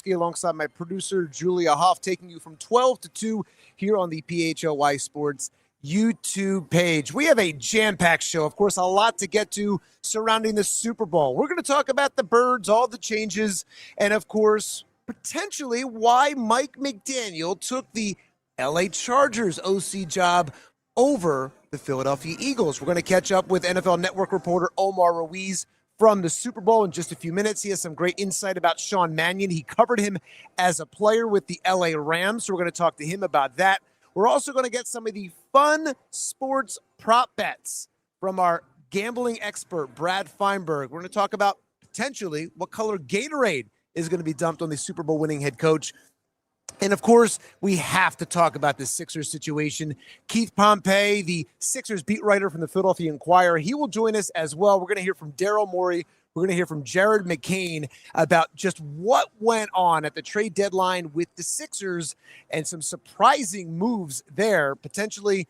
alongside my producer, Julia Hoff, taking you from 12 to 2 here on the PHLY Sports YouTube page. We have a jam-packed show. Of course, a lot to get to surrounding the Super Bowl. We're going to talk about the birds, all the changes, and of course, potentially why Mike McDaniel took the LA Chargers OC job over the Philadelphia Eagles. We're going to catch up with NFL Network reporter Omar Ruiz from the Super Bowl in just a few minutes. He has some great insight about Sean Mannion. He covered him as a player with the LA Rams, so we're going to talk to him about that. We're also going to get some of the fun sports prop bets from our gambling expert, Brad Feinberg. We're going to talk about potentially what color Gatorade is going to be dumped on the Super Bowl winning head coach. And, of course, we have to talk about the Sixers situation. Keith Pompey, the Sixers beat writer from the Philadelphia Inquirer, he will join us as well. We're going to hear from Daryl Morey. We're going to hear from Jared McCain about just what went on at the trade deadline with the Sixers and some surprising moves there. Potentially,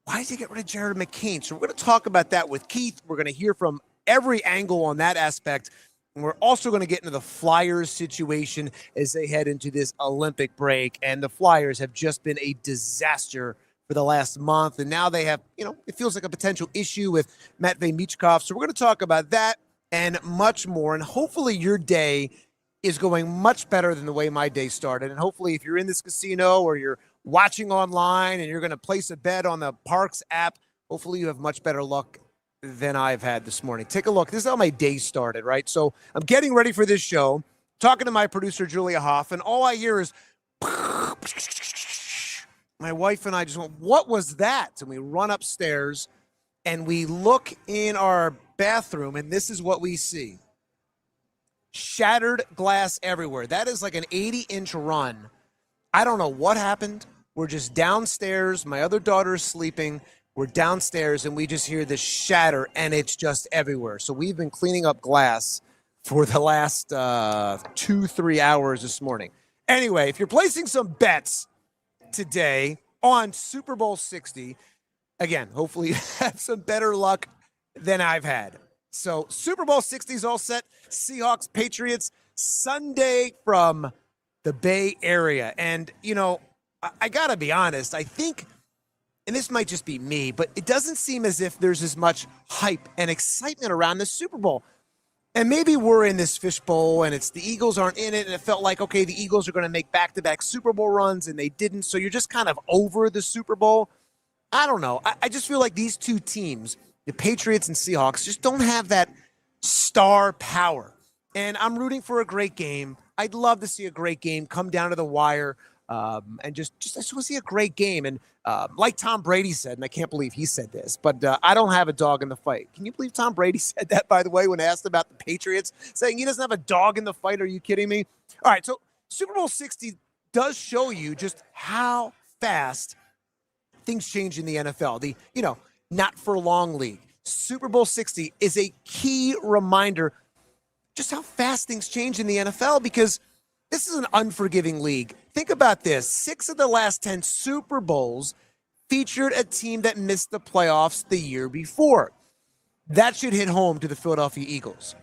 why did they get rid of Jared McCain? So we're going to talk about that with Keith. We're going to hear from every angle on that aspect. And we're also going to get into the Flyers situation as they head into this Olympic break. And the Flyers have just been a disaster for the last month. And now they have, it feels like a potential issue with Matvei Michkov. So we're going to talk about that and much more. And hopefully your day is going much better than the way my day started. And hopefully if you're in this casino or you're watching online and you're going to place a bet on the Parks app, hopefully you have much better luck than I've had this morning. Take a look. This is how my day started, right? So I'm getting ready for this show, talking to my producer, Julia Hoff, and all I hear is my wife and I just went, what was that? And we run upstairs and we look in our bathroom, and this is what we see. Shattered glass everywhere. That is like an 80-inch run. I don't know what happened. We're just downstairs. My other daughter is sleeping. We're downstairs, and we just hear this shatter, and it's just everywhere. So we've been cleaning up glass for the last 2-3 hours this morning. Anyway, if you're placing some bets today on Super Bowl 60, again, hopefully you have some better luck than I've had. So Super Bowl 60 is all set. Seahawks, Patriots, Sunday from the Bay Area. And, I got to be honest, I think – and this might just be me, but it doesn't seem as if there's as much hype and excitement around the Super Bowl. And maybe we're in this fishbowl and it's the Eagles aren't in it, and it felt like, okay, the Eagles are going to make back-to-back Super Bowl runs, and they didn't, so you're just kind of over the Super Bowl. I don't know. I just feel like these two teams, the Patriots and Seahawks, just don't have that star power. And I'm rooting for a great game. I'd love to see a great game come down to the wire. And just I just want to see a great game. And like Tom Brady said, and I can't believe he said this, but I don't have a dog in the fight. Can you believe Tom Brady said that, by the way, when asked about the Patriots, saying he doesn't have a dog in the fight? Are you kidding me? All right, so Super Bowl 60 does show you just how fast things change in the NFL. The, not for long league. Super Bowl 60 is a key reminder just how fast things change in the NFL, because this is an unforgiving league. Think about this. 6 of the last 10 Super Bowls featured a team that missed the playoffs the year before. That should hit home to the Philadelphia Eagles.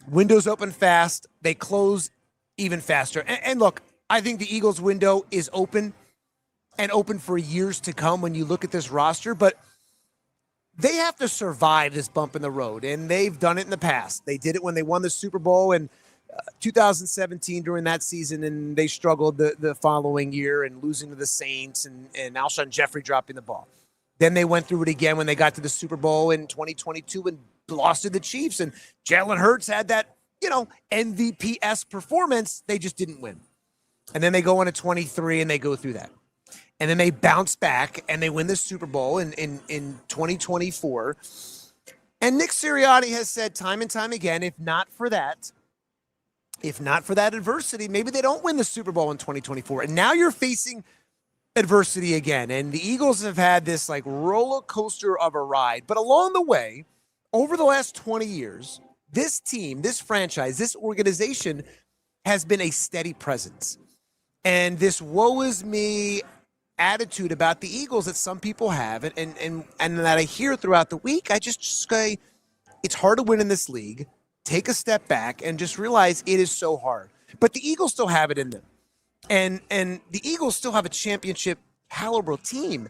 Windows open fast. They close even faster. And look, I think the Eagles window is open and open for years to come when you look at this roster. But they have to survive this bump in the road, and they've done it in the past. They did it when they won the Super Bowl in 2017 during that season, and they struggled the following year and losing to the Saints and Alshon Jeffrey dropping the ball. Then they went through it again when they got to the Super Bowl in 2022 and lost to the Chiefs. And Jalen Hurts had that, MVP-esque performance. They just didn't win. And then they go into 23 and they go through that. And then they bounce back and they win the Super Bowl in 2024. And Nick Sirianni has said time and time again, if not for that adversity, maybe they don't win the Super Bowl in 2024. And now you're facing adversity again. And the Eagles have had this like roller coaster of a ride. But along the way, over the last 20 years, this team, this franchise, this organization has been a steady presence. And this woe is me attitude about the Eagles that some people have and that I hear throughout the week, I just say it's hard to win in this league. Take a step back and just realize it is so hard. But the Eagles still have it in them. And the Eagles still have a championship caliber team.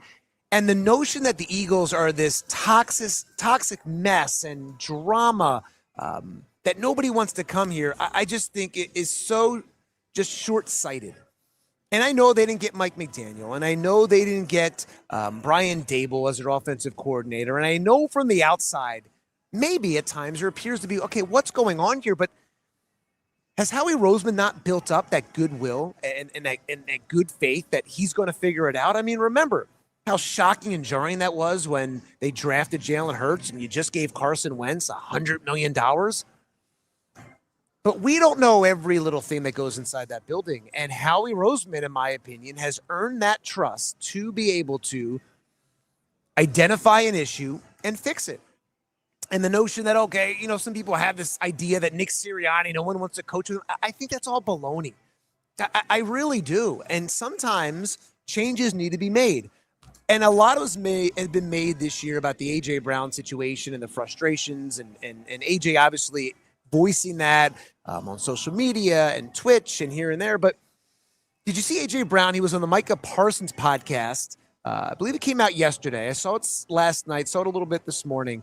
And the notion that the Eagles are this toxic mess and drama that nobody wants to come here, I just think it is so just short-sighted. And I know they didn't get Mike McDaniel, and I know they didn't get Brian Dable as their offensive coordinator. And I know from the outside, maybe at times there appears to be, okay, what's going on here? But has Howie Roseman not built up that goodwill and that good faith that he's going to figure it out? I mean, remember how shocking and jarring that was when they drafted Jalen Hurts and you just gave Carson Wentz $100 million? But we don't know every little thing that goes inside that building. And Howie Roseman, in my opinion, has earned that trust to be able to identify an issue and fix it. And the notion that, okay, some people have this idea that Nick Sirianni, no one wants to coach with him. I think that's all baloney. I really do. And sometimes changes need to be made. And a lot of us have been made this year about the A.J. Brown situation and the frustrations. And A.J. obviously voicing that on social media and Twitch and here and there. But did you see A.J. Brown? He was on the Micah Parsons podcast. I believe it came out yesterday. I saw it last night, saw it a little bit this morning.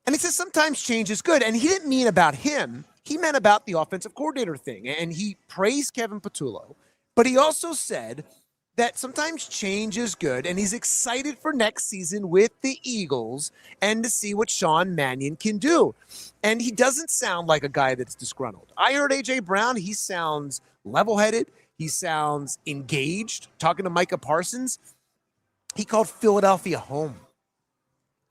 And he says sometimes change is good. And he didn't mean about him. He meant about the offensive coordinator thing. And he praised Kevin Patullo. But he also said that sometimes change is good. And he's excited for next season with the Eagles and to see what Sean Mannion can do. And he doesn't sound like a guy that's disgruntled. I heard A.J. Brown. He sounds level-headed. He sounds engaged. Talking to Micah Parsons, he called Philadelphia home.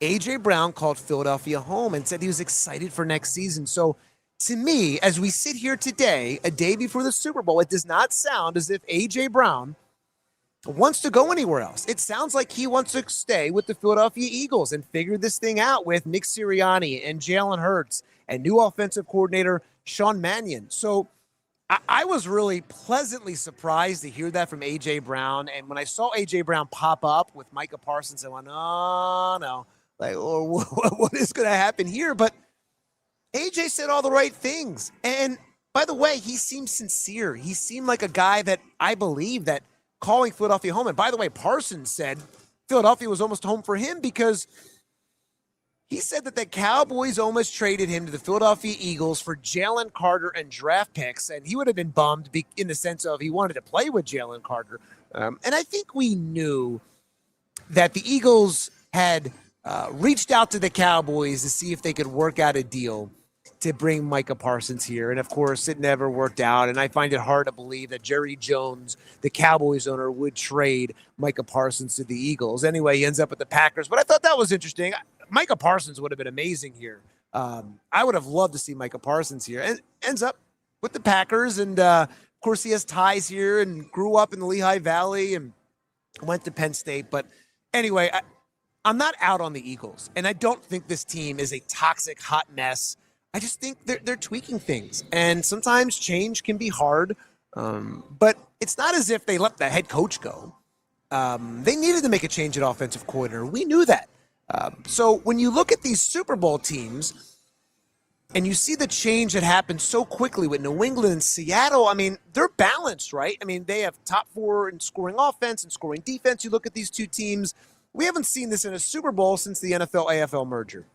A.J. Brown called Philadelphia home and said he was excited for next season. So to me, as we sit here today, a day before the Super Bowl, it does not sound as if A.J. Brown wants to go anywhere else. It sounds like he wants to stay with the Philadelphia Eagles and figure this thing out with Nick Sirianni and Jalen Hurts and new offensive coordinator Sean Mannion. So I was really pleasantly surprised to hear that from A.J. Brown. And when I saw A.J. Brown pop up with Micah Parsons, I went, oh, no. Like, what is going to happen here? But AJ said all the right things. And by the way, he seemed sincere. He seemed like a guy that I believe that calling Philadelphia home. And by the way, Parsons said Philadelphia was almost home for him because he said that the Cowboys almost traded him to the Philadelphia Eagles for Jalen Carter and draft picks. And he would have been bummed in the sense of he wanted to play with Jalen Carter. And I think we knew that the Eagles had reached out to the Cowboys to see if they could work out a deal to bring Micah Parsons here. And, of course, it never worked out. And I find it hard to believe that Jerry Jones, the Cowboys owner, would trade Micah Parsons to the Eagles. Anyway, he ends up with the Packers. But I thought that was interesting. Micah Parsons would have been amazing here. I would have loved to see Micah Parsons here. And ends up with the Packers. And, of course, he has ties here and grew up in the Lehigh Valley and went to Penn State. But anyway, I'm not out on the Eagles, and I don't think this team is a toxic, hot mess. I just think they're tweaking things, and sometimes change can be hard, but it's not as if they let the head coach go. They needed to make a change at offensive coordinator. We knew that. So when you look at these Super Bowl teams and you see the change that happened so quickly with New England and Seattle, I mean, they're balanced, right? I mean, they have top 4 in scoring offense and scoring defense. You look at these two teams. We haven't seen this in a Super Bowl since the NFL-AFL merger.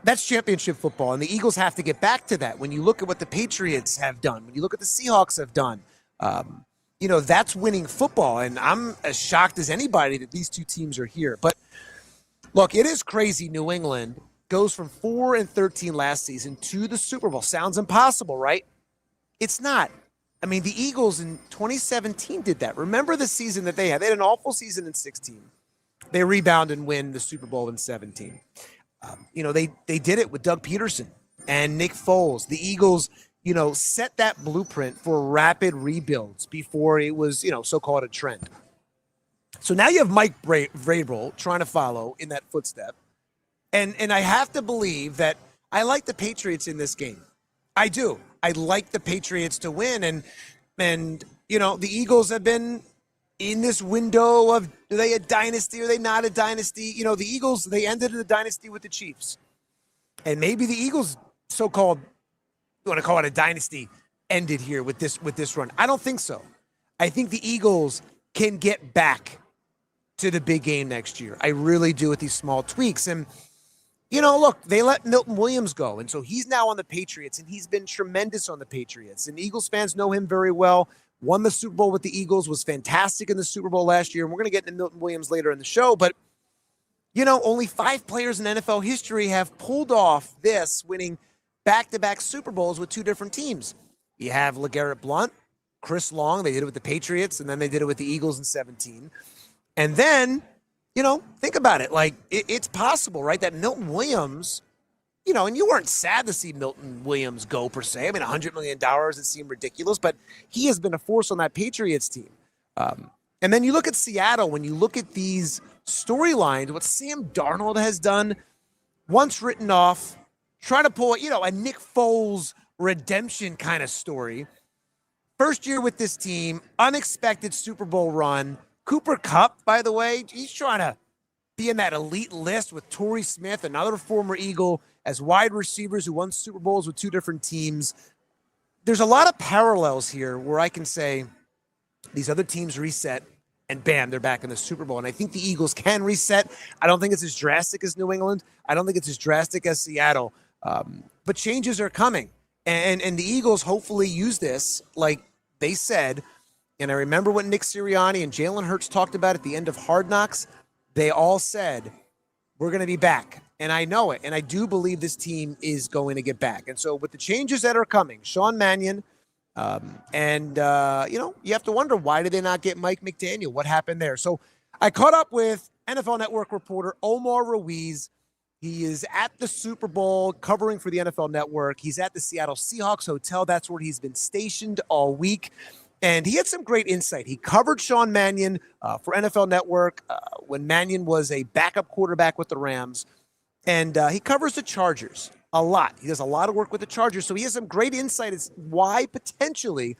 That's championship football, and the Eagles have to get back to that. When you look at what the Patriots have done, when you look at the Seahawks have done, that's winning football, and I'm as shocked as anybody that these two teams are here. But, look, it is crazy. New England goes from 4-13 last season to the Super Bowl. Sounds impossible, right? It's not. I mean, the Eagles in 2017 did that. Remember the season that they had? They had an awful season in 16. They rebound and win the Super Bowl in 17. They did it with Doug Peterson and Nick Foles. The Eagles, set that blueprint for rapid rebuilds before it was, so-called a trend. So now you have Mike Vrabel trying to follow in that footstep. And I have to believe that I like the Patriots in this game. I do. I like the Patriots to win. And the Eagles have been in this window of, are they a dynasty? Are they not a dynasty? The Eagles, they ended the dynasty with the Chiefs. And maybe the Eagles, so-called, you want to call it a dynasty, ended here with this run. I don't think so. I think the Eagles can get back to the big game next year. I really do, with these small tweaks. And, look, they let Milton Williams go. And so he's now on the Patriots, and he's been tremendous on the Patriots. And Eagles fans know him very well. Won the Super Bowl with the Eagles, was fantastic in the Super Bowl last year. And we're going to get into Milton Williams later in the show. But, only 5 players in NFL history have pulled off this, winning back-to-back Super Bowls with 2 different teams. You have LeGarrette Blount, Chris Long. They did it with the Patriots, and then they did it with the Eagles in 2017. And then, think about it. Like, it's possible, right, that Milton Williams, and you weren't sad to see Milton Williams go, per se. I mean, $100 million, it seemed ridiculous, but he has been a force on that Patriots team. And then you look at Seattle, when you look at these storylines, what Sam Darnold has done, once written off, trying to pull, a Nick Foles redemption kind of story. First year with this team, unexpected Super Bowl run. Cooper Kupp, by the way, he's trying to be in that elite list with Torrey Smith, another former Eagle, as wide receivers who won Super Bowls with 2 different teams. There's a lot of parallels here where I can say these other teams reset, and bam, they're back in the Super Bowl. And I think the Eagles can reset. I don't think it's as drastic as New England. I don't think it's as drastic as Seattle. But changes are coming. And the Eagles hopefully use this, like they said. And I remember what Nick Sirianni and Jalen Hurts talked about at the end of Hard Knocks. They all said, we're going to be back. And I know it. And I do believe this team is going to get back. And so with the changes that are coming, Sean Mannion, you have to wonder, why did they not get Mike McDaniel? What happened there? So I caught up with NFL Network reporter Omar Ruiz. He is at the Super Bowl covering for the NFL Network. He's at the Seattle Seahawks Hotel. That's where he's been stationed all week. And he had some great insight. He covered Sean Mannion for NFL Network when Mannion was a backup quarterback with the Rams. And he covers the Chargers a lot. He does a lot of work with the Chargers. So he has some great insight as why potentially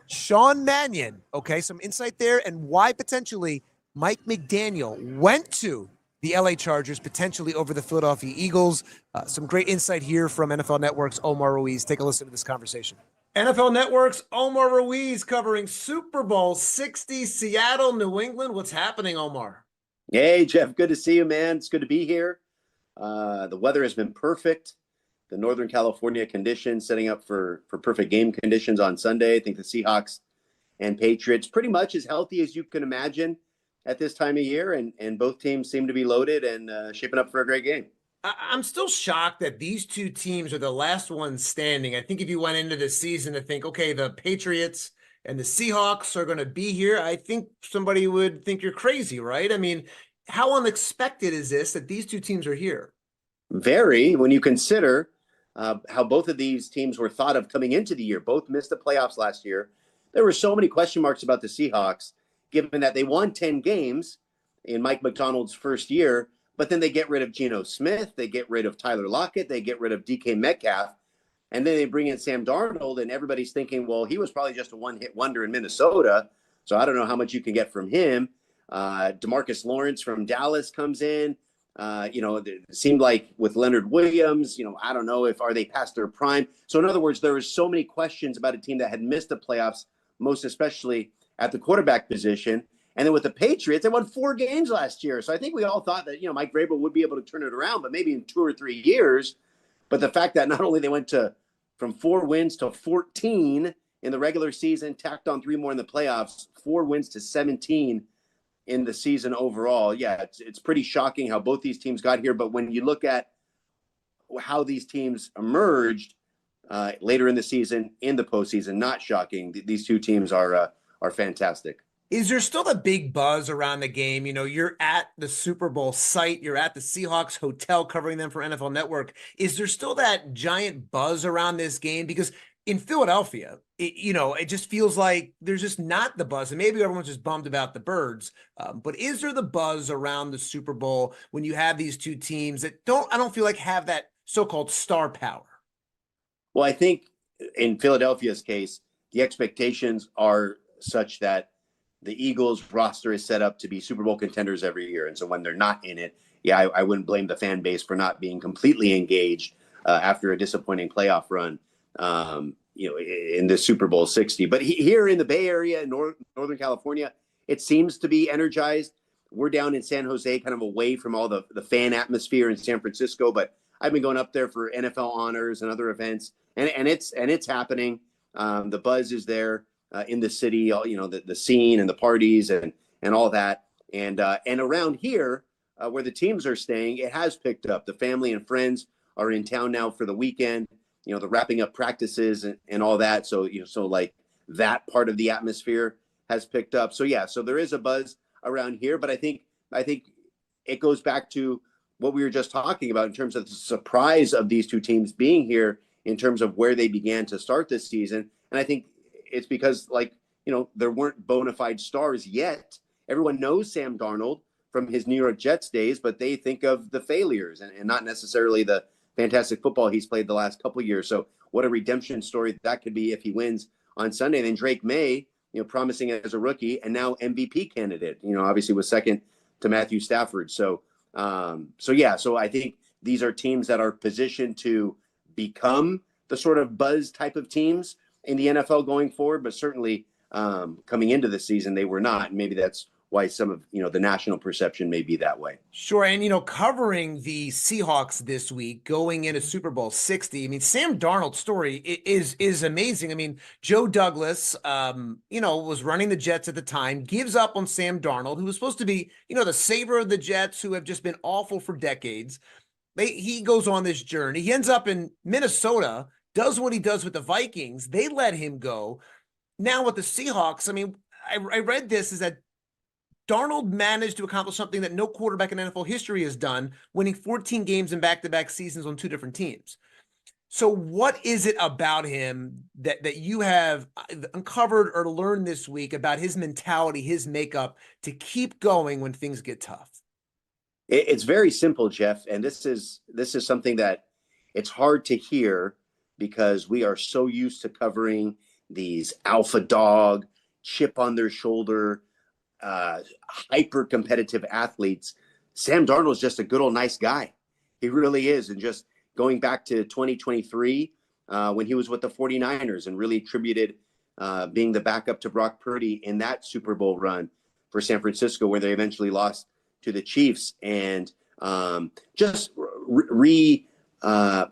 Sean Mannion, some insight there, and why potentially Mike McDaniel went to the LA Chargers, potentially over the Philadelphia Eagles. Some great insight here from NFL Network's Omar Ruiz. Take a listen to this conversation. NFL Network's Omar Ruiz covering Super Bowl 60, Seattle, New England. What's happening, Omar? Hey, Jeff. Good to see you, man. It's good to be here. The weather has been perfect. The Northern California conditions setting up for perfect game conditions on Sunday. I think the Seahawks and Patriots pretty much as healthy as you can imagine at this time of year. And both teams seem to be loaded and shaping up for a great game. I'm still shocked that these 2 teams are the last ones standing. I think if you went into the season to think, okay, the Patriots and the Seahawks are going to be here, I think somebody would think you're crazy, right? I mean, how unexpected is this that these 2 teams are here? Very, when you consider how both of these teams were thought of coming into the year. Both missed the playoffs last year. There were so many question marks about the Seahawks, given that they won 10 games in Mike Macdonald's first year, but then they get rid of Geno Smith, they get rid of Tyler Lockett, they get rid of DK Metcalf, and then they bring in Sam Darnold, and everybody's thinking, well, he was probably just a one-hit wonder in Minnesota, so I don't know how much you can get from him. DeMarcus Lawrence from Dallas comes in. It seemed like with Leonard Williams, I don't know are they past their prime. So in other words, there were so many questions about a team that had missed the playoffs, most especially at the quarterback position. And then with the Patriots, they won 4 games last year. So I think we all thought that, Mike Vrabel would be able to turn it around, but maybe in 2 or 3 years. But the fact that not only they went from 4 wins to 14 in the regular season, tacked on 3 more in the playoffs, 4 wins to 17 in the season overall. Yeah, it's pretty shocking how both these teams got here. But when you look at how these teams emerged later in the season, in the postseason, not shocking. These 2 teams are fantastic. Is there still a big buzz around the game? You're at the Super Bowl site. You're at the Seahawks Hotel covering them for NFL Network. Is there still that giant buzz around this game? Because in Philadelphia, it just feels like there's just not the buzz. And maybe everyone's just bummed about the birds. But is there the buzz around the Super Bowl when you have these 2 teams that I don't feel like have that so-called star power? Well, I think in Philadelphia's case, the expectations are such that the Eagles roster is set up to be Super Bowl contenders every year. And so when they're not in it, I wouldn't blame the fan base for not being completely engaged after a disappointing playoff run. in the Super Bowl 60. But here in the Bay Area, in Northern California, it seems to be energized. We're down in San Jose, kind of away from all the fan atmosphere in San Francisco. But I've been going up there for NFL honors and other events, and it's happening. The buzz is there in the city, the scene and the parties and all that. And around here, where the teams are staying, it has picked up. The family and friends are in town now for the weekend. The wrapping up practices and all that. So, so like that part of the atmosphere has picked up. So yeah, so there is a buzz around here, but I think it goes back to what we were just talking about in terms of the surprise of these two teams being here in terms of where they began to start this season. And I think it's because there weren't bona fide stars yet. Everyone knows Sam Darnold from his New York Jets days, but they think of the failures and not necessarily the fantastic football he's played the last couple of years. So what a redemption story that could be if he wins on Sunday. And then Drake May, promising as a rookie and now MVP candidate, obviously was second to Matthew Stafford. So I think these are teams that are positioned to become the sort of buzz type of teams in the NFL going forward, but certainly coming into the season, they were not. Maybe that's why some of the national perception may be that way. Sure. And covering the Seahawks this week going into Super Bowl 60, I mean, Sam Darnold's story is amazing. I mean, Joe Douglas was running the Jets at the time, gives up on Sam Darnold, who was supposed to be the savior of the Jets, who have just been awful for decades. He goes on this journey. He ends up in Minnesota, does what he does with the Vikings. They let him go. Now with the Seahawks, I mean, I read this is that Darnold managed to accomplish something that no quarterback in NFL history has done, winning 14 games in back-to-back seasons on two different teams. So what is it about him that you have uncovered or learned this week about his mentality, his makeup to keep going when things get tough? It's very simple, Jeff. And this is something that it's hard to hear because we are so used to covering these alpha dog, chip on their shoulder, hyper competitive athletes. Sam Darnold is just a good old nice guy. He really is. And just going back to 2023, when he was with the 49ers and really attributed being the backup to Brock Purdy in that Super Bowl run for San Francisco, where they eventually lost to the Chiefs, and just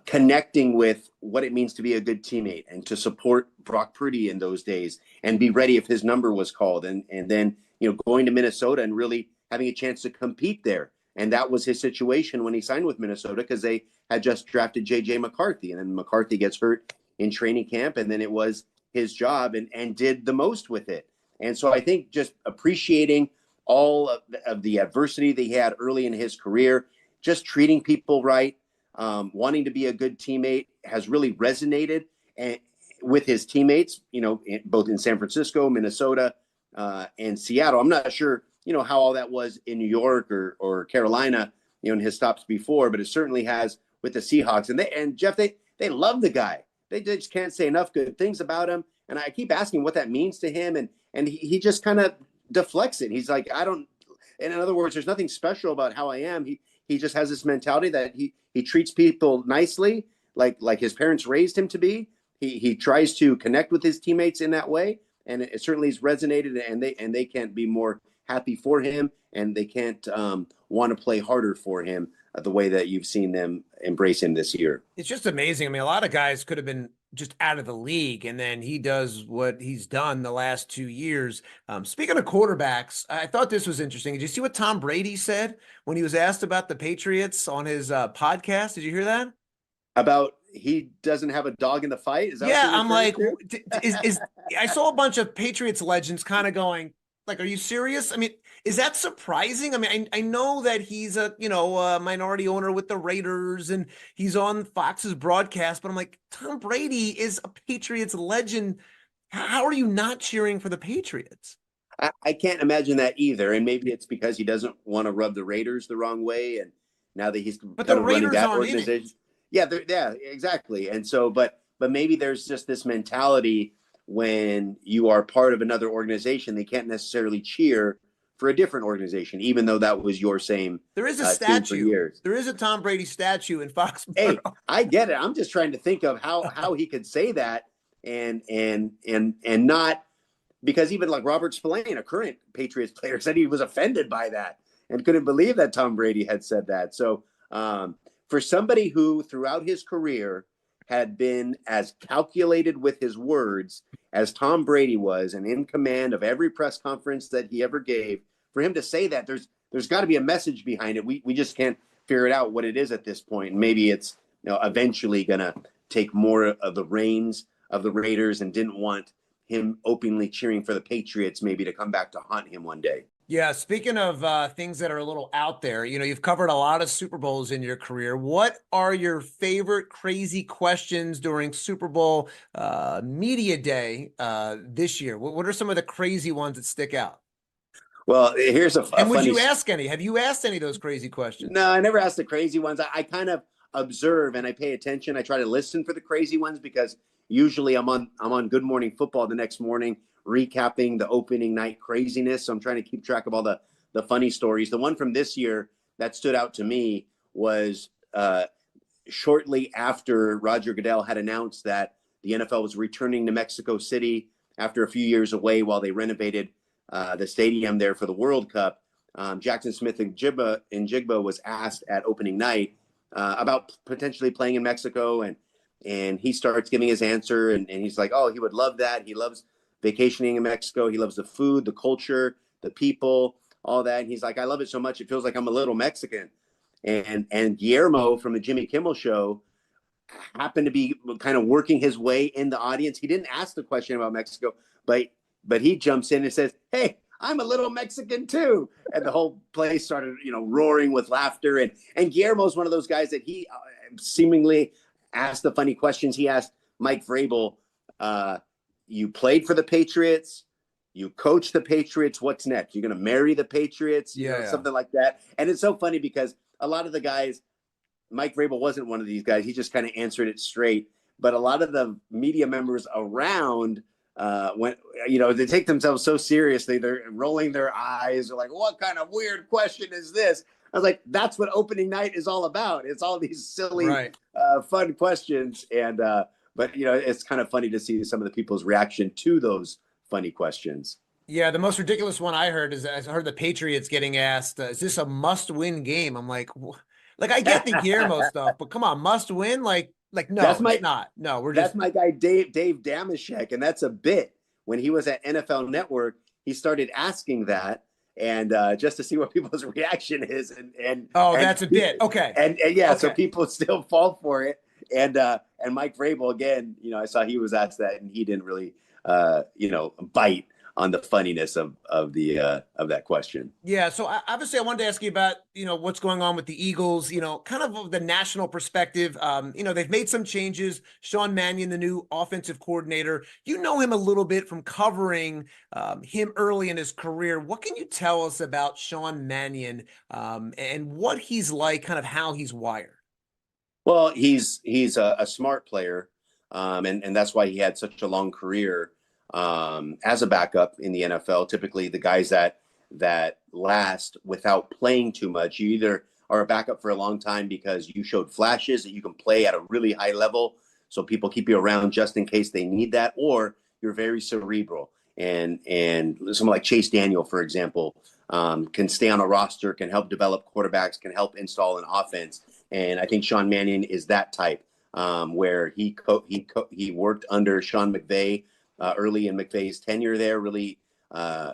connecting with what it means to be a good teammate and to support Brock Purdy in those days and be ready if his number was called. And then, going to Minnesota and really having a chance to compete there. And that was his situation when he signed with Minnesota, because they had just drafted J.J. McCarthy, and then McCarthy gets hurt in training camp. And then it was his job and did the most with it. And so I think just appreciating all of the adversity that he had early in his career, just treating people right, wanting to be a good teammate has really resonated with his teammates, both in San Francisco, Minnesota, and Seattle. I'm not sure, how all that was in New York or Carolina, in his stops before, but it certainly has with the Seahawks. And Jeff, they love the guy. They just can't say enough good things about him. And I keep asking what that means to him. And he just kind of deflects it. He's like, in other words, there's nothing special about how I am. He just has this mentality that he treats people nicely, like his parents raised him to be. He tries to connect with his teammates in that way. And it certainly has resonated, and they can't be more happy for him, and they can't want to play harder for him the way that you've seen them embrace him this year. It's just amazing. I mean, a lot of guys could have been just out of the league, and then he does what he's done the last 2 years. Speaking of quarterbacks, I thought this was interesting. Did you see what Tom Brady said when he was asked about the Patriots on his podcast? Did you hear that? About he doesn't have a dog in the fight? Is that yeah, I'm like, I saw a bunch of Patriots legends kind of going, like, are you serious? I mean, is that surprising? I mean, I know that he's a minority owner with the Raiders and he's on Fox's broadcast, but I'm like, Tom Brady is a Patriots legend. How are you not cheering for the Patriots? I can't imagine that either. And maybe it's because he doesn't want to rub the Raiders the wrong way. And now that he's but the Raiders that aren't organization. In it. Yeah, exactly. And so, but maybe there's just this mentality when you are part of another organization, they can't necessarily cheer for a different organization, even though that was your same. There is a statue. For years. There is a Tom Brady statue in Foxborough. Hey, I get it. I'm just trying to think of how he could say that and not because even like Robert Spillane, a current Patriots player, said he was offended by that and couldn't believe that Tom Brady had said that. So for somebody who throughout his career had been as calculated with his words as Tom Brady was and in command of every press conference that he ever gave, for him to say that there's got to be a message behind it. We just can't figure it out what it is at this point. And maybe it's eventually going to take more of the reins of the Raiders and didn't want him openly cheering for the Patriots maybe to come back to haunt him one day. Yeah, speaking of things that are a little out there, you've covered a lot of Super Bowls in your career. What are your favorite crazy questions during Super Bowl media day this year? What are some of the crazy ones that stick out? Well, here's a and would funny you ask any? Have you asked any of those crazy questions? No, I never asked the crazy ones. I kind of observe and I pay attention. I try to listen for the crazy ones because usually I'm on Good Morning Football the next morning recapping the opening night craziness. So I'm trying to keep track of all the funny stories. The one from this year that stood out to me was shortly after Roger Goodell had announced that the NFL was returning to Mexico City after a few years away while they renovated the stadium there for the World Cup. Jackson Smith and Jigba was asked at opening night about potentially playing in Mexico, and he starts giving his answer, and he's like, oh, he would love that. He loves vacationing in Mexico. He loves the food, the culture, the people, all that. And he's like, I love it so much, it feels like I'm a little Mexican. And Guillermo from the Jimmy Kimmel Show happened to be kind of working his way in the audience. He didn't ask the question about Mexico, but he jumps in and says, hey, I'm a little Mexican too. And the whole place started, roaring with laughter. And Guillermo's one of those guys that he seemingly asked the funny questions. He asked Mike Vrabel, you played for the Patriots, you coached the Patriots, what's next? You're going to marry the Patriots? Something like that. And it's so funny because a lot of the guys, Mike Vrabel wasn't one of these guys. He just kind of answered it straight. But a lot of the media members around, when they take themselves so seriously, they're rolling their eyes. They're like, what kind of weird question is this? I was like, that's what opening night is all about. It's all these silly, fun questions. And, but it's kind of funny to see some of the people's reaction to those funny questions. Yeah, the most ridiculous one I heard is I heard the Patriots getting asked, is this a must-win game? I'm like I get the Guillermo stuff, but come on, must win? Like no, it's not. No, that's my guy, Dave Damashek, and that's a bit. When he was at NFL Network, he started asking that, and just to see what people's reaction is. And that's a bit. Okay. And so people still fall for it. And Mike Vrabel, again, I saw he was asked that, and he didn't really, bite on the funniness of that question. Yeah. So obviously I wanted to ask you about, what's going on with the Eagles, kind of the national perspective. They've made some changes. Sean Mannion, the new offensive coordinator, him a little bit from covering him early in his career. What can you tell us about Sean Mannion and what he's like, kind of how he's wired? Well, he's a smart player, and that's why he had such a long career as a backup in the NFL. Typically, the guys that last without playing too much, you either are a backup for a long time because you showed flashes that you can play at a really high level, so people keep you around just in case they need that, or you're very cerebral. And someone like Chase Daniel, for example, can stay on a roster, can help develop quarterbacks, can help install an offense. And I think Sean Mannion is that type, where he worked under Sean McVay early in McVay's tenure there, really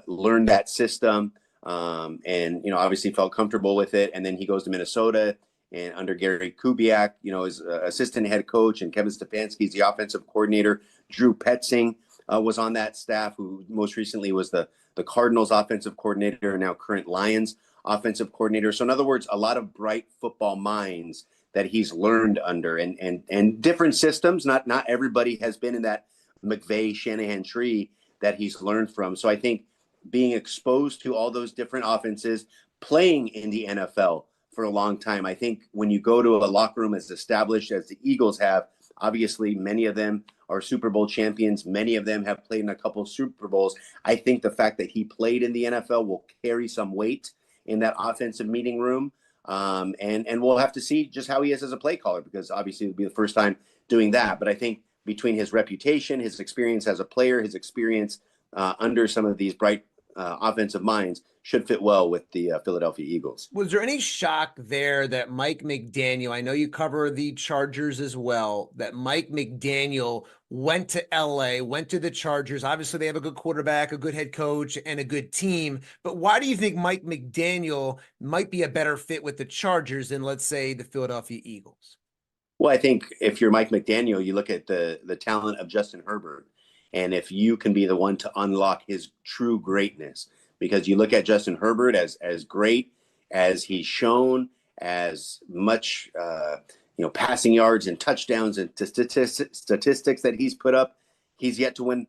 learned that system, and obviously felt comfortable with it. And then he goes to Minnesota, and under Gary Kubiak, his assistant head coach, and Kevin Stefanski's the offensive coordinator. Drew Petzing was on that staff, who most recently was the Cardinals offensive coordinator, and now current Lions offensive coordinator. So in other words, a lot of bright football minds that he's learned under, and different systems. Not everybody has been in that McVay Shanahan tree that he's learned from. So I think being exposed to all those different offenses, playing in the NFL for a long time, I think when you go to a locker room as established as the Eagles have, obviously many of them are Super Bowl champions. Many of them have played in a couple of Super Bowls. I think the fact that he played in the NFL will carry some weight in that offensive meeting room. And we'll have to see just how he is as a play caller, because obviously it'll be the first time doing that. But I think between his reputation, his experience as a player, his experience under some of these bright offensive minds, should fit well with the Philadelphia Eagles. Was there any shock there that Mike McDaniel, I know you cover the Chargers as well, that Mike McDaniel went to LA, went to the Chargers? Obviously, they have a good quarterback, a good head coach, and a good team. But why do you think Mike McDaniel might be a better fit with the Chargers than, let's say, the Philadelphia Eagles? Well, I think if you're Mike McDaniel, you look at the talent of Justin Herbert, and if you can be the one to unlock his true greatness, because you look at Justin Herbert as great as he's shown, as much passing yards and touchdowns and statistics that he's put up, he's yet to win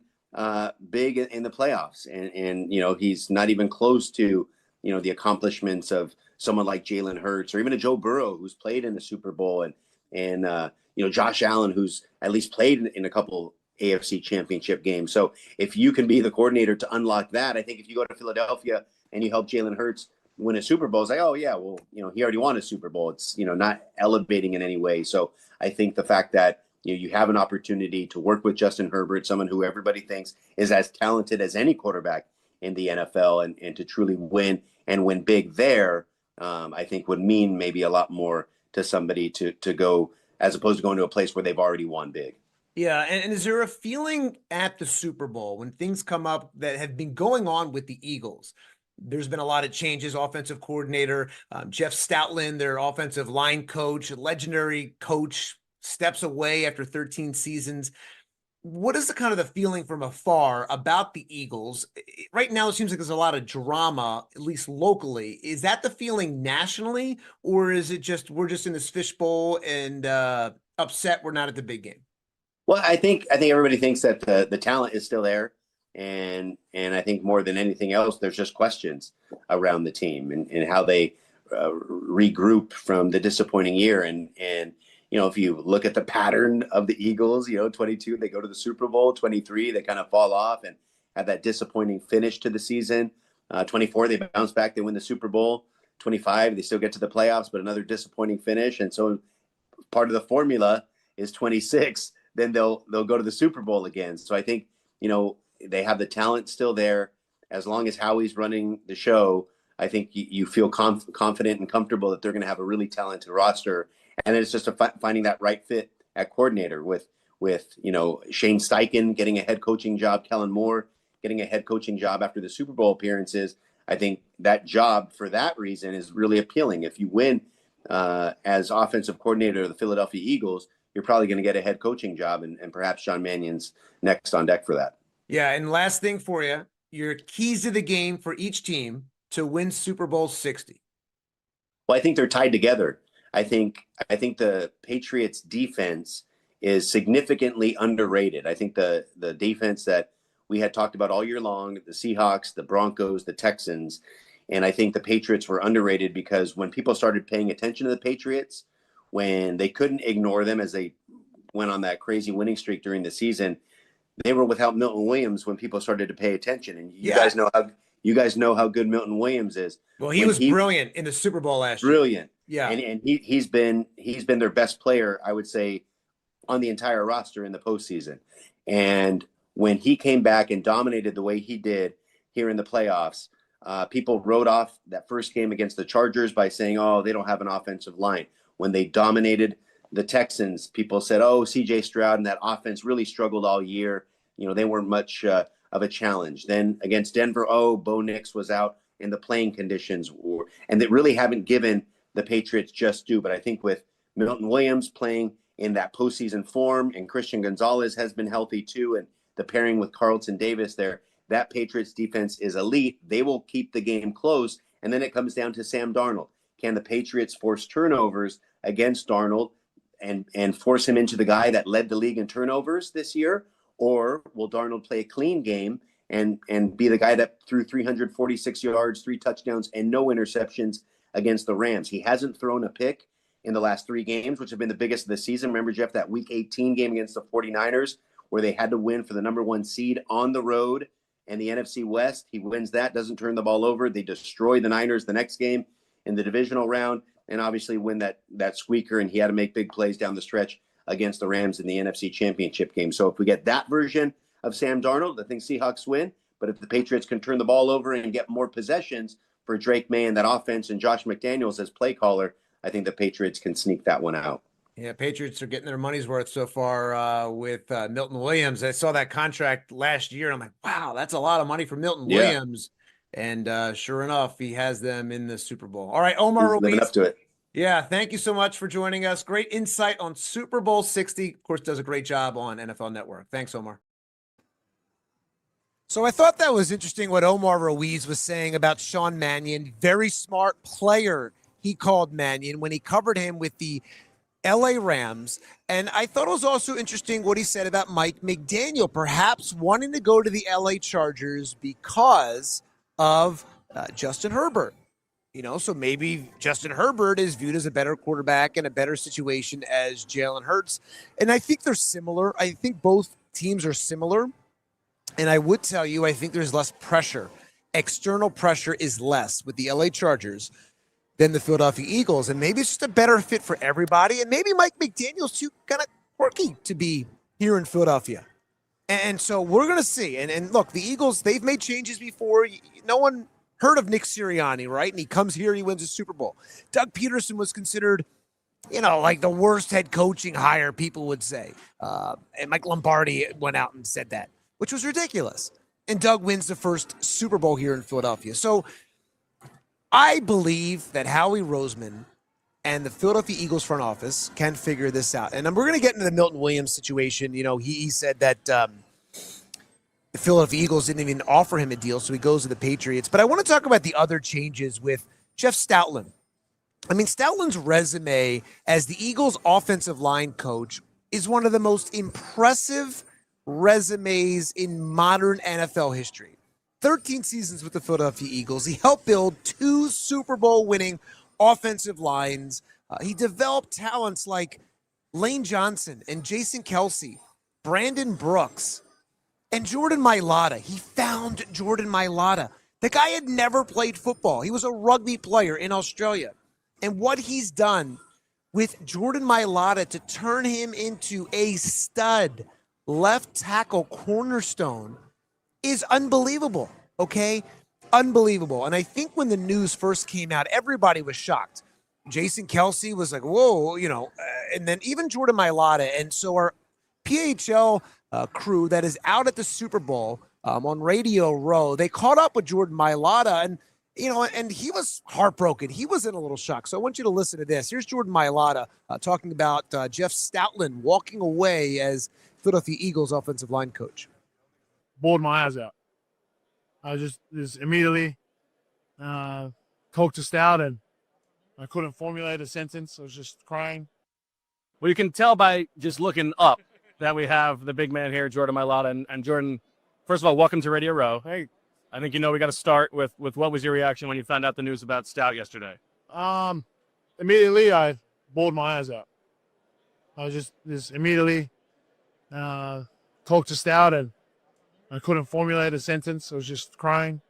big in the playoffs, and he's not even close to the accomplishments of someone like Jalen Hurts or even a Joe Burrow, who's played in the Super Bowl, and Josh Allen, who's at least played in a couple AFC championship games. So if you can be the coordinator to unlock that, I think if you go to Philadelphia and you help Jalen Hurts win a Super Bowl, it's like, oh yeah, well, he already won a Super Bowl. It's, not elevating in any way. So I think the fact that you have an opportunity to work with Justin Herbert, someone who everybody thinks is as talented as any quarterback in the NFL, and to truly win and win big there, I think would mean maybe a lot more to somebody to go, as opposed to going to a place where they've already won big. Yeah, and is there a feeling at the Super Bowl when things come up that have been going on with the Eagles? There's been a lot of changes. Offensive coordinator, Jeff Stoutland, their offensive line coach, legendary coach, steps away after 13 seasons. What is the kind of the feeling from afar about the Eagles? Right now, it seems like there's a lot of drama, at least locally. Is that the feeling nationally, or is it just we're just in this fishbowl and upset we're not at the big game? Well, I think everybody thinks that the talent is still there, and I think more than anything else, there's just questions around the team and how they regroup from the disappointing year. And if you look at the pattern of the Eagles, 22 they go to the Super Bowl, 23 they kind of fall off and have that disappointing finish to the season. 24 they bounce back, they win the Super Bowl. 25 they still get to the playoffs, but another disappointing finish. And so part of the formula is 26. Then they'll go to the Super Bowl again. So I think, they have the talent still there. As long as Howie's running the show, I think you feel confident and comfortable that they're going to have a really talented roster. And then it's just finding that right fit at coordinator with Shane Steichen getting a head coaching job, Kellen Moore getting a head coaching job after the Super Bowl appearances. I think that job for that reason is really appealing. If you win as offensive coordinator of the Philadelphia Eagles, you're probably going to get a head coaching job, and perhaps Sean Mannion's next on deck for that. Yeah, and last thing for you, your keys to the game for each team to win Super Bowl 60. Well, I think they're tied together. I think the Patriots defense is significantly underrated. I think the defense that we had talked about all year long, the Seahawks, the Broncos, the Texans, and I think the Patriots were underrated because when people started paying attention to the Patriots, when they couldn't ignore them as they went on that crazy winning streak during the season, they were without Milton Williams when people started to pay attention. And you guys know how good Milton Williams is. Well, he was brilliant in the Super Bowl last year. Brilliant. Yeah. And he's been their best player, I would say, on the entire roster in the postseason. And when he came back and dominated the way he did here in the playoffs, people wrote off that first game against the Chargers by saying, oh, they don't have an offensive line. When they dominated the Texans, people said, oh, C.J. Stroud and that offense really struggled all year. They weren't much of a challenge. Then against Denver, Bo Nix was out in the playing conditions. And they really haven't given the Patriots just due. But I think with Milton Williams playing in that postseason form, and Christian Gonzalez has been healthy too, and the pairing with Carlton Davis there, that Patriots defense is elite. They will keep the game close. And then it comes down to Sam Darnold. Can the Patriots force turnovers against Darnold and force him into the guy that led the league in turnovers this year? Or will Darnold play a clean game and be the guy that threw 346 yards, 3 touchdowns, and no interceptions against the Rams? He hasn't thrown a pick in the last 3 games, which have been the biggest of the season. Remember, Jeff, that Week 18 game against the 49ers where they had to win for the number 1 seed on the road and the NFC West. He wins that, doesn't turn the ball over. They destroy the Niners the next game in the divisional round and obviously win that squeaker, and he had to make big plays down the stretch against the Rams in the NFC Championship game. So if we get that version of Sam Darnold, I think Seahawks win. But if the Patriots can turn the ball over and get more possessions for Drake May and that offense and Josh McDaniels as play caller, I think the Patriots can sneak that one out. Yeah, Patriots are getting their money's worth so far with Milton Williams. I saw that contract last year, and I'm like, wow, that's a lot of money for Milton Williams. And sure enough, he has them in the Super Bowl. All right, Omar Ruiz. Living up to it. Yeah, thank you so much for joining us. Great insight on Super Bowl 60. Of course, does a great job on NFL Network. Thanks, Omar. So I thought that was interesting what Omar Ruiz was saying about Sean Mannion. Very smart player, he called Mannion when he covered him with the LA Rams. And I thought it was also interesting what he said about Mike McDaniel, perhaps wanting to go to the LA Chargers because of Justin Herbert. You know, so maybe Justin Herbert is viewed as a better quarterback in a better situation as Jalen Hurts. And I think they're similar. I think both teams are similar. And I would tell you, I think there's less pressure. External pressure is less with the LA Chargers than the Philadelphia Eagles. And maybe it's just a better fit for everybody. And maybe Mike McDaniel's too kind of quirky to be here in Philadelphia. And so we're going to see. And look, the Eagles, they've made changes before. No one heard of Nick Sirianni, right? And he comes here, he wins a Super Bowl. Doug Peterson was considered, you know, like the worst head coaching hire, people would say. And Mike Lombardi went out and said that, which was ridiculous. And Doug wins the first Super Bowl here in Philadelphia. So I believe that Howie Roseman and the Philadelphia Eagles front office can figure this out. And we're going to get into the Milton Williams situation. You know, he said that the Philadelphia Eagles didn't even offer him a deal, so he goes to the Patriots. But I want to talk about the other changes with Jeff Stoutland. I mean, Stoutland's resume as the Eagles offensive line coach is one of the most impressive resumes in modern NFL history. 13 seasons with the Philadelphia Eagles. He helped build 2 Super Bowl winning offensive lines. He developed talents like Lane Johnson and Jason Kelsey, Brandon Brooks, and Jordan Mailata. He found Jordan Mailata. The guy had never played football. He was a rugby player in Australia. And what he's done with Jordan Mailata to turn him into a stud left tackle cornerstone is unbelievable, okay? Unbelievable. And I think when the news first came out, everybody was shocked. Jason Kelsey was like, whoa, you know, and then even Jordan Mailata. And so our PHL crew that is out at the Super Bowl on Radio Row, they caught up with Jordan Mailata, and you know, and he was heartbroken. He was in a little shock. So I want you to listen to this. Here's Jordan Mailata talking about Jeff Stoutland walking away as Philadelphia Eagles offensive line coach. Bawled my eyes out. I just immediately talked to Stout, and I couldn't formulate a sentence. I was just crying. Well, you can tell by just looking up that we have the big man here, Jordan Mailata. And Jordan, first of all, welcome to Radio Row. Hey. I think, you know, we got to start with what was your reaction when you found out the news about Stout yesterday? Immediately, I bawled my eyes out. I was just immediately talked to Stout, and I couldn't formulate a sentence. I was just crying.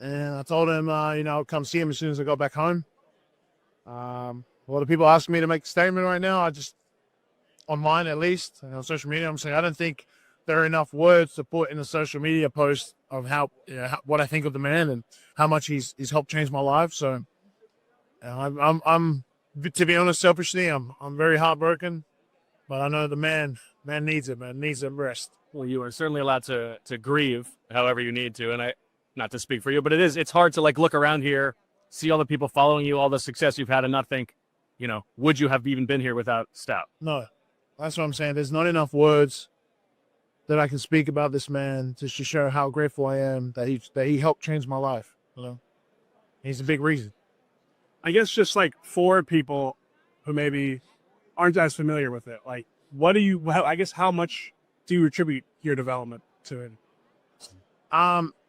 And I told him, you know, I'll come see him as soon as I go back home. A lot of people ask me to make a statement right now. I just, online at least, and on social media, I'm saying I don't think there are enough words to put in a social media post of how, you know, what I think of the man and how much he's helped change my life. So I'm to be honest, selfishly, I'm very heartbroken, but I know the man needs it, man, needs a rest. Well, you are certainly allowed to grieve however you need to. And I, not to speak for you, but it's hard to like look around here, see all the people following you, all the success you've had, and not think, you know, would you have even been here without Stout? No, that's what I'm saying. There's not enough words that I can speak about this man to show how grateful I am that he helped change my life. You know, he's a big reason. I guess just like for people who maybe aren't as familiar with it, like how much do you attribute your development to it?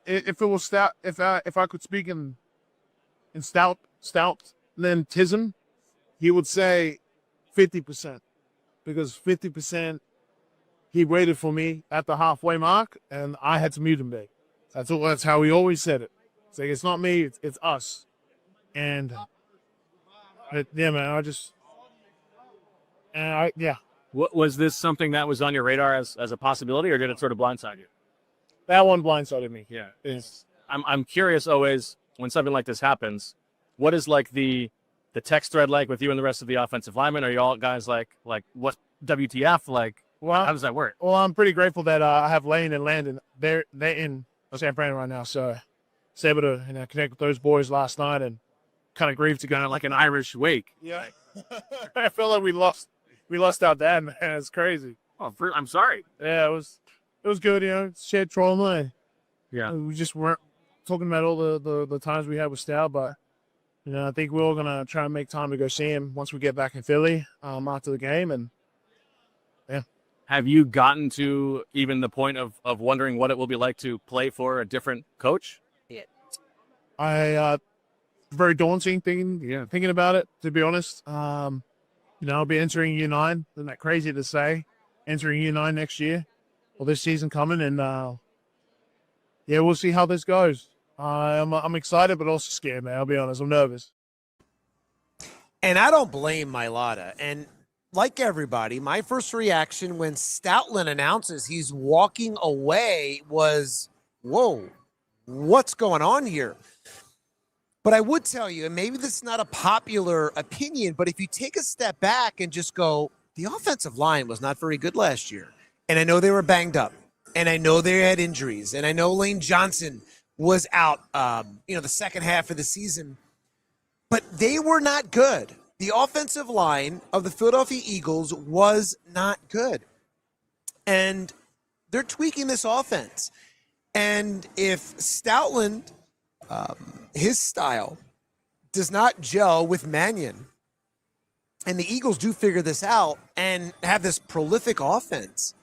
If it was Stout, if I could speak in Stoutism, he would say 50%, because 50% he waited for me at the halfway mark, and I had to mute him back. That's how he always said it. It's like, it's not me, it's us. And yeah, man, Was this something that was on your radar as a possibility, or did it sort of blindside you? That one blindsided me. Yeah. It's, I'm curious always when something like this happens, what is like the text thread like with you and the rest of the offensive linemen? Are you all guys like what WTF? Like, well, how does that work? well, I'm pretty grateful that I have Lane and Landon. They're in San Fran right now, so I was able to connect with those boys last night and kind of grieved to go. Like an Irish wake. Yeah, I felt like we lost our dad, man. It's crazy. Oh, I'm sorry. Yeah, it was good. Shared trauma. Yeah. We just weren't talking about all the times we had with Stout, but I think we're all gonna try and make time to go see him once we get back in Philly after the game. And yeah. Have you gotten to even the point of wondering what it will be like to play for a different coach? Very daunting thinking about it, to be honest. I'll be entering year 9. Isn't that crazy to say? Entering year 9 next year, or this season coming, and we'll see how this goes. I'm excited, but also scared, man. I'll be honest, I'm nervous. And I don't blame Mailata. And like everybody, my first reaction when Stoutland announces he's walking away was, whoa, what's going on here? But I would tell you, and maybe this is not a popular opinion, but if you take a step back and just go, the offensive line was not very good last year. And I know they were banged up, and I know they had injuries, and I know Lane Johnson was out, the second half of the season, but they were not good. The offensive line of the Philadelphia Eagles was not good. And they're tweaking this offense. And if Stoutland, his style, does not gel with Mannion, and the Eagles do figure this out and have this prolific offense,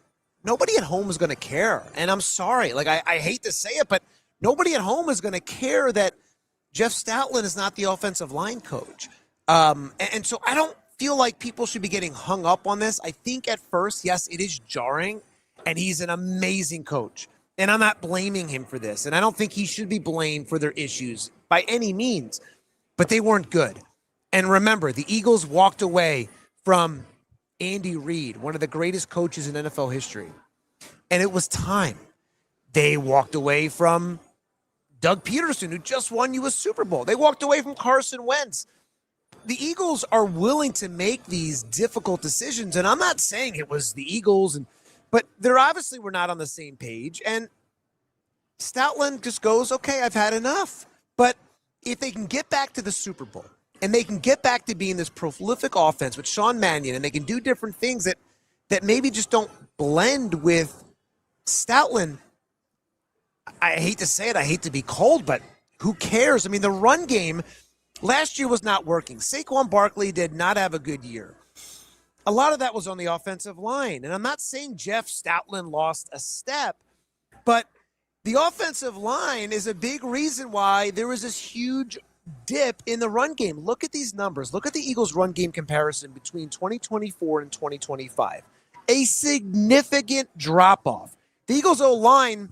nobody at home is going to care. And I'm sorry, I hate to say it, but nobody at home is going to care that Jeff Stoutland is not the offensive line coach. And so I don't feel like people should be getting hung up on this. I think at first, yes, it is jarring, and he's an amazing coach. And I'm not blaming him for this. And I don't think he should be blamed for their issues by any means. But they weren't good. And remember, the Eagles walked away from Andy Reid, one of the greatest coaches in NFL history. And it was time. They walked away from Doug Peterson, who just won you a Super Bowl. They walked away from Carson Wentz. The Eagles are willing to make these difficult decisions. And I'm not saying it was the Eagles, but they're obviously were not on the same page. And Stoutland just goes, okay, I've had enough. But if they can get back to the Super Bowl and they can get back to being this prolific offense with Sean Mannion, and they can do different things that maybe just don't blend with Stoutland, I hate to say it, I hate to be cold, but who cares? I mean, the run game last year was not working. Saquon Barkley did not have a good year. A lot of that was on the offensive line. And I'm not saying Jeff Stoutland lost a step, but the offensive line is a big reason why there was this huge dip in the run game. Look at these numbers. Look at the Eagles' run game comparison between 2024 and 2025. A significant drop-off. The Eagles' O-line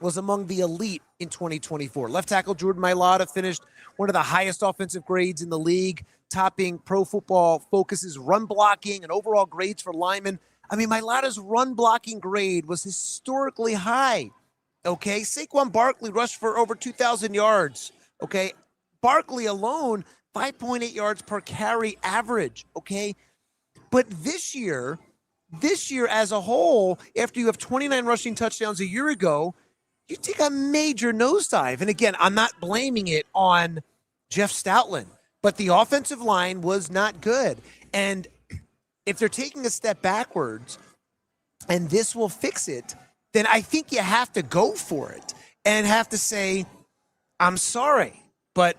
was among the elite in 2024. Left tackle Jordan Mailata finished one of the highest offensive grades in the league, topping Pro Football Focus's run blocking and overall grades for linemen. I mean, Mailata's run blocking grade was historically high. Okay, Saquon Barkley rushed for over 2,000 yards. Okay, Barkley alone, 5.8 yards per carry average. Okay, but this year as a whole, after you have 29 rushing touchdowns a year ago, you take a major nosedive. And again, I'm not blaming it on Jeff Stoutland, but the offensive line was not good. And if they're taking a step backwards and this will fix it, then I think you have to go for it and have to say, I'm sorry, but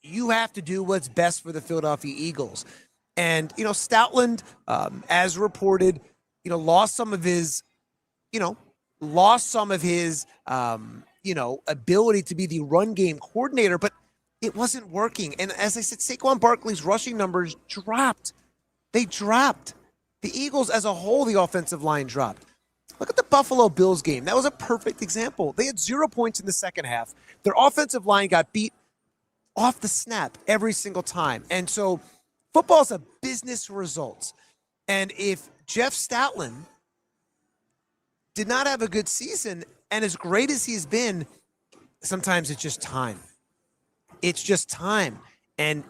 you have to do what's best for the Philadelphia Eagles. And, Stoutland, as reported, lost some of his ability to be the run game coordinator, but it wasn't working. And as I said, Saquon Barkley's rushing numbers dropped. They dropped. The Eagles as a whole, the offensive line dropped. Look at the Buffalo Bills game. That was a perfect example. They had 0 points in the second half. Their offensive line got beat off the snap every single time. And so football is a business results. And if Jeff Stoutland did not have a good season, and as great as he's been, sometimes it's just time. It's just time. And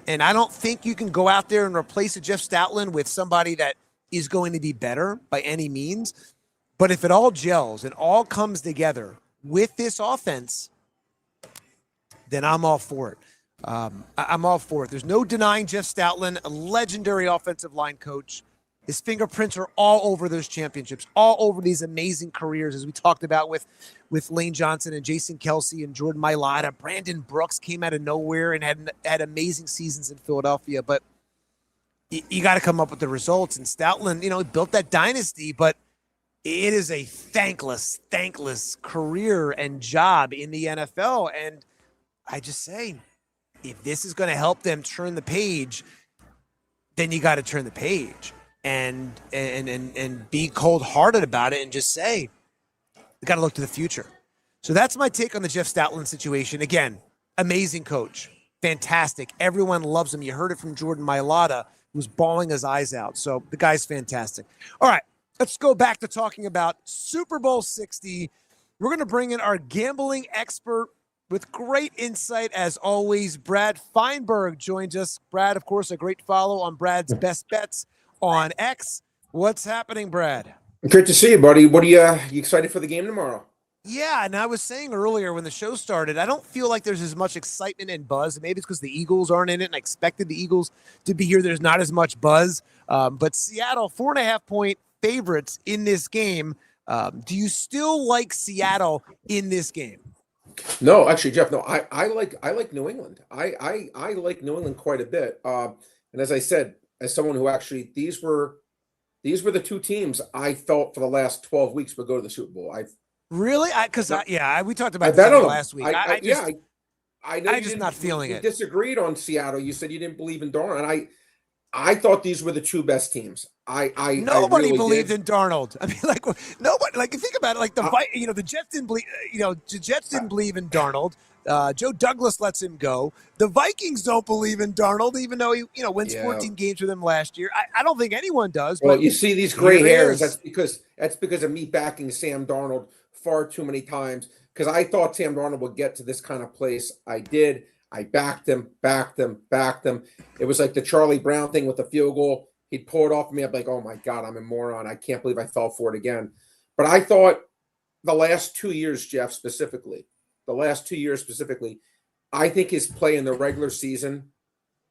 I don't think you can go out there and replace a Jeff Stoutland with somebody that is going to be better by any means. But if it all gels and all comes together with this offense, then I'm all for it. I'm all for it. There's no denying Jeff Stoutland, a legendary offensive line coach. His fingerprints are all over those championships, all over these amazing careers, as we talked about with Lane Johnson and Jason Kelsey and Jordan Mailata. Brandon Brooks came out of nowhere and had amazing seasons in Philadelphia. But you got to come up with the results. And Stoutland, he built that dynasty, but it is a thankless career and job in the NFL. And I just say, if this is going to help them turn the page, then you got to turn the page and be cold-hearted about it and just say, we got to look to the future. So that's my take on the Jeff Stoutland situation. Again, amazing coach, fantastic. Everyone loves him. You heard it from Jordan Mailata, who was bawling his eyes out. So the guy's fantastic. All right, let's go back to talking about Super Bowl 60. We're going to bring in our gambling expert with great insight, as always. Brad Feinberg joins us. Brad, of course, a great follow on Brad's Best Bets on X. What's happening, Brad? Great to see you, buddy. What are you excited for the game tomorrow? Yeah, and I was saying earlier when the show started, I don't feel like there's as much excitement and buzz. Maybe it's because the Eagles aren't in it, and I expected the Eagles to be here. There's not as much buzz. But Seattle, 4.5-point favorites in this game. Do you still like Seattle in this game? No, actually, Jeff. No, I like New England. I like New England quite a bit. And as I said, as someone who actually these were the two teams I felt for the last 12 weeks would go to the Super Bowl. Really? We talked about I this bet on them last week. I know I'm just not feeling it. Disagreed on Seattle. You said you didn't believe in Darnold, and I thought these were the two best teams. Nobody really believed did. in Darnold. I mean, like nobody. Like, you think about it. Like the Jets didn't believe. The Jets didn't believe in Darnold. Joe Douglas lets him go. The Vikings don't believe in Darnold, even though he wins 14 games with them last year. I don't think anyone does. Well, but you see these gray hairs. Is. That's because of me backing Sam Darnold far too many times, because I thought Sam Darnold would get to this kind of place. I did. I backed him. It was like the Charlie Brown thing with the field goal. He'd pull it off of me. I'm like, oh my God, I'm a moron. I can't believe I fell for it again. But I thought the last 2 years, Jeff, specifically, I think his play in the regular season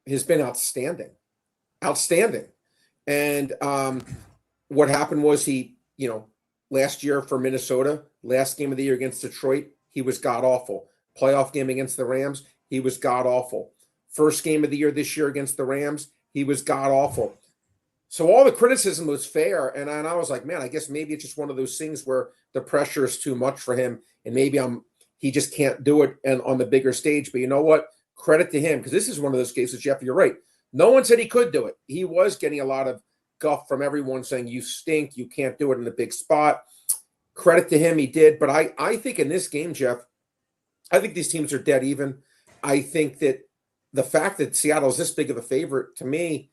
has been outstanding. And what happened was he, last year for Minnesota, last game of the year against Detroit, he was god-awful. Playoff game against the Rams, he was god-awful. First game of the year this year against the Rams, he was god-awful. So all the criticism was fair, and I was like, man, I guess maybe it's just one of those things where the pressure is too much for him, and maybe he just can't do it on the bigger stage. But you know what? Credit to him, because this is one of those cases, Jeff, you're right. No one said he could do it. He was getting a lot of guff from everyone saying, you stink, you can't do it in a big spot. Credit to him, he did. But I think in this game, Jeff, I think these teams are dead even. I think that the fact that Seattle is this big of a favorite, to me,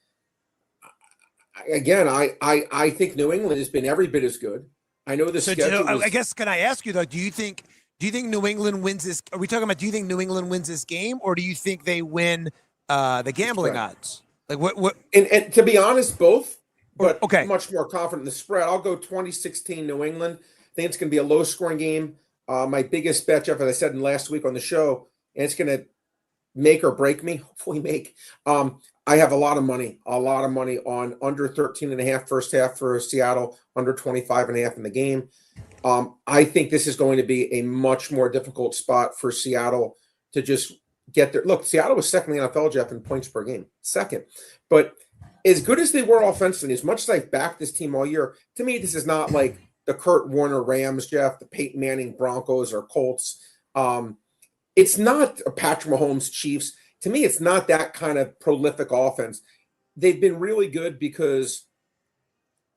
again, I think New England has been every bit as good. I know the schedule. I guess, can I ask you though? Do you think New England wins this? Are we talking about? Do you think New England wins this game, or do you think they win the gambling odds? Like what? And to be honest, both. But okay, much more confident in the spread. I'll go 2016 New England. I think it's going to be a low-scoring game. My biggest bet, Jeff, as I said in last week on the show, and it's going to make or break me. Hopefully make. I have a lot of money on under 13.5 first half for Seattle, under 25.5 in the game. I think this is going to be a much more difficult spot for Seattle to just get there. Look, Seattle was second in the NFL, Jeff, in points per game. Second. But as good as they were offensively, as much as I've backed this team all year, to me, this is not like the Kurt Warner Rams, Jeff, the Peyton Manning Broncos or Colts. It's not a Patrick Mahomes Chiefs. To me, it's not that kind of prolific offense. They've been really good because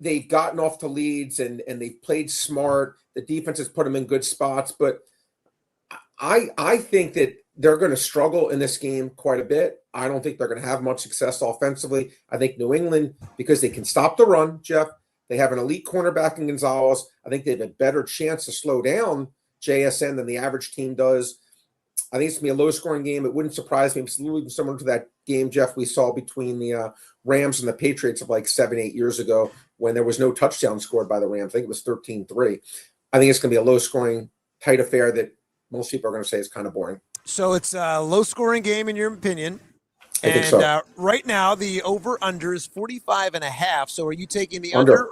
they've gotten off to leads and they've played smart. The defense has put them in good spots. But I think that they're going to struggle in this game quite a bit. I don't think they're going to have much success offensively. I think New England, because they can stop the run, Jeff, They have an elite cornerback in Gonzalez. I think they have a better chance to slow down JSN than the average team does. I think it's going to be a low-scoring game. It wouldn't surprise me. It's a little similar to that game, Jeff, we saw between the Rams and the Patriots of like 7-8 years ago when there was no touchdown scored by the Rams. I think it was 13-3. I think it's going to be a low-scoring, tight affair that most people are going to say is kind of boring. So it's a low-scoring game in your opinion. I think so. Right now, the over-under is 45.5. So are you taking the Under?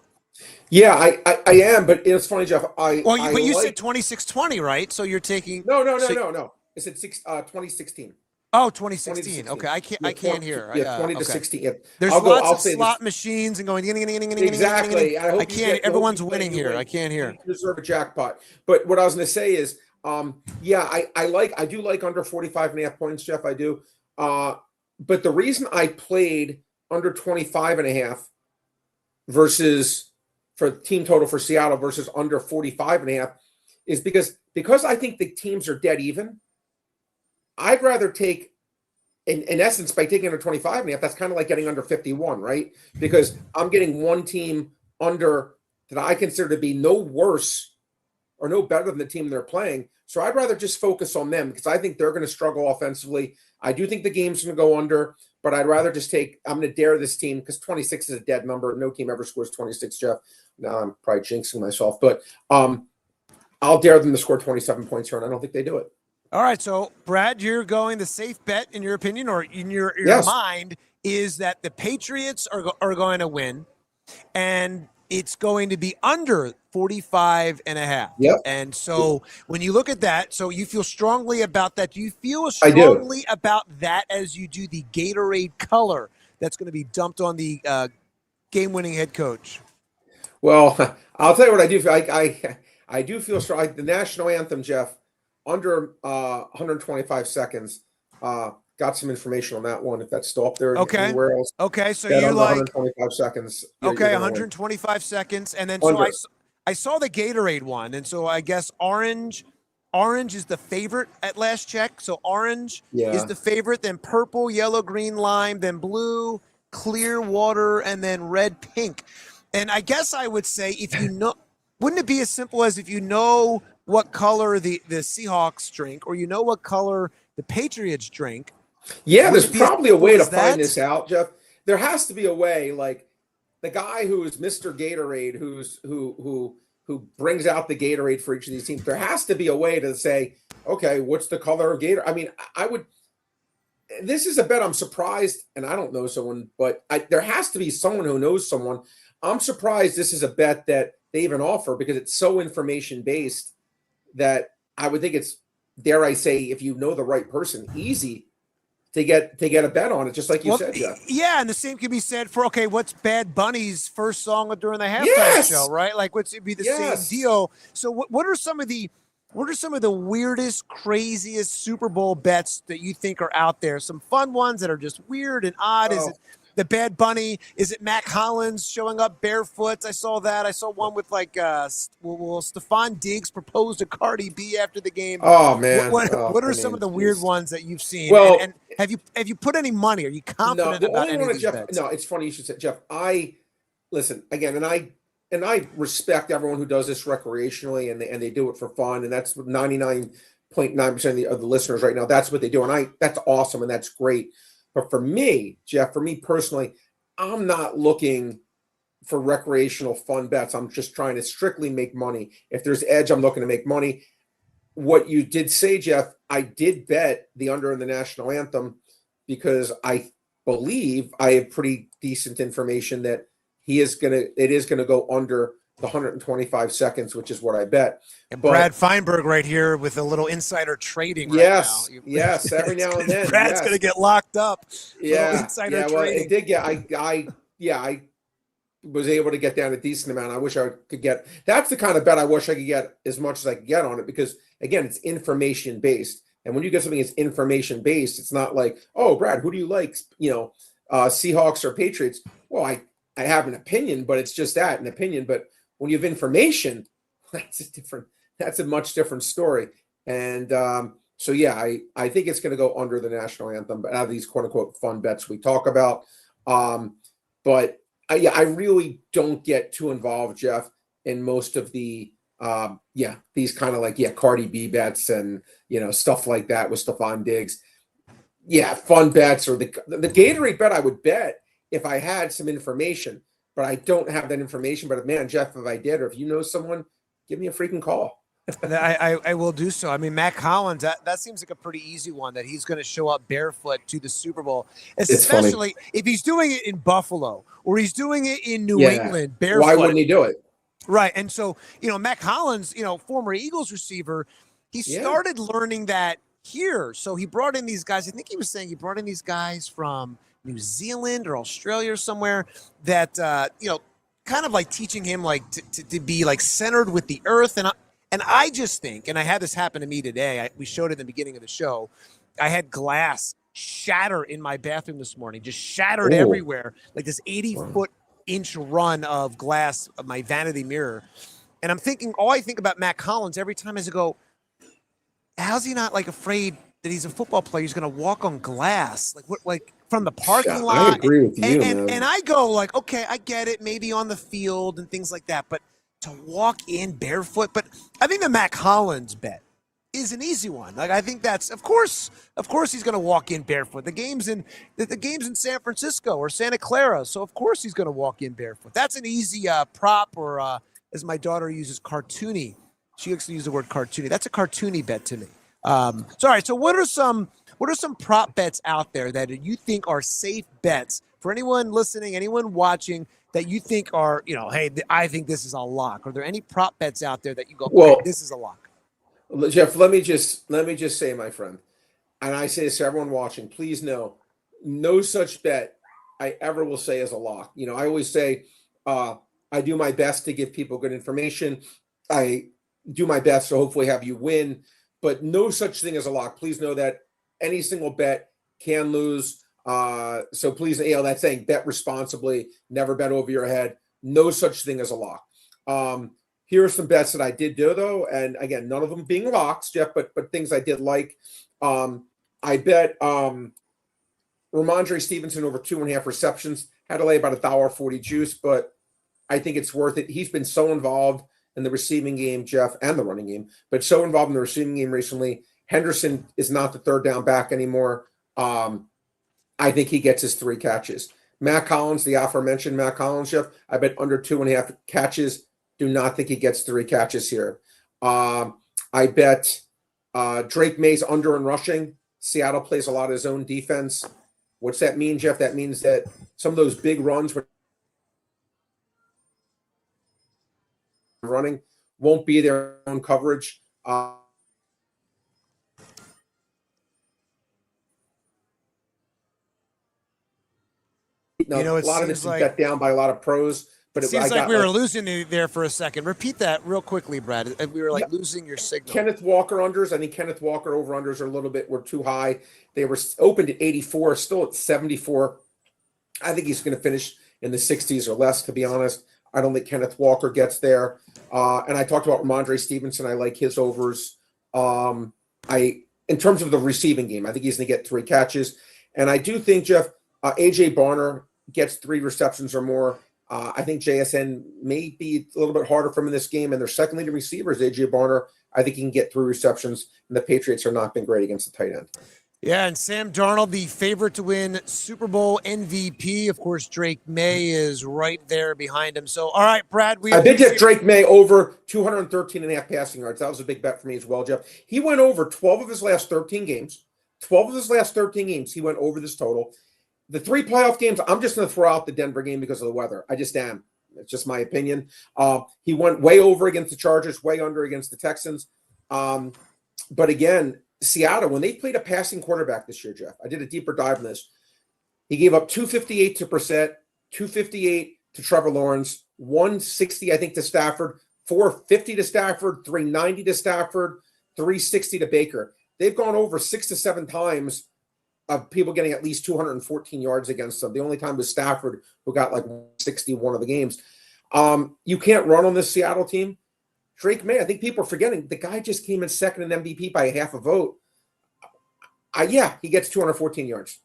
Yeah, I am, but it's funny, Jeff. But you said 26-20, right? So you're taking No. I said 2016. Oh, 2016. Okay, I can't hear. Yeah, 20 to okay. 16. Yeah. There's lots of slot machines and going. Exactly. I can't. Everyone's winning here. I can't hear. You deserve a jackpot. But what I was going to say is, I do like under 45.5 points, Jeff. I do. But the reason I played under 25.5 versus for team total for Seattle versus under 45.5 is because I think the teams are dead even. I'd rather take, in essence, by taking under 25.5, that's kind of like getting under 51, right? Because I'm getting one team under that I consider to be no worse or no better than the team they're playing. So I'd rather just focus on them because I think they're going to struggle offensively. I do think the game's going to go under, but I'd rather just I'm going to dare this team because 26 is a dead number. No team ever scores 26, Jeff. Now I'm probably jinxing myself, but I'll dare them to score 27 points here, and I don't think they do it. All right, so Brad, you're going the safe bet in your opinion, or in your mind, is that the Patriots are going to win, and it's going to be under 45.5. Yep. And so when you look at that, so you feel strongly about that. Do you feel strongly about that as you do the Gatorade color that's going to be dumped on the game-winning head coach? Well, I'll tell you what I do feel. I do feel strong. The national anthem, Jeff, under 125 seconds. Got some information on that one. If that's still up there anywhere else. Okay, so you like 125 seconds. Okay, 125 seconds, and then so I saw the Gatorade one, and so I guess orange is the favorite at last check. So orange is the favorite, then purple, yellow, green, lime, then blue, clear water, and then red, pink. And I guess I would say if you know, wouldn't it be as simple as if you know what color the Seahawks drink, or you know what color the Patriots drink? Yeah, there's probably a way to find this out, Jeff. There has to be a way, like the guy who is Mr. Gatorade, who brings out the Gatorade for each of these teams. There has to be a way to say, okay, what's the color of Gatorade? I mean, this is a bet. I'm surprised, and I don't know someone, but there has to be someone who knows someone. I'm surprised this is a bet that they even offer because it's so information based that I would think it's, dare I say, if you know the right person, easy to get a bet on it, just like you said, Jeff. Yeah, and the same can be said for, okay, what's Bad Bunny's first song during the halftime show, right? Like, it'd be the same deal. So what are some of the weirdest, craziest Super Bowl bets that you think are out there? Some fun ones that are just weird and odd. Is it the Bad Bunny? Is it Mac Hollins showing up barefoot? I saw that. I saw one with like, Stephon Diggs proposed to Cardi B after the game. Oh man! What are some of the weird ones that you've seen? Well, and have you put any money? Are you confident about any of these bets? No, it's funny you should say, Jeff. Listen again, and I respect everyone who does this recreationally and they do it for fun, and that's 99.9% of the listeners right now. That's what they do, and that's awesome and that's great. But for me, Jeff, for me personally, I'm not looking for recreational fun bets. I'm just trying to strictly make money. If there's edge, I'm looking to make money. What you did say, Jeff, I did bet the under in the national anthem because I believe I have pretty decent information that it is going to go under the 125 seconds, which is what I bet. And Brad Feinberg right here with a little insider trading right now. Yes, every now and then. Brad's going to get locked up. Insider trading. It did get, I was able to get down a decent amount. I wish I could get, that's the kind of bet I wish I could get as much as I could get on it because, again, it's information based. And when you get something that's information based, it's not like, oh, Brad, who do you like? Seahawks or Patriots? Well, I have an opinion, but it's just that, an opinion. But when you have information, that's a much different story. And so, yeah, I think it's going to go under the national anthem, but out of these quote unquote fun bets we talk about. But I really don't get too involved, Jeff, in most of the these kind of like Cardi B bets and stuff like that with Stephon Diggs. Yeah, fun bets, or the Gatorade bet I would bet if I had some information, but I don't have that information. But man, Jeff, if I did, or if you know someone, give me a freaking call. I will do so. I mean, Matt Collins, that seems like a pretty easy one, that he's going to show up barefoot to the Super Bowl, especially if he's doing it in Buffalo or he's doing it in New England barefoot. Why wouldn't he do it? Right. And so, Matt Collins, former Eagles receiver, he started learning that here. So he brought in these guys. I think he was saying he brought in these guys from New Zealand or Australia or somewhere that, kind of like teaching him like to be like centered with the earth. And I just think, and I had this happen to me today, we showed it in the beginning of the show, I had glass shatter in my bathroom this morning, just shattered everywhere, like this 80-foot-inch run of glass of my vanity mirror. And I'm thinking, all I think about Matt Collins every time is I go, how's he not like afraid that he's a football player? He's going to walk on glass, like from the parking lot. I agree with you, and I go like, okay, I get it, maybe on the field and things like that, but to walk in barefoot. But I think the Matt Collins bet is an easy one. Like, I think that's, of course he's going to walk in barefoot. The game's in San Francisco or Santa Clara, so of course he's going to walk in barefoot. That's an easy prop, or as my daughter uses, cartoony. She likes to use the word cartoony. That's a cartoony bet to me. Sorry. So what are some prop bets out there that you think are safe bets for anyone listening, anyone watching, that you think are, hey, I think this is a lock? Are there any prop bets out there that you go, well, this is a lock? Jeff, let me just say, my friend, and I say this to everyone watching, please know, no such bet I ever will say is a lock. I always say I do my best to give people good information. I do my best to hopefully have you win, but no such thing as a lock. Please know that any single bet can lose. So please, that's saying bet responsibly, never bet over your head. No such thing as a lock. Here are some bets that I did do, though, and again, none of them being locks, Jeff, but things I did like. I bet Ramondre Stevenson over 2.5 receptions. Had to lay about $1.40 juice, but I think it's worth it. He's been so involved in the receiving game, Jeff, and the running game, but so involved in the receiving game recently. Henderson is not the third down back anymore. I think he gets his 3 catches. Matt Collins, the aforementioned Matt Collins, Jeff, I bet under 2.5 catches. Do not think he gets 3 catches here. I bet Drake May's under in rushing. Seattle plays a lot of his own defense. What's that mean, Jeff? That means that some of those big runs running won't be their own coverage. A lot of this is got down by a lot of pros, but it seems like we were losing you there for a second. Repeat that real quickly, Brad. We were losing your signal. Kenneth Walker unders. I think Kenneth Walker over unders are were too high. They were opened at 84, still at 74. I think he's going to finish in the 60s or less, to be honest. I don't think Kenneth Walker gets there. And I talked about Ramondre Stevenson. I like his overs. In terms of the receiving game, I think he's going to get 3 catches. And I do think, Jeff, A.J. Barner gets 3 receptions or more. I think JSN may be a little bit harder for him in this game. And their second leading receiver is A.J. Barner. I think he can get 3 receptions. And the Patriots have not been great against the tight end. Yeah, and Sam Darnold, the favorite to win Super Bowl MVP. Of course, Drake May is right there behind him. So, all right, Brad. I did get Drake May over 213.5 passing yards. That was a big bet for me as well, Jeff. He went over 12 of his last 13 games. 12 of his last 13 games, he went over this total. The 3 playoff games, I'm just going to throw out the Denver game because of the weather. I just am. It's just my opinion. He went way over against the Chargers, way under against the Texans. But again, Seattle, when they played a passing quarterback this year, Jeff, I did a deeper dive on this. He gave up 258 to Brissett, 258 to Trevor Lawrence, 160, I think, to Stafford, 450 to Stafford, 390 to Stafford, 360 to Baker. They've gone over 6 to 7 times of people getting at least 214 yards against them. The only time was Stafford, who got like 61 of the games. You can't run on this Seattle team. Drake May, I think people are forgetting, the guy just came in second in MVP by half a vote. He gets 214 yards.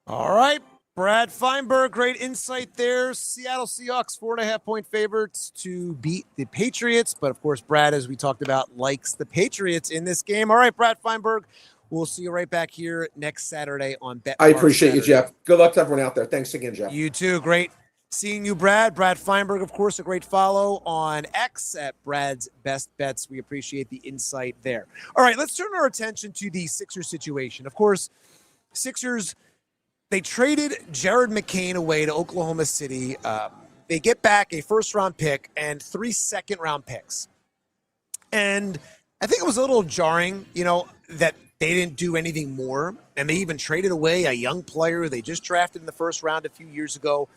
All right. Brad Feinberg, great insight there. Seattle Seahawks, 4.5-point favorites to beat the Patriots. But of course, Brad, as we talked about, likes the Patriots in this game. All right, Brad Feinberg, we'll see you right back here next Saturday on Bet. I appreciate you, Jeff. Good luck to everyone out there. Thanks again, Jeff. You too. Great seeing you, Brad. Brad Feinberg, of course, a great follow on X at Brad's Best Bets. We appreciate the insight there. All right, let's turn our attention to the Sixers situation. Of course, Sixers, they traded Jared McCain away to Oklahoma City. They get back a first-round pick and 3 second-round picks. And I think it was a little jarring, that they didn't do anything more. And they even traded away a young player they just drafted in the first round a few years ago.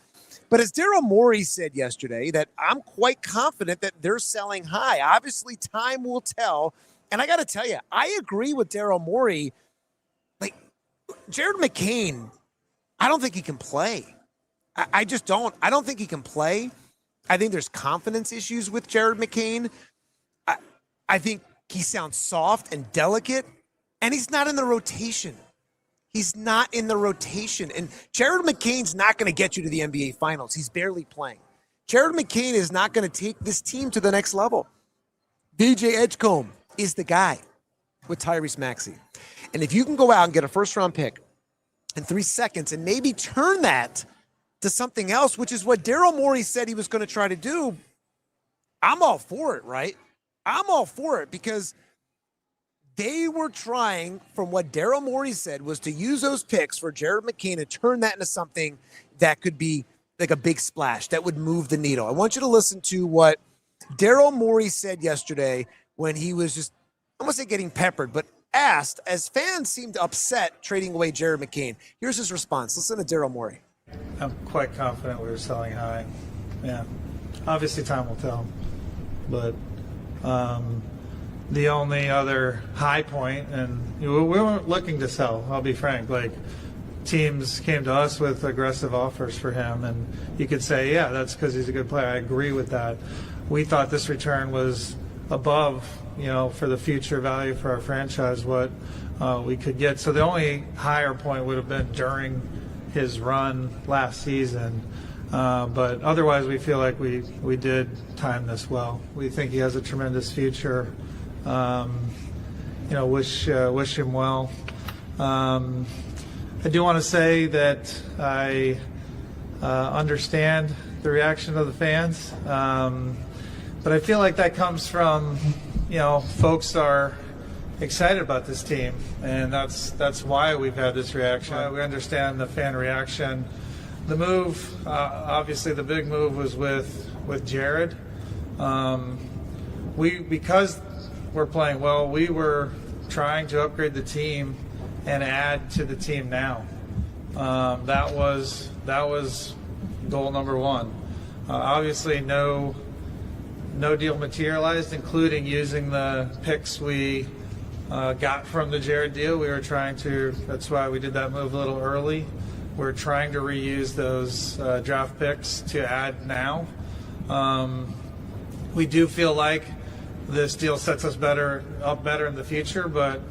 But as Daryl Morey said yesterday, that I'm quite confident that they're selling high. Obviously, time will tell. And I got to tell you, I agree with Daryl Morey. Like, Jared McCain, I don't think he can play. I just don't. I don't think he can play. I think there's confidence issues with Jared McCain. I think he sounds soft and delicate, and he's not in the rotation. He's not in the rotation. And Jared McCain's not going to get you to the NBA Finals. He's barely playing. Jared McCain is not going to take this team to the next level. DJ Edgecombe is the guy with Tyrese Maxey. And if you can go out and get a first-round pick in 3 seconds and maybe turn that to something else, which is what Daryl Morey said he was going to try to do, I'm all for it, right? I'm all for it because they were trying, from what Daryl Morey said, was to use those picks for Jared McCain and turn that into something that could be like a big splash that would move the needle. I want you to listen to what Daryl Morey said yesterday when he was just, I won't say getting peppered, but asked, as fans seemed upset trading away Jared McCain. Here's his response. Listen to Daryl Morey. I'm quite confident we were selling high. Yeah. Obviously, time will tell. But the only other high point, and we weren't looking to sell, I'll be frank. Like, teams came to us with aggressive offers for him, and you could say, yeah, that's because he's a good player. I agree with that. We thought this return was above, for the future value for our franchise, what we could get. So the only higher point would have been during his run last season. But otherwise, we feel like we did time this well. We think he has a tremendous future. Wish him well. I do want to say that I understand the reaction of the fans, but I feel like that comes from, folks are excited about this team, and that's why we've had this reaction. We understand the fan reaction. The move, obviously, the big move was with Jared. Because we're playing well, we were trying to upgrade the team and add to the team now. That was goal number one. Obviously, no deal materialized, including using the picks we got from the Jared deal. We were trying to. That's why we did that move a little early. We're trying to reuse those draft picks to add now. We do feel like this deal sets us up better in the future, but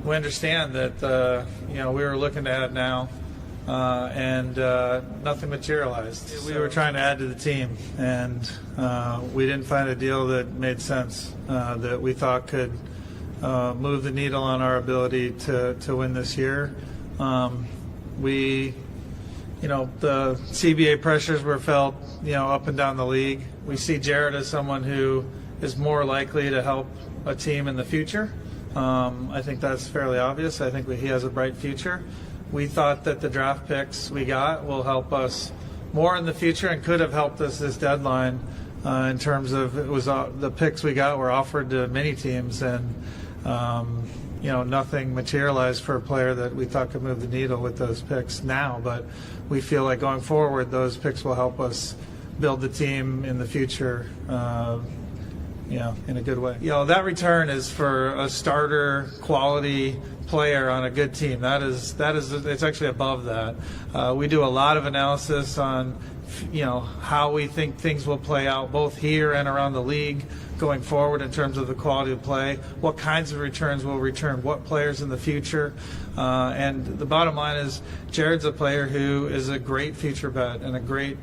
we understand that we were looking to add now, and nothing materialized. We were trying to add to the team, and we didn't find a deal that made sense, that we thought could move the needle on our ability to win this year. The CBA pressures were felt, up and down the league. We see Jared as someone who is more likely to help a team in the future. I think that's fairly obvious. I think he has a bright future. We thought that the draft picks we got will help us more in the future and could have helped us this deadline in terms of the picks we got were offered to many teams, and nothing materialized for a player that we thought could move the needle with those picks now. But we feel like going forward, those picks will help us build the team in the future in a good way. That return is for a starter quality player on a good team. It's actually above that. We do a lot of analysis on how we think things will play out both here and around the league going forward in terms of the quality of play, what kinds of returns will return, what players in the future. And the bottom line is Jared's a player who is a great future bet and a great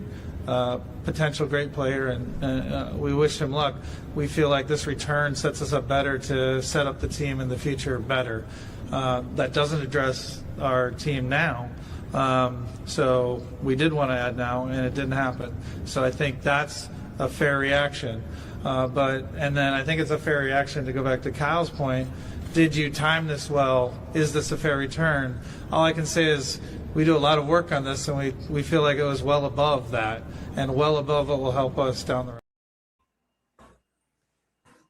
potential great player, and we wish him luck. We feel like this return sets us up better to set up the team in the future better. That doesn't address our team now. So we did want to add now, and it didn't happen. So I think that's a fair reaction. And then I think it's a fair reaction to go back to Kyle's point. Did you time this well? Is this a fair return? All I can say is we do a lot of work on this, and we feel like it was well above that and well above what will help us down the road.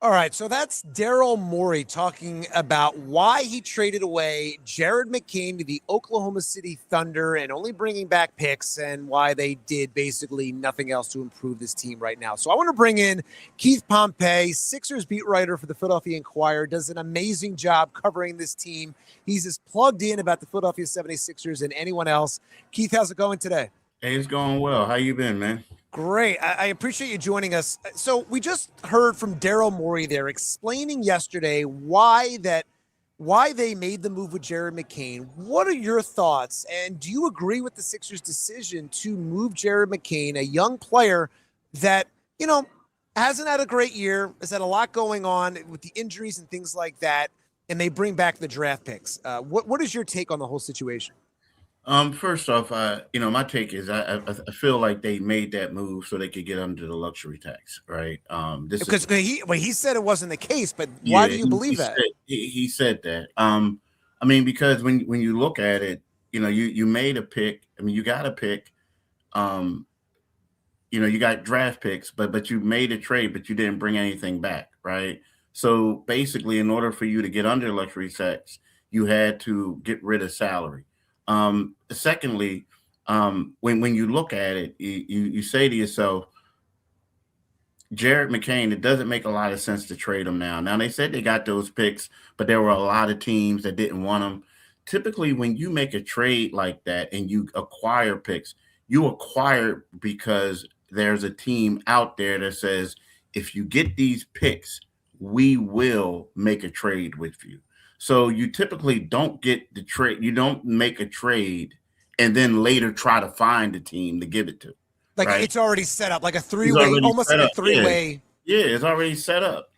All right, so that's Daryl Morey talking about why he traded away Jared McCain to the Oklahoma City Thunder and only bringing back picks, and why they did basically nothing else to improve this team right now. So I want to bring in Keith Pompey, Sixers beat writer for the Philadelphia Inquirer, does an amazing job covering this team. He's as plugged in about the Philadelphia 76ers than anyone else. Keith, how's it going today? Hey, it's going well. How you been, man? Great. I appreciate you joining us. So we just heard from Daryl Morey there explaining yesterday why they made the move with Jared McCain. What are your thoughts? And do you agree with the Sixers' decision to move Jared McCain, a young player that, hasn't had a great year, has had a lot going on with the injuries and things like that, and they bring back the draft picks? What is your take on the whole situation? First off, my take is I feel like they made that move so they could get under the luxury tax, right? Because he said it wasn't the case, but why do you believe that? He said that. Because when you look at it, you made a pick. You got a pick. You got draft picks, but you made a trade, but you didn't bring anything back, right? So basically, in order for you to get under luxury tax, you had to get rid of salary. Secondly, when you look at it, you say to yourself, Jared McCain, it doesn't make a lot of sense to trade him now. Now, they said they got those picks, but there were a lot of teams that didn't want them. Typically, when you make a trade like that and you acquire picks, you acquire because there's a team out there that says, if you get these picks, we will make a trade with you. So you typically don't get the trade. You don't make a trade and then later try to find a team to give it to. Right? It's already set up, like a three-way, almost like a three-way. Yeah, it's already set up.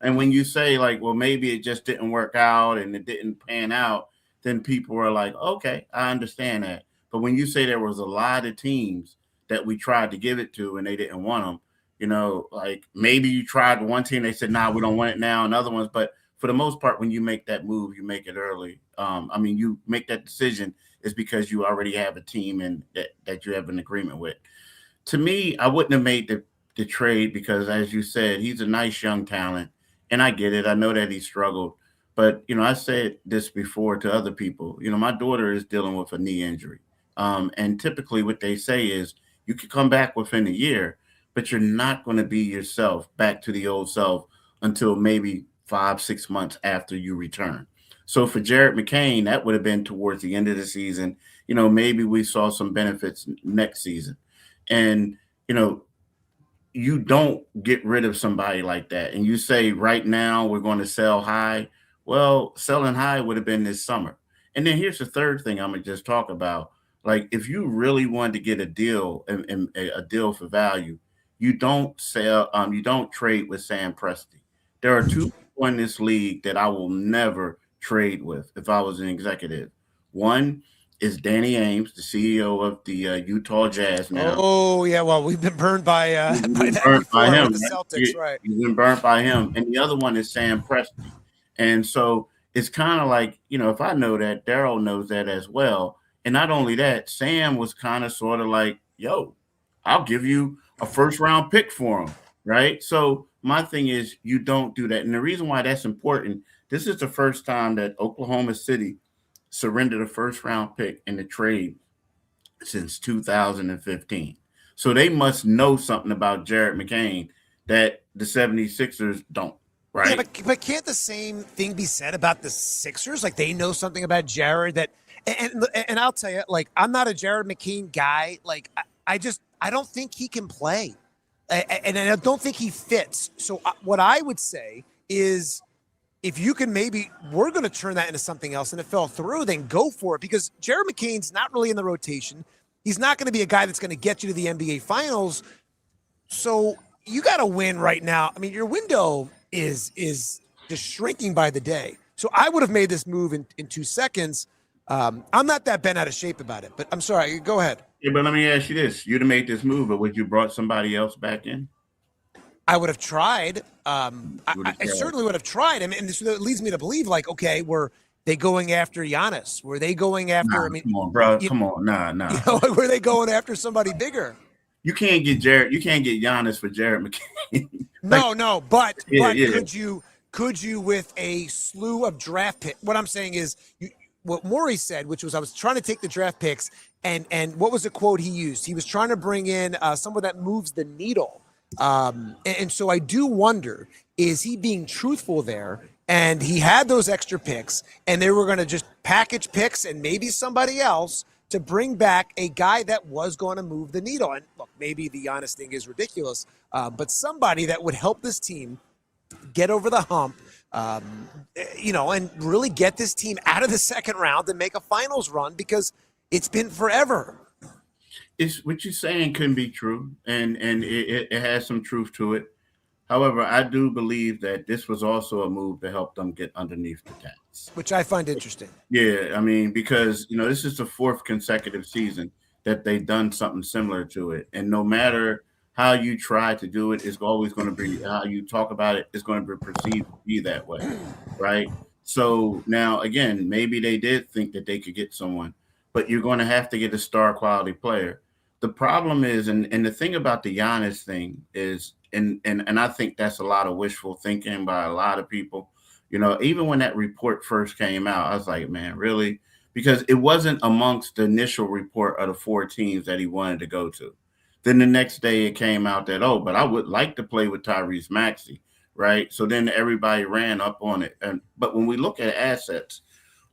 And when you say well, maybe it just didn't work out and it didn't pan out, then people are like, okay, I understand that. But when you say there was a lot of teams that we tried to give it to and they didn't want them, maybe you tried one team, they said, nah, we don't want it now, and other ones, but for the most part, when you make that move, you make it early. You make that decision is because you already have a team and that you have an agreement with. To me, I wouldn't have made the trade because, as you said, he's a nice young talent, and I get it. I know that he struggled, but I said this before to other people. My daughter is dealing with a knee injury, and typically what they say is you can come back within a year, but you're not going to be yourself back to the old self until maybe 5-6 months after you return. So for Jared McCain, that would have been towards the end of the season. Maybe we saw some benefits next season. And, you don't get rid of somebody like that. And you say right now we're going to sell high. Well, selling high would have been this summer. And then here's the third thing I'm going to just talk about. If you really wanted to get a deal and a deal for value, you don't sell, you don't trade with Sam Presti. There are two people in this league that I will never trade with if I was an executive. One is Danny Ainge, the CEO of the Utah Jazz now. Oh, yeah. Well, we've been burned by him. The Celtics, right? You've been burnt by him. And the other one is Sam Presti. And so it's kind of like, if I know that, Daryl knows that as well. And not only that, Sam was kind of sort of like, yo, I'll give you a first-round pick for him, right? So my thing is you don't do that. And the reason why that's important, this is the first time that Oklahoma City surrendered a first-round pick in the trade since 2015. So they must know something about Jared McCain that the 76ers don't, right? Yeah, but can't the same thing be said about the Sixers? Like they know something about Jared that, and I'll tell you, like I'm not a Jared McCain guy. Like I don't think he can play, and I don't think he fits. So what I would say is, if you can we're going to turn that into something else, and it fell through, then go for it because Jared McCain's not really in the rotation. He's not going to be a guy that's going to get you to the NBA Finals. So you got to win right now. I mean, your window is just shrinking by the day. So I would have made this move in 2 seconds. I'm not that bent out of shape about it, but I'm sorry. Go ahead. Yeah, but let me ask you this: you'd have made this move, but would you brought somebody else back in? I would have tried. I certainly would have tried. I mean, and this leads me to believe, like, okay, were they going after Giannis? Were they going after? Come on, bro. Come on, nah. You know, were they going after somebody bigger? You can't get Giannis for Jared McCain. No. But yeah. could you with a slew of draft picks? What I'm saying is, what Morey said, which was, I was trying to take the draft picks, and what was the quote he used? He was trying to bring in someone that moves the needle. And so I do wonder, is he being truthful there? And he had those extra picks, and they were going to just package picks and maybe somebody else to bring back a guy that was going to move the needle. And look, maybe the honest thing is ridiculous, but somebody that would help this team get over the hump, and really get this team out of the second round and make a finals run, because it's been forever. It's what you're saying can be true, and it has some truth to it. However, I do believe that this was also a move to help them get underneath the tax, which I find interesting. Yeah, I mean, because this is the 4th consecutive season that they've done something similar to it, and no matter how you try to do it, it's always going to be how you talk about it. It's going to be perceived to be that way, right? So now, again, maybe they did think that they could get someone, but you're going to have to get a star quality player. The problem is, and the thing about the Giannis thing is, and I think that's a lot of wishful thinking by a lot of people. Even when that report first came out, I was like, man, really? Because it wasn't amongst the initial report of the 4 teams that he wanted to go to. Then the next day it came out that, but I would like to play with Tyrese Maxey, right? So then everybody ran up on it. But when we look at assets,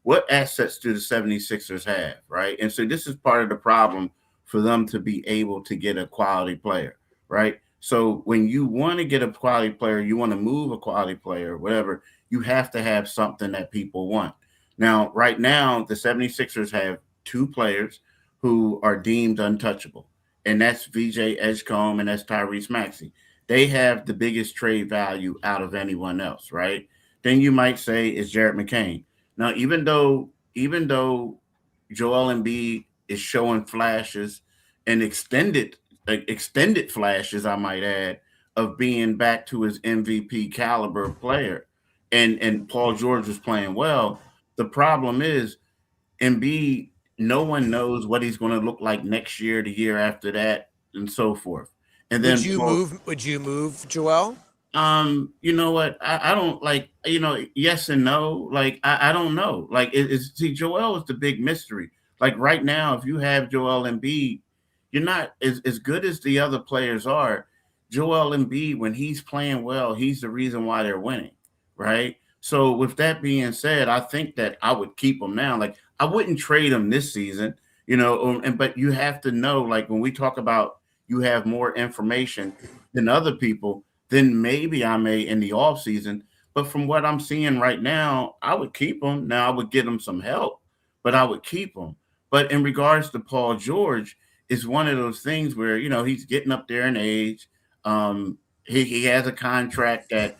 what assets do the 76ers have, right? And so this is part of the problem for them to be able to get a quality player, right? So when you want to get a quality player, you want to move a quality player, whatever, you have to have something that people want. Now, right now, the 76ers have 2 players who are deemed untouchable, and that's VJ Edgecombe and that's Tyrese Maxey. They have the biggest trade value out of anyone else, right? Then you might say it's Jared McCain. Now, even though Joel Embiid is showing flashes and extended flashes, I might add, of being back to his MVP caliber player, and Paul George was playing well. The problem is Embiid, no one knows what he's going to look like next year, the year after that, and so forth. And then Would you move Joel? You know what? I don't like, yes and no. Like, I don't know. Like, see, Joel is the big mystery. Like right now, if you have Joel Embiid, you're not as good as the other players are. Joel Embiid, when he's playing well, he's the reason why they're winning, right? So with that being said, I think that I would keep him now. Like, I wouldn't trade him this season, but you have to know, like, when we talk about you have more information than other people, then maybe I may in the off season. But from what I'm seeing right now, I would keep him. Now I would get him some help, but I would keep him. But in regards to Paul George, it's one of those things where, he's getting up there in age. He has a contract that,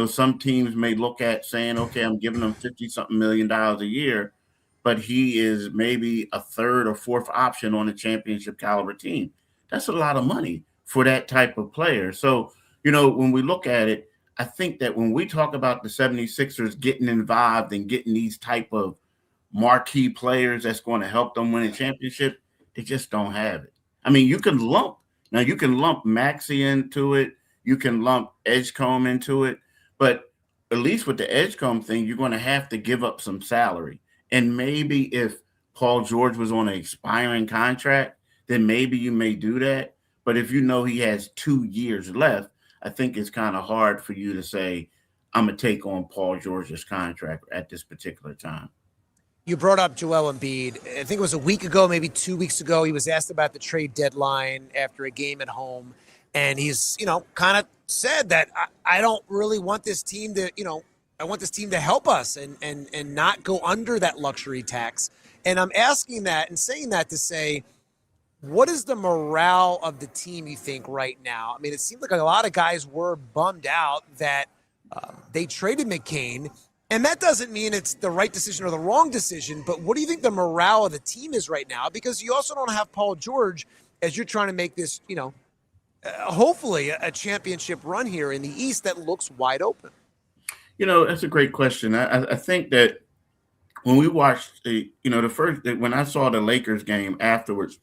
some teams may look at saying, okay, I'm giving him $50-something million a year, but he is maybe a 3rd or 4th option on a championship caliber team. That's a lot of money for that type of player. So, when we look at it, I think that when we talk about the 76ers getting involved and getting these type of marquee players that's going to help them win a championship, they just don't have it. I mean, you can lump Maxey into it. You can lump Edgecombe into it. But at least with the Edgecombe thing, you're going to have to give up some salary. And maybe if Paul George was on an expiring contract, then maybe you may do that. But if he has 2 years left, I think it's kind of hard for you to say, I'm going to take on Paul George's contract at this particular time. You brought up Joel Embiid. I think it was a week ago, maybe 2 weeks ago. He was asked about the trade deadline after a game at home. And he's, kind of said that I don't really want this team to, I want this team to help us and not go under that luxury tax. And I'm asking that and saying that to say, what is the morale of the team, you think, right now? I mean, it seemed like a lot of guys were bummed out that they traded McCain. And that doesn't mean it's the right decision or the wrong decision, but what do you think the morale of the team is right now? Because you also don't have Paul George as you're trying to make this, hopefully a championship run here in the East that looks wide open. That's a great question. I think that when we watched when I saw the Lakers game afterwards,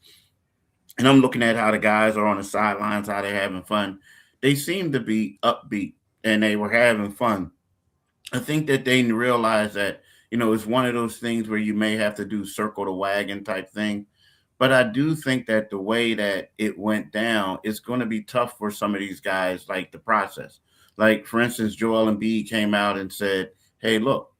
and I'm looking at how the guys are on the sidelines, how they're having fun, they seem to be upbeat and they were having fun. I think that they realize that, it's one of those things where you may have to do circle the wagon type thing. But I do think that the way that it went down, it's going to be tough for some of these guys, like the process. Like, for instance, Joel Embiid came out and said, hey, look,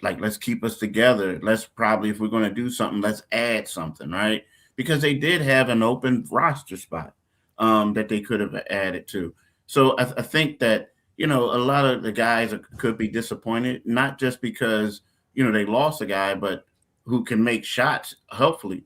let's keep us together. Let's probably, if we're going to do something, let's add something, right? Because they did have an open roster spot that they could have added to. So I think that, a lot of the guys could be disappointed, not just because, they lost a guy, but who can make shots, hopefully,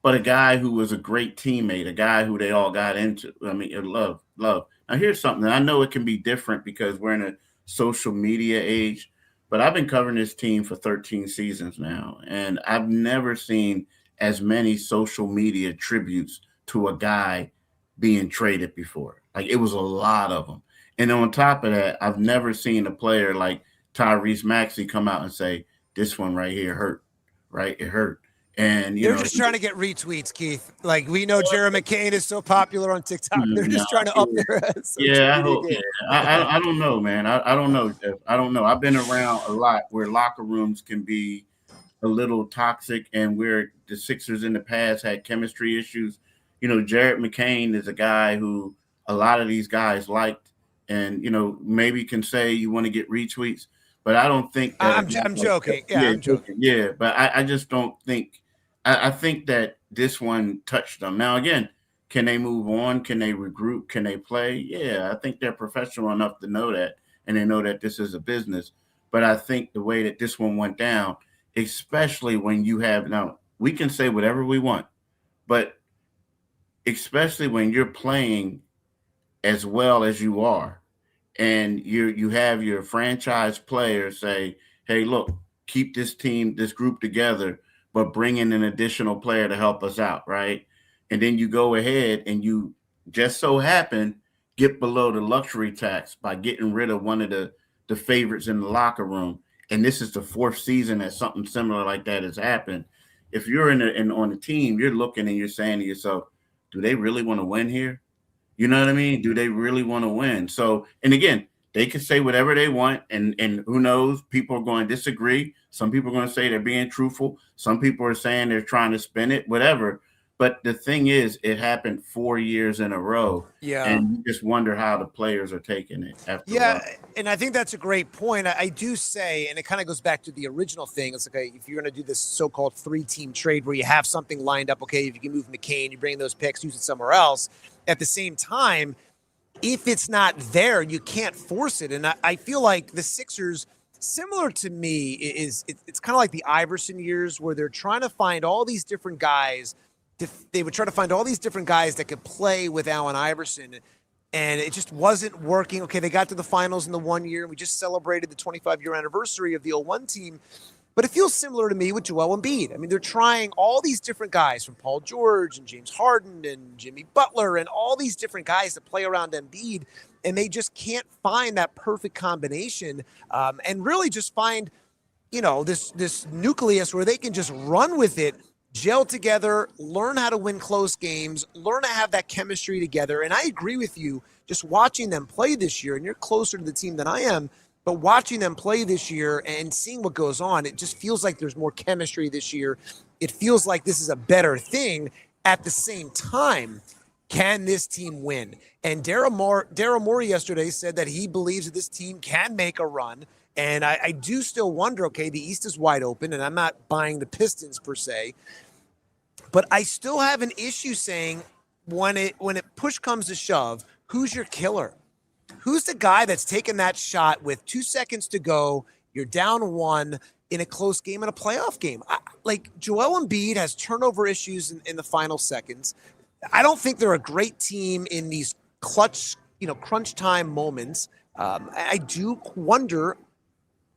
but a guy who was a great teammate, a guy who they all got into. I mean, love. Now, here's something. I know it can be different because we're in a social media age, but I've been covering this team for 13 seasons now, and I've never seen as many social media tributes to a guy being traded before. It was a lot of them. And on top of that, I've never seen a player like Tyrese Maxey come out and say, this one right here hurt, right? It hurt. And they're just trying to get retweets, Keith. Like, we know Jared McCain is so popular on TikTok. They're just trying to up their I hope. Yeah. I don't know, man. I don't know, Jeff. I don't know. I've been around a lot where locker rooms can be a little toxic, and where the Sixers in the past had chemistry issues. Jared McCain is a guy who a lot of these guys liked, and maybe can say you want to get retweets, but I don't think that I'm joking. Yeah, I'm joking. Yeah, but I just don't think. I think that this one touched them. Now, again, can they move on? Can they regroup? Can they play? Yeah, I think they're professional enough to know that, and they know that this is a business. But I think the way that this one went down, especially when you have, now we can say whatever we want, but especially when you're playing as well as you are, and you have your franchise players say, hey, look, keep this group together, but bring in an additional player to help us out, right? And then you go ahead and you just so happen get below the luxury tax by getting rid of one of the favorites in the locker room. And this is the fourth season that something similar like that has happened. If you're on the team, you're looking and you're saying to yourself, do they really want to win here? You know what I mean? Do they really want to win? So, and again, they can say whatever they want, and who knows? People are going to disagree. Some people are going to say they're being truthful. Some people are saying they're trying to spin it, whatever. But the thing is, it happened 4 years in a row. Yeah. And you just wonder how the players are taking it after. Yeah, and I think that's a great point. I do say, and it kind of goes back to the original thing. It's okay, if you're going to do this so-called 3-team trade where you have something lined up, okay, if you can move McCain, you bring those picks, use it somewhere else. At the same time, if it's not there, you can't force it. And I feel like the Sixers, similar to me, it's kind of like the Iverson years where they're trying to find all these different guys. They would try to find all these different guys that could play with Allen Iverson, and it just wasn't working. Okay, they got to the finals in the 1 year, and we just celebrated the 25-year anniversary of the 01 team. But it feels similar to me with Joel Embiid. I mean, they're trying all these different guys, from Paul George and James Harden and Jimmy Butler and all these different guys to play around Embiid, and they just can't find that perfect combination and really just find, this nucleus where they can just run with it, gel together, learn how to win close games, learn to have that chemistry together. And I agree with you, just watching them play this year, and you're closer to the team than I am, but watching them play this year and seeing what goes on, it just feels like there's more chemistry this year. It feels like this is a better thing. At the same time, Can this team win? And Daryl Morey yesterday said that he believes that this team can make a run. And I do still wonder, okay, the East is wide open, and I'm not buying the Pistons per se, but I still have an issue saying when it push comes to shove, who's your killer? Who's the guy that's taking that shot with 2 seconds to go? You're down one in a close game, in a playoff game. Like Joel Embiid has turnover issues in the final seconds. I don't think they're a great team in these clutch, crunch time moments. I do wonder,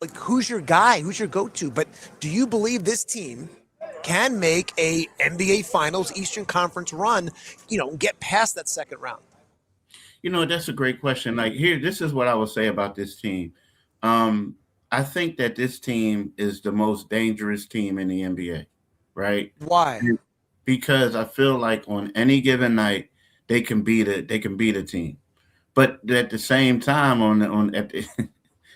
like, who's your guy? Who's your go-to? But do you believe this team can make a NBA Finals Eastern Conference run, get past that second round? That's a great question. Like, this is what I would say about this team. I think that this team is the most dangerous team in the NBA, right? Why? Because I feel like on any given night they can beat a team, but at the same time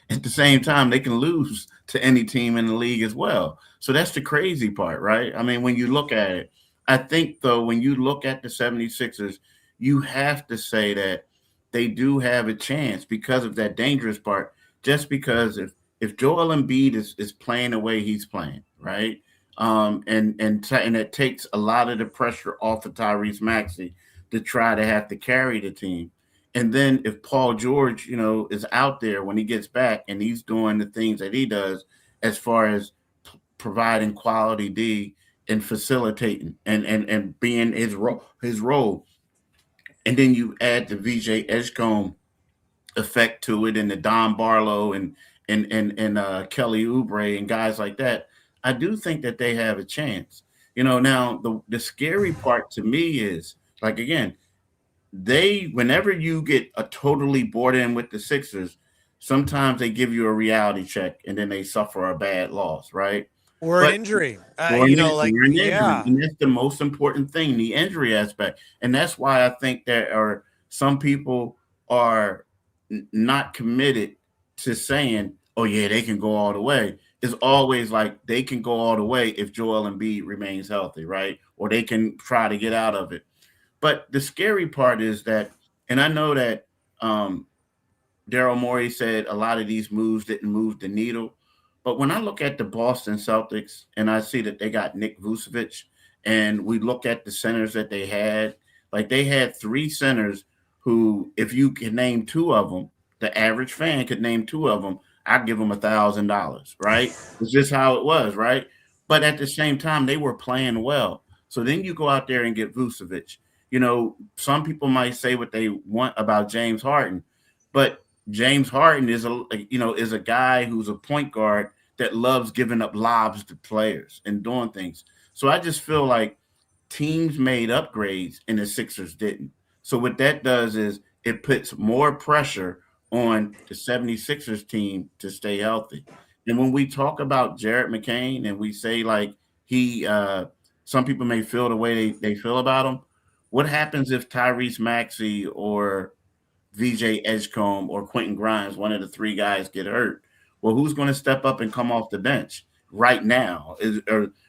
at the same time they can lose to any team in the league as well. So that's the crazy part, right? I mean, when you look at it, I think though when you look at the 76ers, you have to say that they do have a chance because of that dangerous part. Just because if Joel Embiid is playing the way he's playing, right? And it takes a lot of the pressure off of Tyrese Maxey to try to have to carry the team. And then if Paul George, is out there when he gets back and he's doing the things that he does as far as providing quality D and facilitating and being his role. And then you add the VJ Edgecombe effect to it and the Don Barlow and Kelly Oubre and guys like that. I do think that they have a chance. Now the scary part to me is, like, again, whenever you get a totally bought in with the Sixers, sometimes they give you a reality check and then they suffer a bad loss, right? Or an injury. Yeah. And that's the most important thing, the injury aspect. And that's why I think there are some people are not committed to saying, oh, yeah, they can go all the way. It's always like they can go all the way if Joel Embiid remains healthy, right? Or they can try to get out of it. But the scary part is that, and I know that Daryl Morey said a lot of these moves didn't move the needle. But when I look at the Boston Celtics and I see that they got Nick Vucevic, and we look at the centers that they had, like they had three centers who, if you can name two of them, the average fan could name two of them, I'd give them $1,000, right? It's just how it was, right? But at the same time, they were playing well. So then you go out there and get Vucevic. Some people might say what they want about James Harden, but James Harden is a guy who's a point guard that loves giving up lobs to players and doing things. So I just feel like teams made upgrades and the Sixers didn't. So what that does is it puts more pressure on the 76ers team to stay healthy. And when we talk about Jared McCain and we say like some people may feel the way they feel about him, what happens if Tyrese Maxey or VJ Edgecombe or Quentin Grimes, one of the three guys, get hurt? Well, who's going to step up and come off the bench right now? Is it going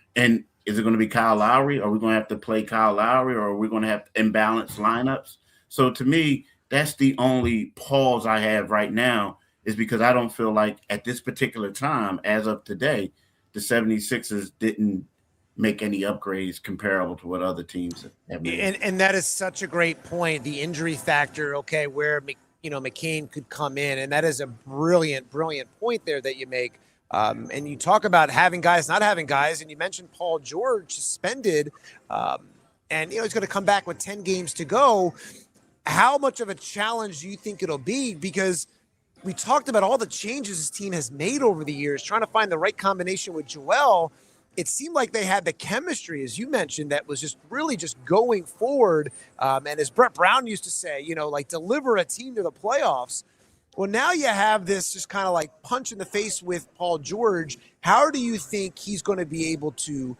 to be Kyle Lowry? Are we going to have to play Kyle Lowry, or are we going to have imbalanced lineups? So to me, that's the only pause I have right now, is because I don't feel like at this particular time, as of today, the 76ers didn't make any upgrades comparable to what other teams have made. And that is such a great point. The injury factor, okay, where McCain could come in, and that is a brilliant point there that you make. And you talk about having guys, not having guys, and you mentioned Paul George suspended, and he's going to come back with 10 games to go. How much of a challenge do you think it'll be? Because we talked about all the changes this team has made over the years, trying to find the right combination with Joel. It seemed like they had the chemistry, as you mentioned, that was just really just going forward. And as Brett Brown used to say, deliver a team to the playoffs. Well, now you have this just kind of like punch in the face with Paul George. How do you think he's going to be able to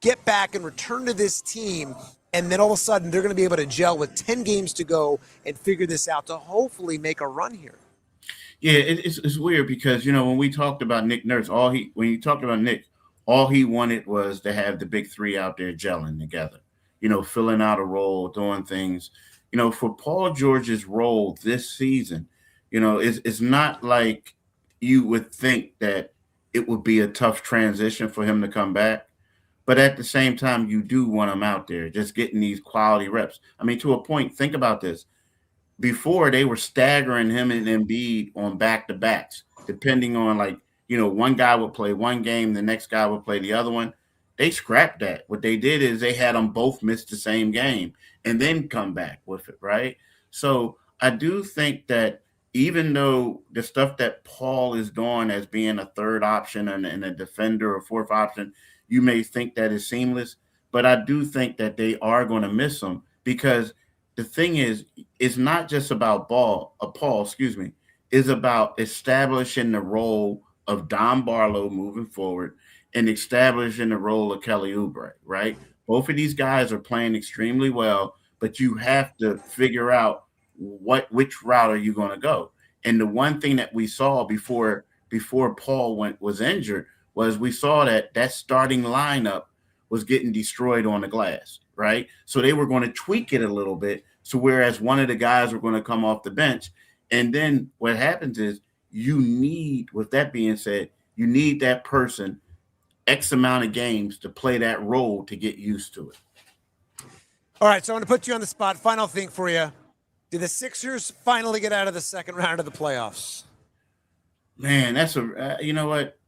get back and return to this team? And then all of a sudden they're going to be able to gel with 10 games to go and figure this out to hopefully make a run here. Yeah, it's weird because, when we talked about Nick Nurse, all he wanted was to have the big three out there gelling together. filling out a role, doing things. For Paul George's role this season, it's not like you would think that it would be a tough transition for him to come back. But at the same time, you do want him out there just getting these quality reps. I mean, to a point, think about this. Before, they were staggering him and Embiid on back-to-backs, depending on one guy would play one game, the next guy would play the other one. They scrapped that. What they did is they had them both miss the same game and then come back with it, right? So I do think that even though the stuff that Paul is doing as being a third option and a defender or fourth option, you may think that is seamless, but I do think that they are going to miss him because the thing is, it's not just about Paul, it's about establishing the role of Don Barlow moving forward and establishing the role of Kelly Oubre, right? Both of these guys are playing extremely well, but you have to figure out which route are you going to go. And the one thing that we saw before Paul was injured was we saw that starting lineup was getting destroyed on the glass, right? So they were going to tweak it a little bit. So whereas one of the guys were going to come off the bench, and then what happens is with that being said, you need that person X amount of games to play that role to get used to it. All right, so I'm going to put you on the spot. Final thing for you. Did the Sixers finally get out of the second round of the playoffs? Man, that's you know what?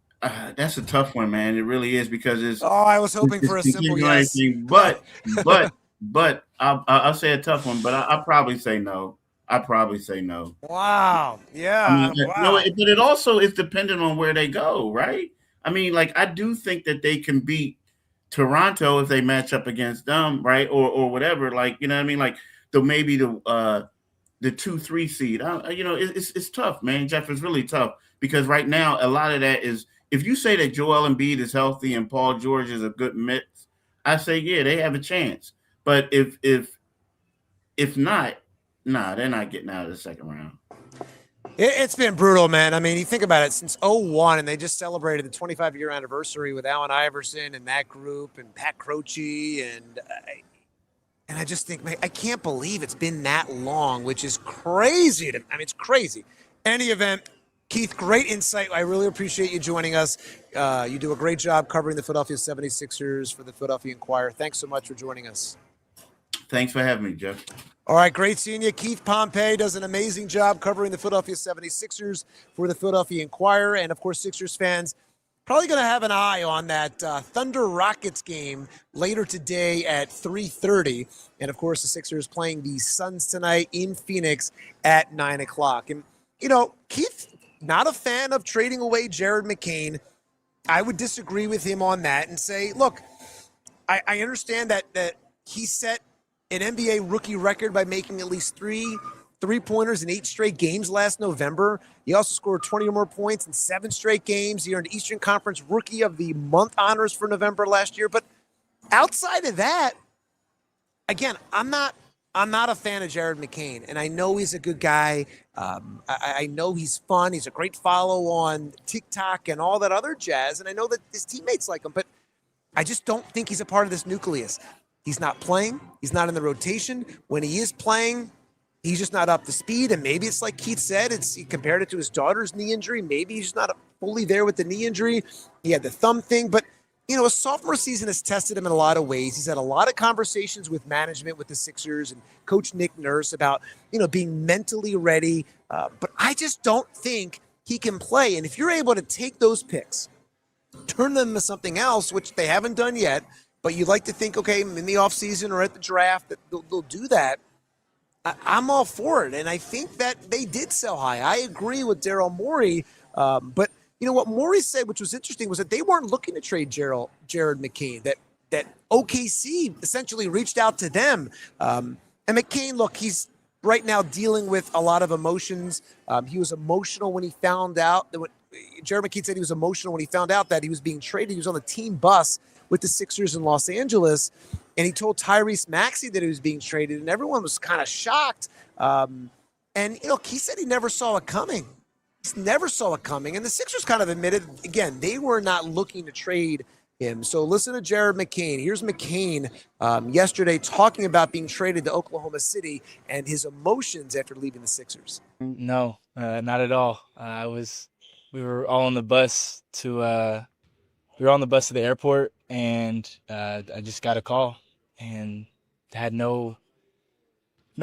That's a tough one, man. It really is because it's. Oh, I was hoping for a simple yes. But I'll say a tough one. But I'll probably say no. Wow. Yeah. I mean, wow. But it also is dependent on where they go, right? I mean, I do think that they can beat Toronto if they match up against them, right? Or whatever. You know what I mean? Maybe the 2-3 seed. It's tough, man. Jeff, it's really tough because right now a lot of that is. If you say that Joel Embiid is healthy and Paul George is a good mix, I say, yeah, they have a chance. But if not, they're not getting out of the second round. It's been brutal, man. I mean, you think about it, since 2001, and they just celebrated the 25-year anniversary with Allen Iverson and that group and Pat Croce. And I just think, man, I can't believe it's been that long, which is crazy. It's crazy. Any event, Keith, great insight. I really appreciate you joining us. You do a great job covering the Philadelphia 76ers for the Philadelphia Inquirer. Thanks so much for joining us. Thanks for having me, Jeff. All right, great seeing you. Keith Pompey does an amazing job covering the Philadelphia 76ers for the Philadelphia Inquirer. And, of course, Sixers fans probably going to have an eye on that Thunder Rockets game later today at 3:30. And, of course, the Sixers playing the Suns tonight in Phoenix at 9 o'clock. And, Keith, not a fan of trading away Jared McCain. I would disagree with him on that and say, look, I understand that he set an NBA rookie record by making at least three-pointers in 8 straight games last November. He also scored 20 or more points in 7 straight games. He earned Eastern Conference Rookie of the Month honors for November last year. But outside of that, again, I'm not a fan of Jared McCain, and I know he's a good guy. I know he's fun. He's a great follow on TikTok and all that other jazz, and I know that his teammates like him, but I just don't think he's a part of this nucleus. He's not playing. He's not in the rotation. When he is playing, he's just not up to speed, and maybe it's like Keith said, he compared it to his daughter's knee injury. Maybe he's just not fully there with the knee injury. He had the thumb thing, but a sophomore season has tested him in a lot of ways. He's had a lot of conversations with management, with the Sixers and Coach Nick Nurse about, being mentally ready. But I just don't think he can play. And if you're able to take those picks, turn them into something else, which they haven't done yet, but you'd like to think, okay, in the offseason or at the draft, that they'll do that. I'm all for it. And I think that they did sell high. I agree with Daryl Morey, but what Morey said, which was interesting, was that they weren't looking to trade Jared McCain, that OKC essentially reached out to them. And McCain, look, he's right now dealing with a lot of emotions. He was emotional when he found out that Jared McCain said he was emotional when he found out that he was being traded. He was on the team bus with the Sixers in Los Angeles, and he told Tyrese Maxey that he was being traded, and everyone was kind of shocked. And he said he never saw it coming. Never saw it coming. And the Sixers kind of admitted, again, they were not looking to trade him. So listen to Jared McCain. Here's McCain yesterday talking about being traded to Oklahoma City and his emotions after leaving the Sixers. No, not at all. We were all on the bus to the airport, and I just got a call and had no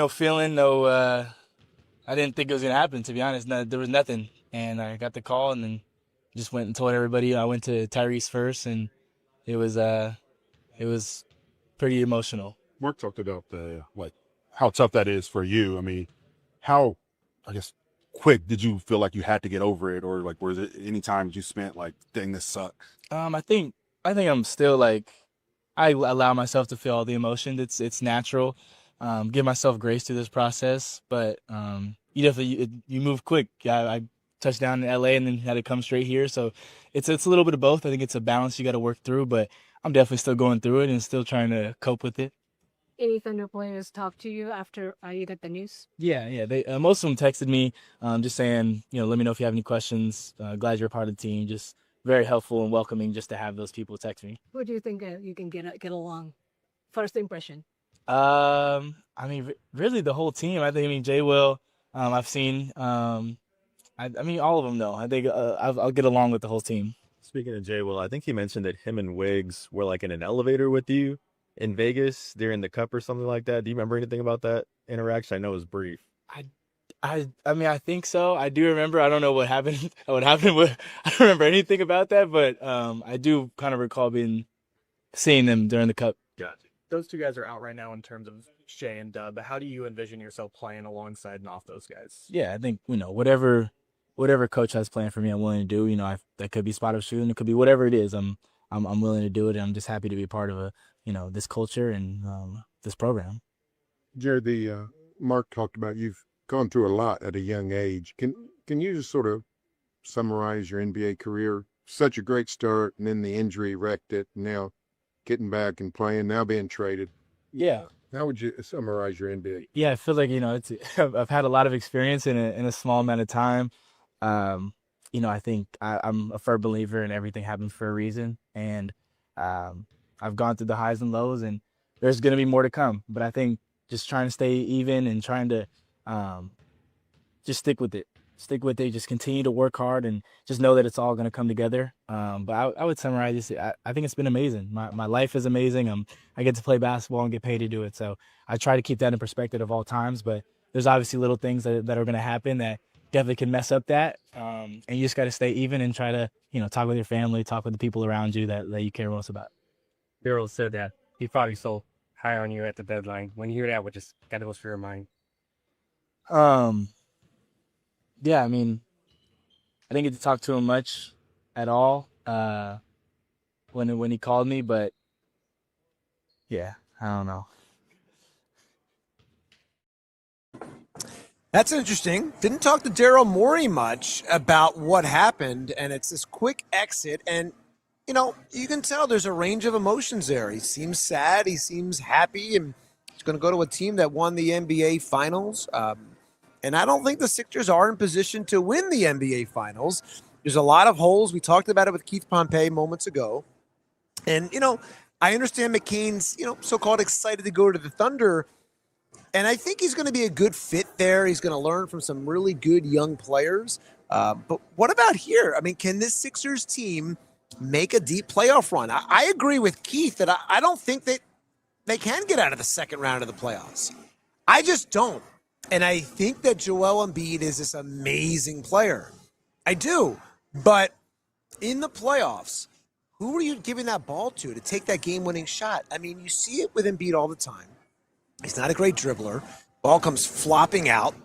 feeling, I didn't think it was gonna happen, to be honest. No, there was nothing, and I got the call and then just went and told everybody. I went to Tyrese first, and it was pretty emotional. Mark talked about how tough that is for you. I mean, how, I guess, quick did you feel like you had to get over it, or like was it any times you spent like, dang, this sucks? I think I'm still like, I allow myself to feel all the emotions. It's natural. Give myself grace through this process, but you definitely you move quick. Yeah, I touched down in LA and then had to come straight here, so it's a little bit of both. I think it's a balance you got to work through, but I'm definitely still going through it and still trying to cope with it. Any Thunder players talk to you after you got the news? Yeah. They most of them texted me, just saying, let me know if you have any questions. Glad you're a part of the team. Just very helpful and welcoming just to have those people text me. Who do you think you can get along? First impression. I mean, really the whole team. I mean, Jay Will. I've seen. I mean, all of them know. I think I'll get along with the whole team. Speaking of Jay Will, I think he mentioned that him and Wiggs were like in an elevator with you in Vegas during the Cup or something like that. Do you remember anything about that interaction? I know it was brief. I mean, I think so. I do remember. I don't know what happened. I don't remember anything about that, but I do kind of recall seeing them during the Cup. Gotcha. Those two guys are out right now in terms of Shea and Dub. How do you envision yourself playing alongside and off those guys? Yeah, I think whatever coach has planned for me, I'm willing to do. That could be spot up shooting, it could be whatever it is. I'm willing to do it, and I'm just happy to be part of this culture and this program. Jared, Mark talked about you've gone through a lot at a young age. Can you just sort of summarize your NBA career? Such a great start, and then the injury wrecked it. Now getting back and playing, now being traded. Yeah. How would you summarize your NBA? Yeah, I feel like I've had a lot of experience in a small amount of time. I think I'm a firm believer in everything happens for a reason, and I've gone through the highs and lows, and there's going to be more to come. But I think just trying to stay even and trying to just stick with it, just continue to work hard and just know that it's all going to come together. But I would summarize this. I think it's been amazing. My life is amazing. I get to play basketball and get paid to do it. So I try to keep that in perspective of all times, but there's obviously little things that are going to happen that definitely can mess up that. And you just got to stay even and try to, talk with your family, talk with the people around you that you care most about. Daryl said that he probably so high on you at the deadline. When you hear that, what just kind of goes through your mind? Yeah, I mean, I didn't get to talk to him much at all when he called me, but yeah, I don't know. That's interesting. Didn't talk to Daryl Morey much about what happened, and it's this quick exit. And, you can tell there's a range of emotions there. He seems sad. He seems happy, and he's going to go to a team that won the NBA Finals. And I don't think the Sixers are in position to win the NBA Finals. There's a lot of holes. We talked about it with Keith Pompey moments ago. And, I understand McCain's, so-called excited to go to the Thunder. And I think he's going to be a good fit there. He's going to learn from some really good young players. But what about here? I mean, can this Sixers team make a deep playoff run? I agree with Keith that I don't think that they can get out of the second round of the playoffs. I just don't. And I think that Joel Embiid is this amazing player. I do. But in the playoffs, who are you giving that ball to take that game-winning shot? I mean, you see it with Embiid all the time. He's not a great dribbler. Ball comes flopping out.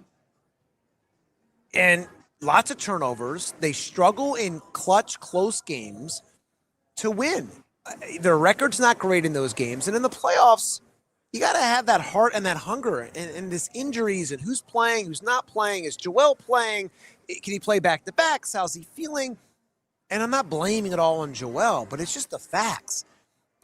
And lots of turnovers. They struggle in clutch, close games to win. Their record's not great in those games. And in the playoffs, you got to have that heart and that hunger and this injuries and who's playing, who's not playing. Is Joel playing? Can he play back-to-backs? How's he feeling? And I'm not blaming it all on Joel, but it's just the facts.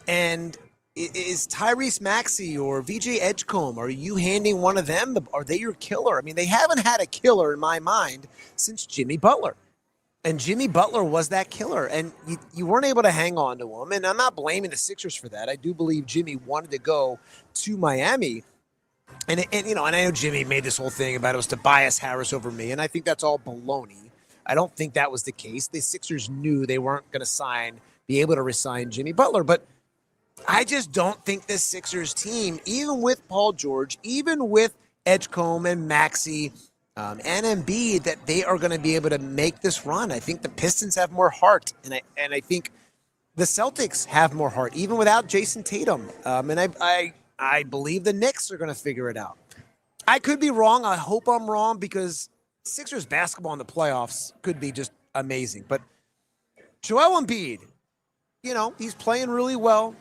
And is Tyrese Maxey or VJ Edgecombe, are you handing one of them? Are they your killer? I mean, they haven't had a killer in my mind since Jimmy Butler. And Jimmy Butler was that killer, and you weren't able to hang on to him. And I'm not blaming the Sixers for that. I do believe Jimmy wanted to go to Miami. And I know Jimmy made this whole thing about it was Tobias Harris over me, and I think that's all baloney. I don't think that was the case. The Sixers knew they weren't going to be able to resign Jimmy Butler, but I just don't think this Sixers team, even with Paul George, even with Edgecombe and Maxey, and Embiid, that they are going to be able to make this run. I think the Pistons have more heart, and I think the Celtics have more heart, even without Jason Tatum. And I believe the Knicks are going to figure it out. I could be wrong. I hope I'm wrong, because Sixers basketball in the playoffs could be just amazing. But Joel Embiid, he's playing really well.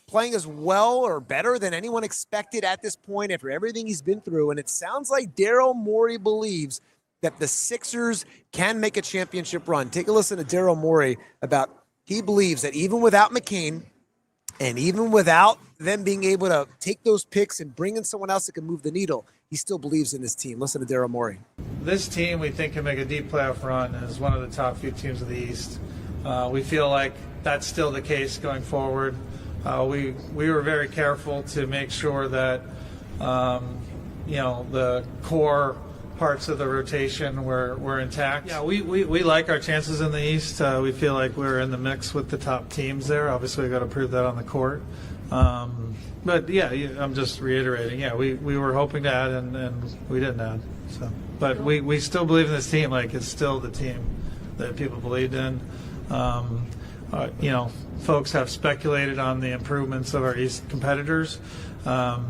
Playing as well or better than anyone expected at this point after everything he's been through. And it sounds like Daryl Morey believes that the Sixers can make a championship run. Take a listen to Daryl Morey he believes that even without McCain and even without them being able to take those picks and bring in someone else that can move the needle, he still believes in this team. Listen to Daryl Morey. This team, we think, can make a deep playoff run as one of the top few teams of the East. We feel like that's still the case going forward. We were very careful to make sure that the core parts of the rotation were intact. Yeah, we like our chances in the East. We feel like we're in the mix with the top teams there. Obviously, we've got to prove that on the court. But yeah, I'm just reiterating. Yeah, we were hoping to add and we didn't add. So, but we still believe in this team. Like, it's still the team that people believed in. Folks have speculated on the improvements of our East competitors. I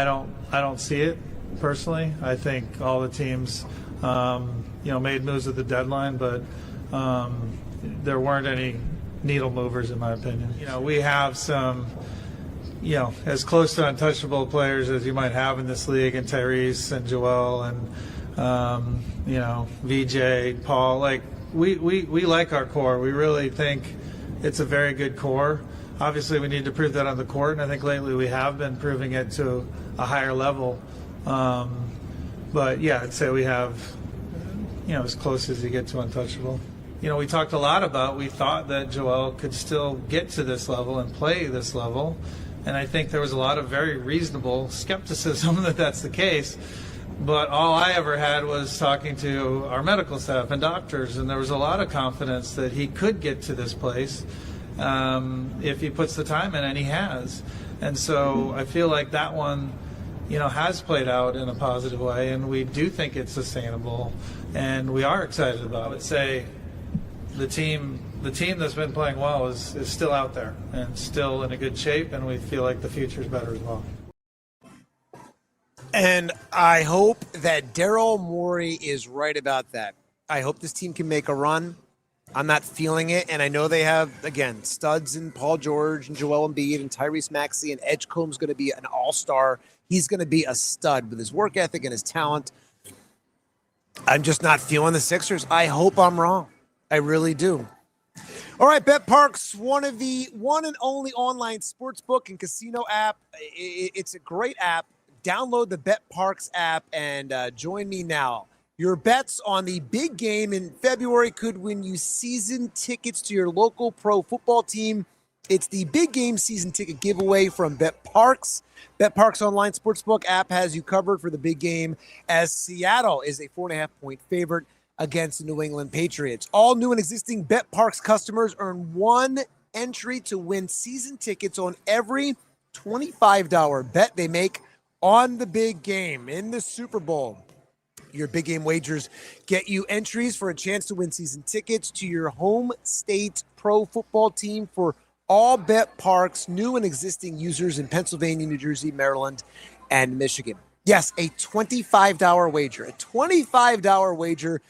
don't see it personally. I think all the teams, made moves at the deadline, but there weren't any needle movers in my opinion. We have some, as close to untouchable players as you might have in this league, and Tyrese and Joel and VJ, Paul. Like, we like our core. We really think it's a very good core. Obviously, we need to prove that on the court, and I think lately we have been proving it to a higher level. But yeah, I'd say we have, as close as you get to untouchable. We talked a lot about, we thought that Joel could still get to this level and play this level, and I think there was a lot of very reasonable skepticism that that's the case. But all I ever had was talking to our medical staff and doctors, and there was a lot of confidence that he could get to this place if he puts the time in, and he has. And so I feel like that one, has played out in a positive way, and we do think it's sustainable, and we are excited about it. I would say the team that's been playing well is still out there and still in a good shape, and we feel like the future is better as well. And I hope that Daryl Morey is right about that. I hope this team can make a run. I'm not feeling it, and I know they have, again, studs in Paul George and Joel Embiid and Tyrese Maxey, and Edgecombe's going to be an all-star. He's going to be a stud with his work ethic and his talent. I'm just not feeling the Sixers. I hope I'm wrong. I really do. All right, BetParks, one and only online sportsbook and casino app. It's a great app. Download the BetParks app and join me now. Your bets on the big game in February could win you season tickets to your local pro football team. It's the big game season ticket giveaway from BetParks. BetParks online sportsbook app has you covered for the big game, as Seattle is a 4.5-point favorite against the New England Patriots. All new and existing BetParks customers earn one entry to win season tickets on every $25 bet they make on the big game in the Super Bowl. Your big game wagers get you entries for a chance to win season tickets to your home state pro football team for all BetParks new and existing users in Pennsylvania, New Jersey, Maryland, and Michigan. Yes, a $25 wager. A $25 wager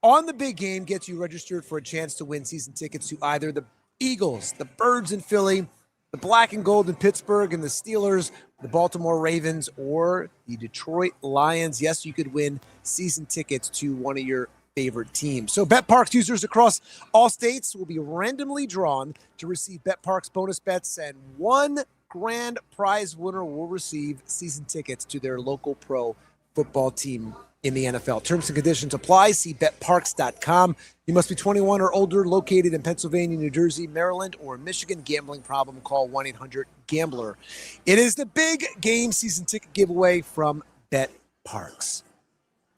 on the big game gets you registered for a chance to win season tickets to either the Eagles, the Birds in Philly, the Black and Gold in Pittsburgh, and the Steelers, the Baltimore Ravens, or the Detroit Lions. Yes, you could win season tickets to one of your favorite teams. So BetParks users across all states will be randomly drawn to receive BetParks bonus bets, and one grand prize winner will receive season tickets to their local pro football team in the NFL. Terms and conditions apply. See betparks.com. You must be 21 or older, located in Pennsylvania, New Jersey, Maryland, or Michigan. Gambling problem, call 1-800-GAMBLER. It is the big game season ticket giveaway from BetParks.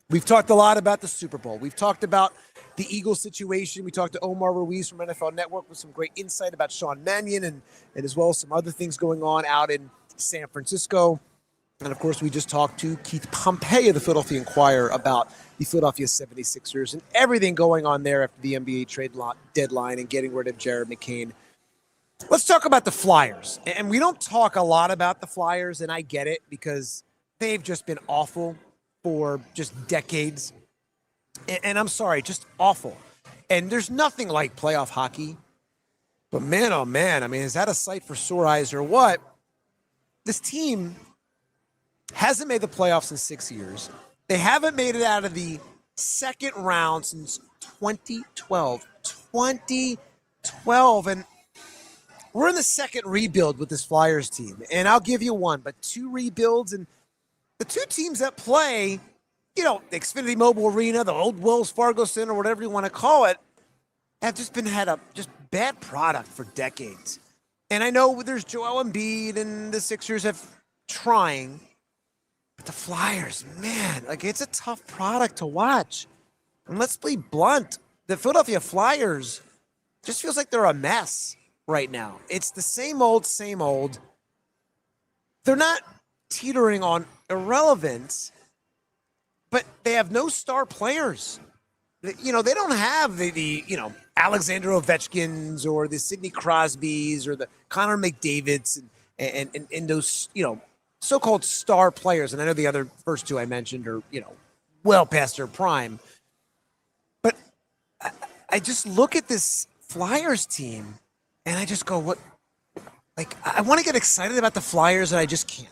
We've talked a lot about the Super Bowl. We've talked about the Eagles situation. We talked to Omar Ruiz from NFL Network with some great insight about Sean Mannion and as well as some other things going on out in San Francisco. And, of course, we just talked to Keith Pompey of the Philadelphia Inquirer about the Philadelphia 76ers and everything going on there after the NBA trade deadline and getting rid of Jared McCain. Let's talk about the Flyers. And we don't talk a lot about the Flyers, and I get it because they've just been awful for just decades. And I'm sorry, just awful. And there's nothing like playoff hockey. But man, oh man, I mean, is that a sight for sore eyes or what? This team hasn't made the playoffs in 6 years. They haven't made it out of the second round since 2012. 2012. And we're in the second rebuild with this Flyers team. And I'll give you one, but 2 rebuilds. And the 2 teams that play, you know, the Xfinity Mobile Arena, the old Wells Fargo Center, whatever you want to call it, have just had a just bad product for decades. And I know there's Joel Embiid and the Sixers have trying, but the Flyers, man, like it's a tough product to watch. And let's be blunt, the Philadelphia Flyers just feels like they're a mess right now. It's the same old, same old. They're not teetering on irrelevance, but they have no star players. You know, they don't have the Alexander Ovechkins or the Sidney Crosbys or the Connor McDavids and those, so-called star players. And I know the other first 2 I mentioned are, well past their prime. But I just look at this Flyers team and I just go, what? Like, I want to get excited about the Flyers and I just can't.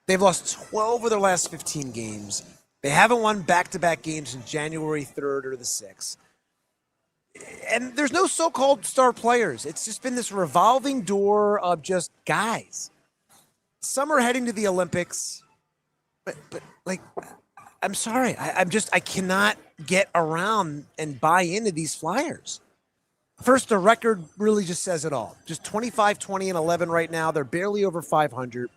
They've lost 12 of their last 15 games. They haven't won back-to-back games since January 3rd or the 6th. And there's no so-called star players. It's just been this revolving door of just guys. Some are heading to the Olympics, but like, I'm sorry. I cannot get around and buy into these Flyers. First, the record really just says it all. Just 25, 20, and 11 right now. They're barely over 500.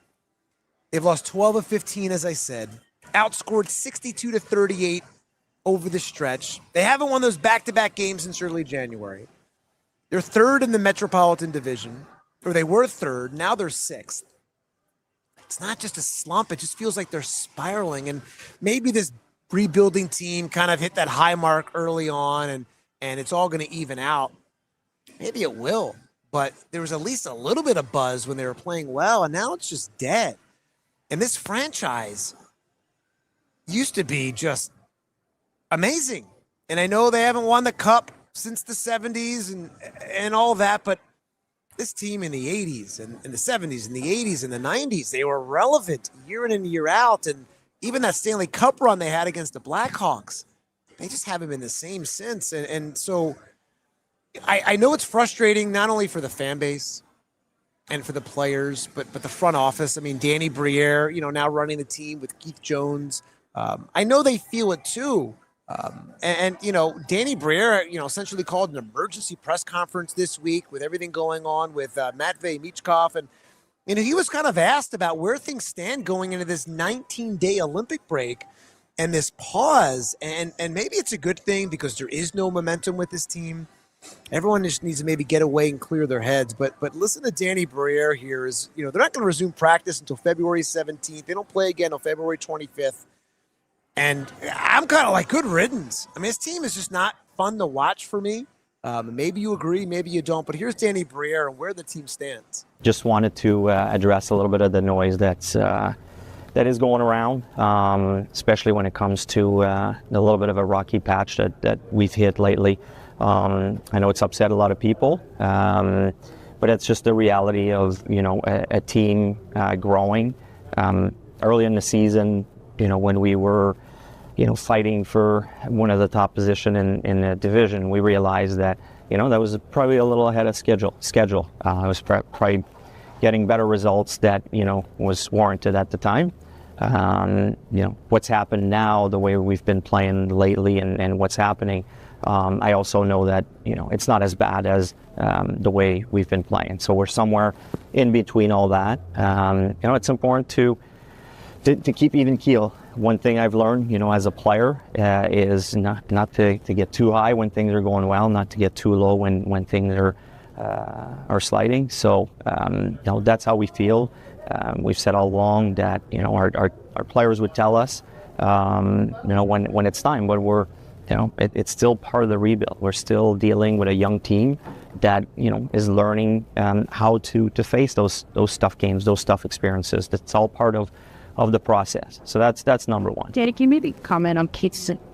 They've lost 12 of 15, as I said. Outscored 62-38 over the stretch. They haven't won those back-to-back games since early January. They're 3rd in the Metropolitan Division, or they were 3rd. Now they're 6th. It's not just a slump. It just feels like they're spiraling. And maybe this rebuilding team kind of hit that high mark early on, and it's all going to even out. Maybe it will. But there was at least a little bit of buzz when they were playing well, and now it's just dead. And this franchise used to be just amazing. And I know they haven't won the cup since the 70s and all that, but this team in the 80s and in the 70s and the 80s and the 90s, they were relevant year in and year out. And even that Stanley Cup run they had against the Blackhawks, they just haven't been the same since. And so I know it's frustrating not only for the fan base and for the players, but the front office. I mean, Danny Briere, now running the team with Keith Jones. I know they feel it too. Danny Briere, essentially called an emergency press conference this week with everything going on with Matvei Michkov. And, he was kind of asked about where things stand going into this 19-day Olympic break and this pause. And maybe it's a good thing because there is no momentum with this team. Everyone just needs to maybe get away and clear their heads. But listen to Danny Briere here is, they're not going to resume practice until February 17th. They don't play again until February 25th. And I'm kind of like, good riddance. I mean, this team is just not fun to watch for me. Maybe you agree, maybe you don't. But here's Danny Briere and where the team stands. Just wanted to address a little bit of the noise that is going around, especially when it comes to a little bit of a rocky patch that we've hit lately. I know it's upset a lot of people, but it's just the reality of, a team growing. Early in the season, when we were fighting for one of the top position in the division, we realized that, that was probably a little ahead of schedule. It was probably getting better results that, was warranted at the time. what's happened now, the way we've been playing lately and what's happening, I also know that, it's not as bad as the way we've been playing. So we're somewhere in between all that. It's important to keep even keel. One thing I've learned, as a player, is not to get too high when things are going well, not to get too low when things are sliding. So, that's how we feel. We've said all along that, our players would tell us, when it's time, but we're, it's still part of the rebuild. We're still dealing with a young team that, is learning how to face those tough games, those tough experiences. That's all part of the process. So that's number one. Danny, can you maybe comment on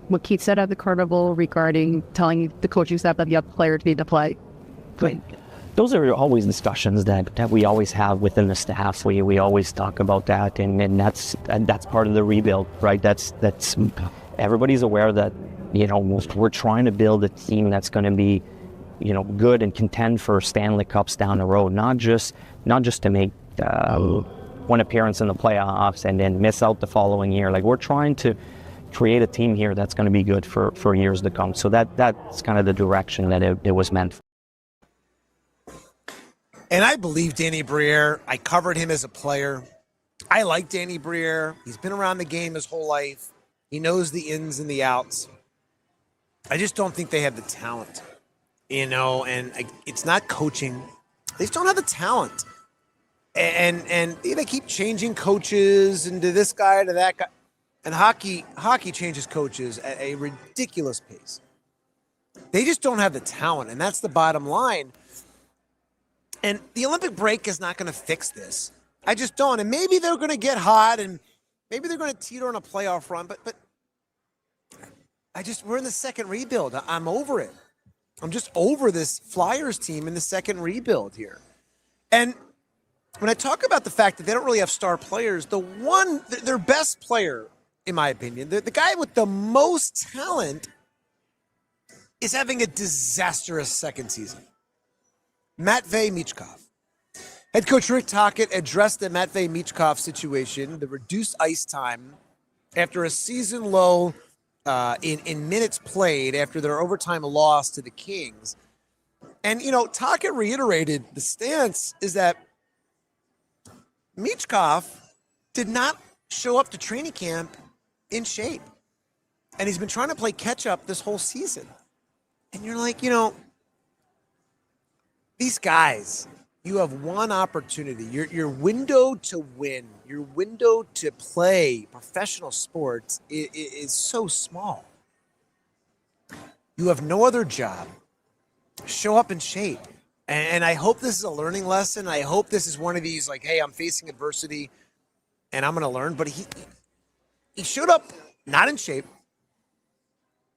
what Keith said at the Carnival regarding telling the coaching staff that the young players need to play? Those are always discussions that we always have within the staff. We always talk about that, and that's part of the rebuild, right? That's everybody's aware that, we're trying to build a team that's going to be, good and contend for Stanley Cups down the road, not just to make one appearance in the playoffs and then miss out the following year. Like, we're trying to create a team here that's going to be good for years to come. So that's kind of the direction that it was meant for. And I believe Danny Briere. I covered him as a player. I like Danny Briere. He's been around the game his whole life. He knows the ins and the outs. I just don't think they have the talent, and it's not coaching. They just don't have the talent. And they keep changing coaches and to this guy, to that guy. And hockey changes coaches at a ridiculous pace. They just don't have the talent, and that's the bottom line. And the Olympic break is not going to fix this. I just don't. And maybe they're going to get hot, and maybe they're going to teeter on a playoff run. But we're in the second rebuild. I'm over it. I'm just over this Flyers team in the second rebuild here. And when I talk about the fact that they don't really have star players, their best player, in my opinion, the guy with the most talent, is having a disastrous second season. Matvei Michkov. Head coach Rick Tocchet addressed the Matvei Michkov situation, the reduced ice time after a season low in minutes played after their overtime loss to the Kings. And, Tocchet reiterated the stance is that Michkov did not show up to training camp in shape. And he's been trying to play catch up this whole season. And you're like, these guys, you have one opportunity. Your window to win, your window to play professional sports is so small. You have no other job. Show up in shape. And I hope this is a learning lesson. I hope this is one of these, like, hey, I'm facing adversity and I'm going to learn. But he showed up not in shape.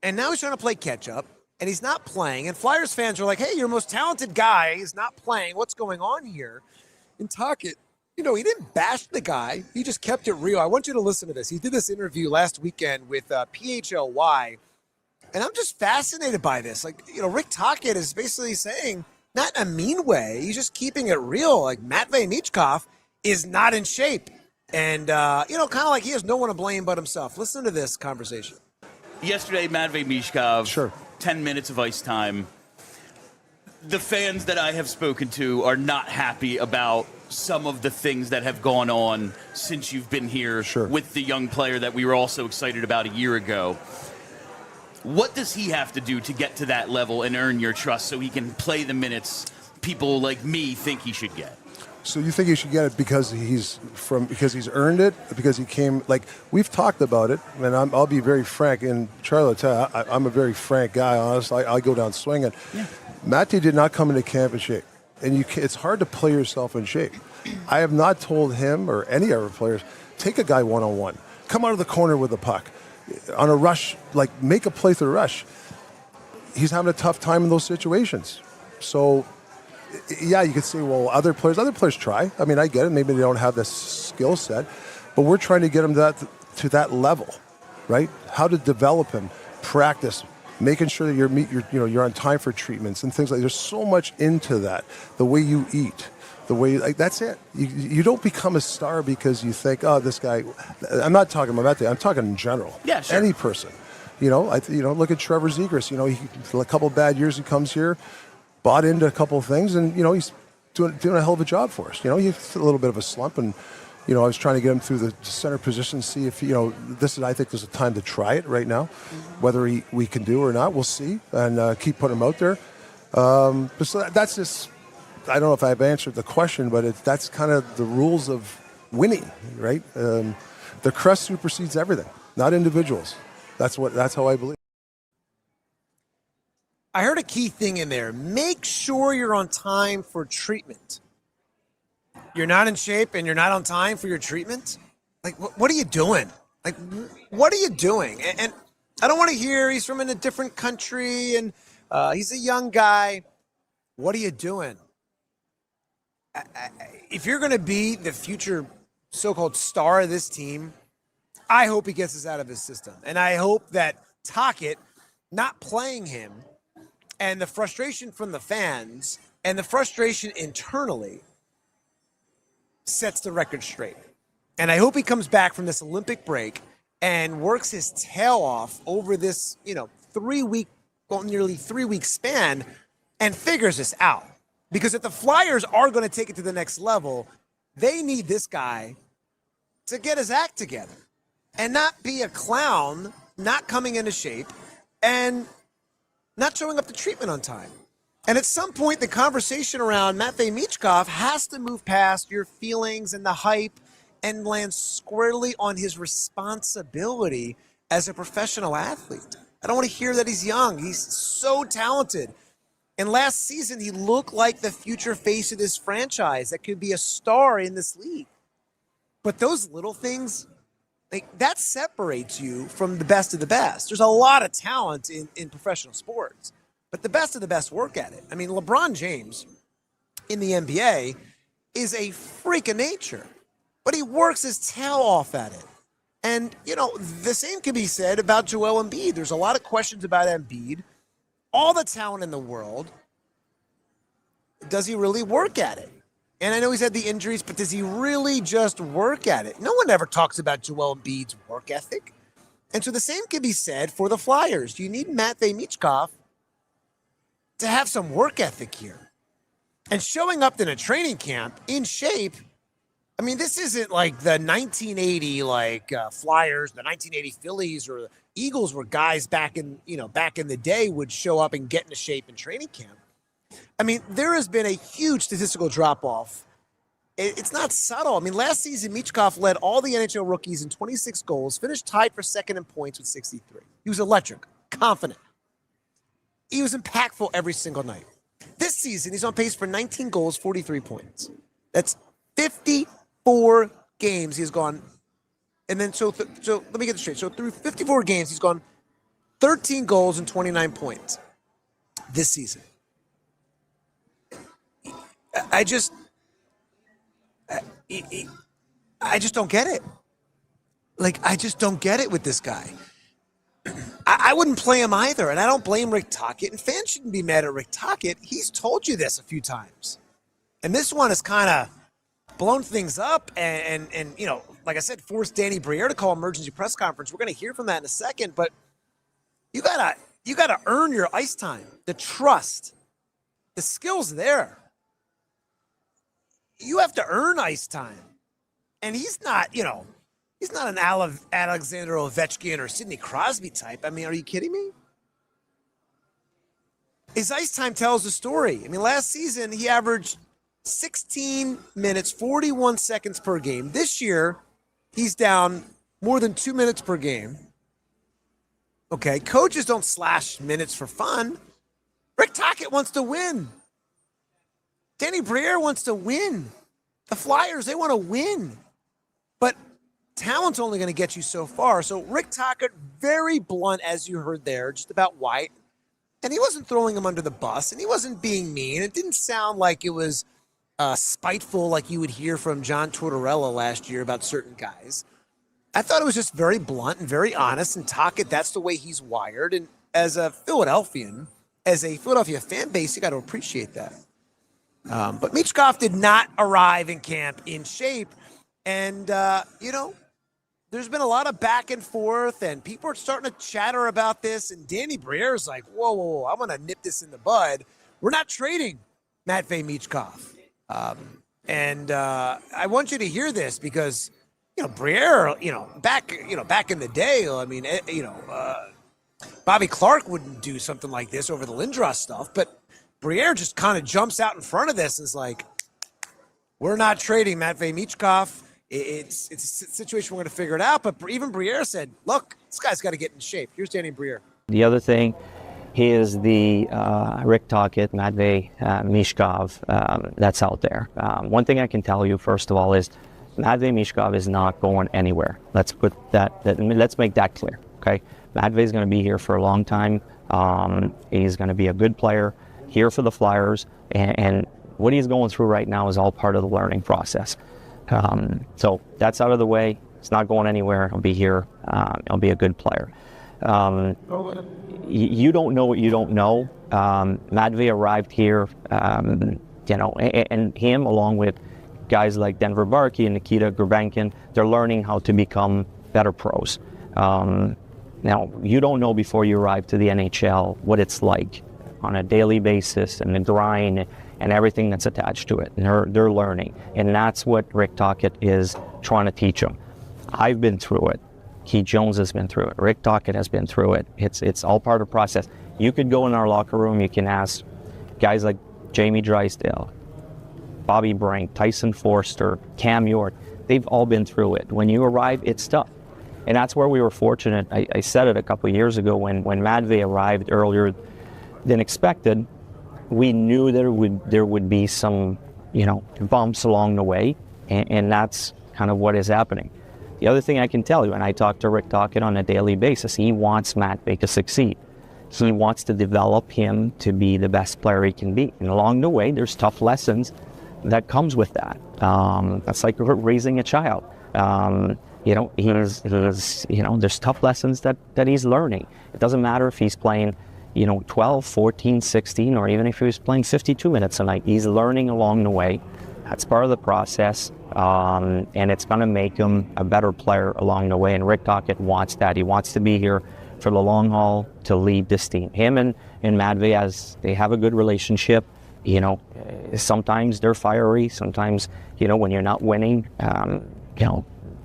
And now he's trying to play catch up. And he's not playing. And Flyers fans are like, hey, your most talented guy is not playing. What's going on here? And Tocchet, he didn't bash the guy. He just kept it real. I want you to listen to this. He did this interview last weekend with PHLY. And I'm just fascinated by this. Like, Rick Tocchet is basically saying, not in a mean way, he's just keeping it real. Like, Matvei Michkov is not in shape. And, kind of like he has no one to blame but himself. Listen to this conversation. Yesterday, Matvei Michkov. Sure. 10 minutes of ice time. The fans that I have spoken to are not happy about some of the things that have gone on since you've been here with the young player that we were all so excited about a year ago. What does he have to do to get to that level and earn your trust so he can play the minutes people like me think he should get? So you think he should get it because he's earned it, because he came, like, we've talked about it, and I'll be very frank, and Charlie will tell you, I'm a very frank guy, honestly. I go down swinging. Yeah. Matty did not come into camp in shape, and it's hard to play yourself in shape. I have not told him or any other players, take a guy one-on-one, come out of the corner with the puck, on a rush, like, make a play through the rush. He's having a tough time in those situations. So, yeah, you could say, well, other players try. I mean, I get it. Maybe they don't have the skill set, but we're trying to get him to that level, right? How to develop him, practice, making sure that you're on time for treatments and things like that. There's so much into that. The way you eat, the way, like, that's it. You don't become a star because you think, oh, this guy. I'm not talking about that. I'm talking in general. Yeah, sure. Any person. Look at Trevor Zegras. For a couple of bad years he comes here, bought into a couple of things, and he's doing a hell of a job for us. He's a little bit of a slump, and I was trying to get him through the center position, see if I think there's a time to try it right now, whether we can do or not. We'll see, and keep putting him out there. But so that's just. I don't know if I've answered the question, but that's kind of the rules of winning, right? The crest supersedes everything, not individuals. That's how I believe. I heard a key thing in there. Make sure you're on time for treatment. You're not in shape and you're not on time for your treatment? Like, what are you doing? Like, what are you doing? And I don't want to hear he's from in a different country and he's a young guy. What are you doing? If you're going to be the future so-called star of this team, I hope he gets us out of his system. And I hope that Tocchet not playing him and the frustration from the fans and the frustration internally sets the record straight. And I hope he comes back from this Olympic break and works his tail off over this, nearly 3 week span and figures this out. Because if the Flyers are going to take it to the next level, they need this guy to get his act together and not be a clown, not coming into shape, and not showing up to treatment on time. And at some point, the conversation around Matvei Michkov has to move past your feelings and the hype and land squarely on his responsibility as a professional athlete. I don't want to hear that he's young. He's so talented. And last season, he looked like the future face of this franchise that could be a star in this league. But those little things, that separates you from the best of the best. There's a lot of talent in professional sports, but the best of the best work at it. I mean, LeBron James in the NBA is a freak of nature, but he works his tail off at it. And, the same can be said about Joel Embiid. There's a lot of questions about Embiid. All the talent in the world. Does he really work at it? And I know he's had the injuries, but does he really just work at it? No one ever talks about Joel Embiid's work ethic. And so the same can be said for the Flyers. You need Matvei Michkov to have some work ethic here. And showing up in a training camp in shape, I mean, this isn't like the 1980 Flyers, the 1980 Phillies or the Eagles where guys back in the day would show up and get into shape in training camp. I mean, there has been a huge statistical drop-off. It's not subtle. I mean, last season, Michkov led all the NHL rookies in 26 goals, finished tied for second in points with 63. He was electric, confident. He was impactful every single night. This season, he's on pace for 19 goals, 43 points. That's 54 games he's gone. And then, so let me get this straight. So through 54 games, he's gone 13 goals and 29 points this season. I just don't get it. I just don't get it with this guy. I wouldn't play him either, and I don't blame Rick Tocchet, and fans shouldn't be mad at Rick Tocchet. He's told you this a few times. And this one has kind of blown things up and like I said, forced Danny Briere to call emergency press conference. We're going to hear from that in a second, but you gotta earn your ice time, the trust, the skills there. You have to earn ice time. And he's not an Alexander Ovechkin or Sidney Crosby type. I mean, are you kidding me? His ice time tells the story. I mean, last season, he averaged 16 minutes, 41 seconds per game. This year, he's down more than 2 minutes per game. Okay, coaches don't slash minutes for fun. Rick Tocchet wants to win. Danny Briere wants to win. The Flyers, they want to win. But talent's only going to get you so far. So Rick Tocchet, very blunt, as you heard there, just about White. And he wasn't throwing him under the bus, and he wasn't being mean. It didn't sound like it was spiteful like you would hear from John Tortorella last year about certain guys. I thought it was just very blunt and very honest, and Tocchet, that's the way he's wired. And as a Philadelphian, as a Philadelphia fan base, you got to appreciate that. But Michkov did not arrive in camp in shape. And, there's been a lot of back and forth, and people are starting to chatter about this. And Danny Briere's like, whoa, I'm going to nip this in the bud. We're not trading Matvei Michkov. I want you to hear this because, Briere, back in the day, I mean, Bobby Clark wouldn't do something like this over the Lindros stuff, but Briere just kind of jumps out in front of this and is like, we're not trading Matvei Michkov. It's a situation we're going to figure it out. But even Briere said, look, this guy's got to get in shape. Here's Danny Briere. The other thing is the Rick Tocchet, Matvei Michkov that's out there. One thing I can tell you, first of all, is Matvei Michkov is not going anywhere. Let's make that clear, okay? Matvei is going to be here for a long time. He's going to be a good player here for the Flyers, and what he's going through right now is all part of the learning process. So that's out of the way. It's not going anywhere. He'll be here. He'll be a good player. You don't know what you don't know. Matvei arrived here, and him along with guys like Denver Barkey and Nikita Gurbankin, they're learning how to become better pros. Now, you don't know before you arrive to the NHL what it's like on a daily basis and the grind and everything that's attached to it. And they're learning. And that's what Rick Tocchet is trying to teach them. I've been through it. Keith Jones has been through it. Rick Tocchet has been through it. It's all part of the process. You could go in our locker room, you can ask guys like Jamie Drysdale, Bobby Brink, Tyson Forster, Cam York. They've all been through it. When you arrive, it's tough. And that's where we were fortunate. I said it a couple of years ago when Matvei arrived earlier than expected. We knew there would be some, bumps along the way, and that's kind of what is happening. The other thing I can tell you, and I talk to Rick Tocchet on a daily basis, he wants Matvei to succeed. He wants to develop him to be the best player he can be. And along the way, there's tough lessons that comes with that. That's like raising a child. There's tough lessons that he's learning. It doesn't matter if he's playing 12, 14, 16, or even if he was playing 52 minutes a night. He's learning along the way. That's part of the process, and it's going to make him a better player along the way. And Rick Tocchet wants that. He wants to be here for the long haul to lead this team. Him and Matvei, they have a good relationship. Sometimes they're fiery. Sometimes, when you're not winning,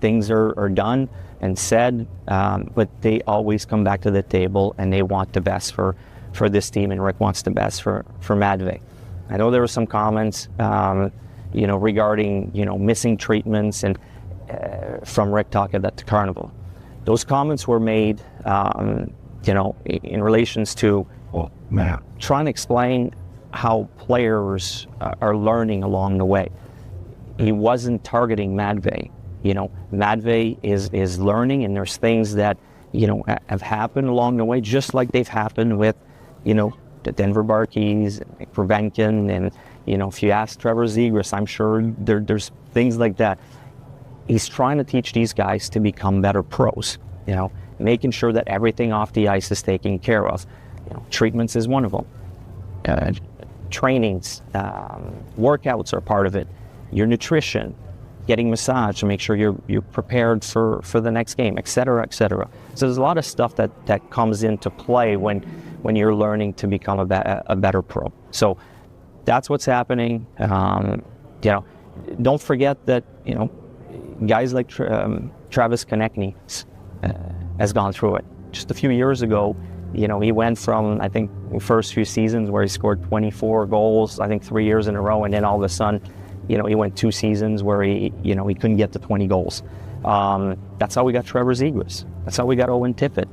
things are done and said, but they always come back to the table and they want the best for this team, and Rick wants the best for Matvei. I know there were some comments, regarding, missing treatments and from Rick Tocchet at the Carnival. Those comments were made, in relations to trying to explain how players are learning along the way. He wasn't targeting Matvei. Matvei is learning, and there's things that, have happened along the way, just like they've happened with, the Denver Barkeys, and Gurbankin, and, if you ask Trevor Zegras, I'm sure there's things like that. He's trying to teach these guys to become better pros, making sure that everything off the ice is taken care of. Treatments is one of them. Trainings, workouts are part of it. Your nutrition, getting massage to make sure you're prepared for the next game, et cetera, et cetera. So there's a lot of stuff that comes into play when you're learning to become a better pro. So that's what's happening. Don't forget that, guys like Travis Konechny has gone through it. Just a few years ago, he went from, I think, the first few seasons where he scored 24 goals, I think 3 years in a row, and then all of a sudden, he went 2 seasons where he couldn't get to 20 goals. That's how we got Trevor Zegras. That's how we got Owen Tippett.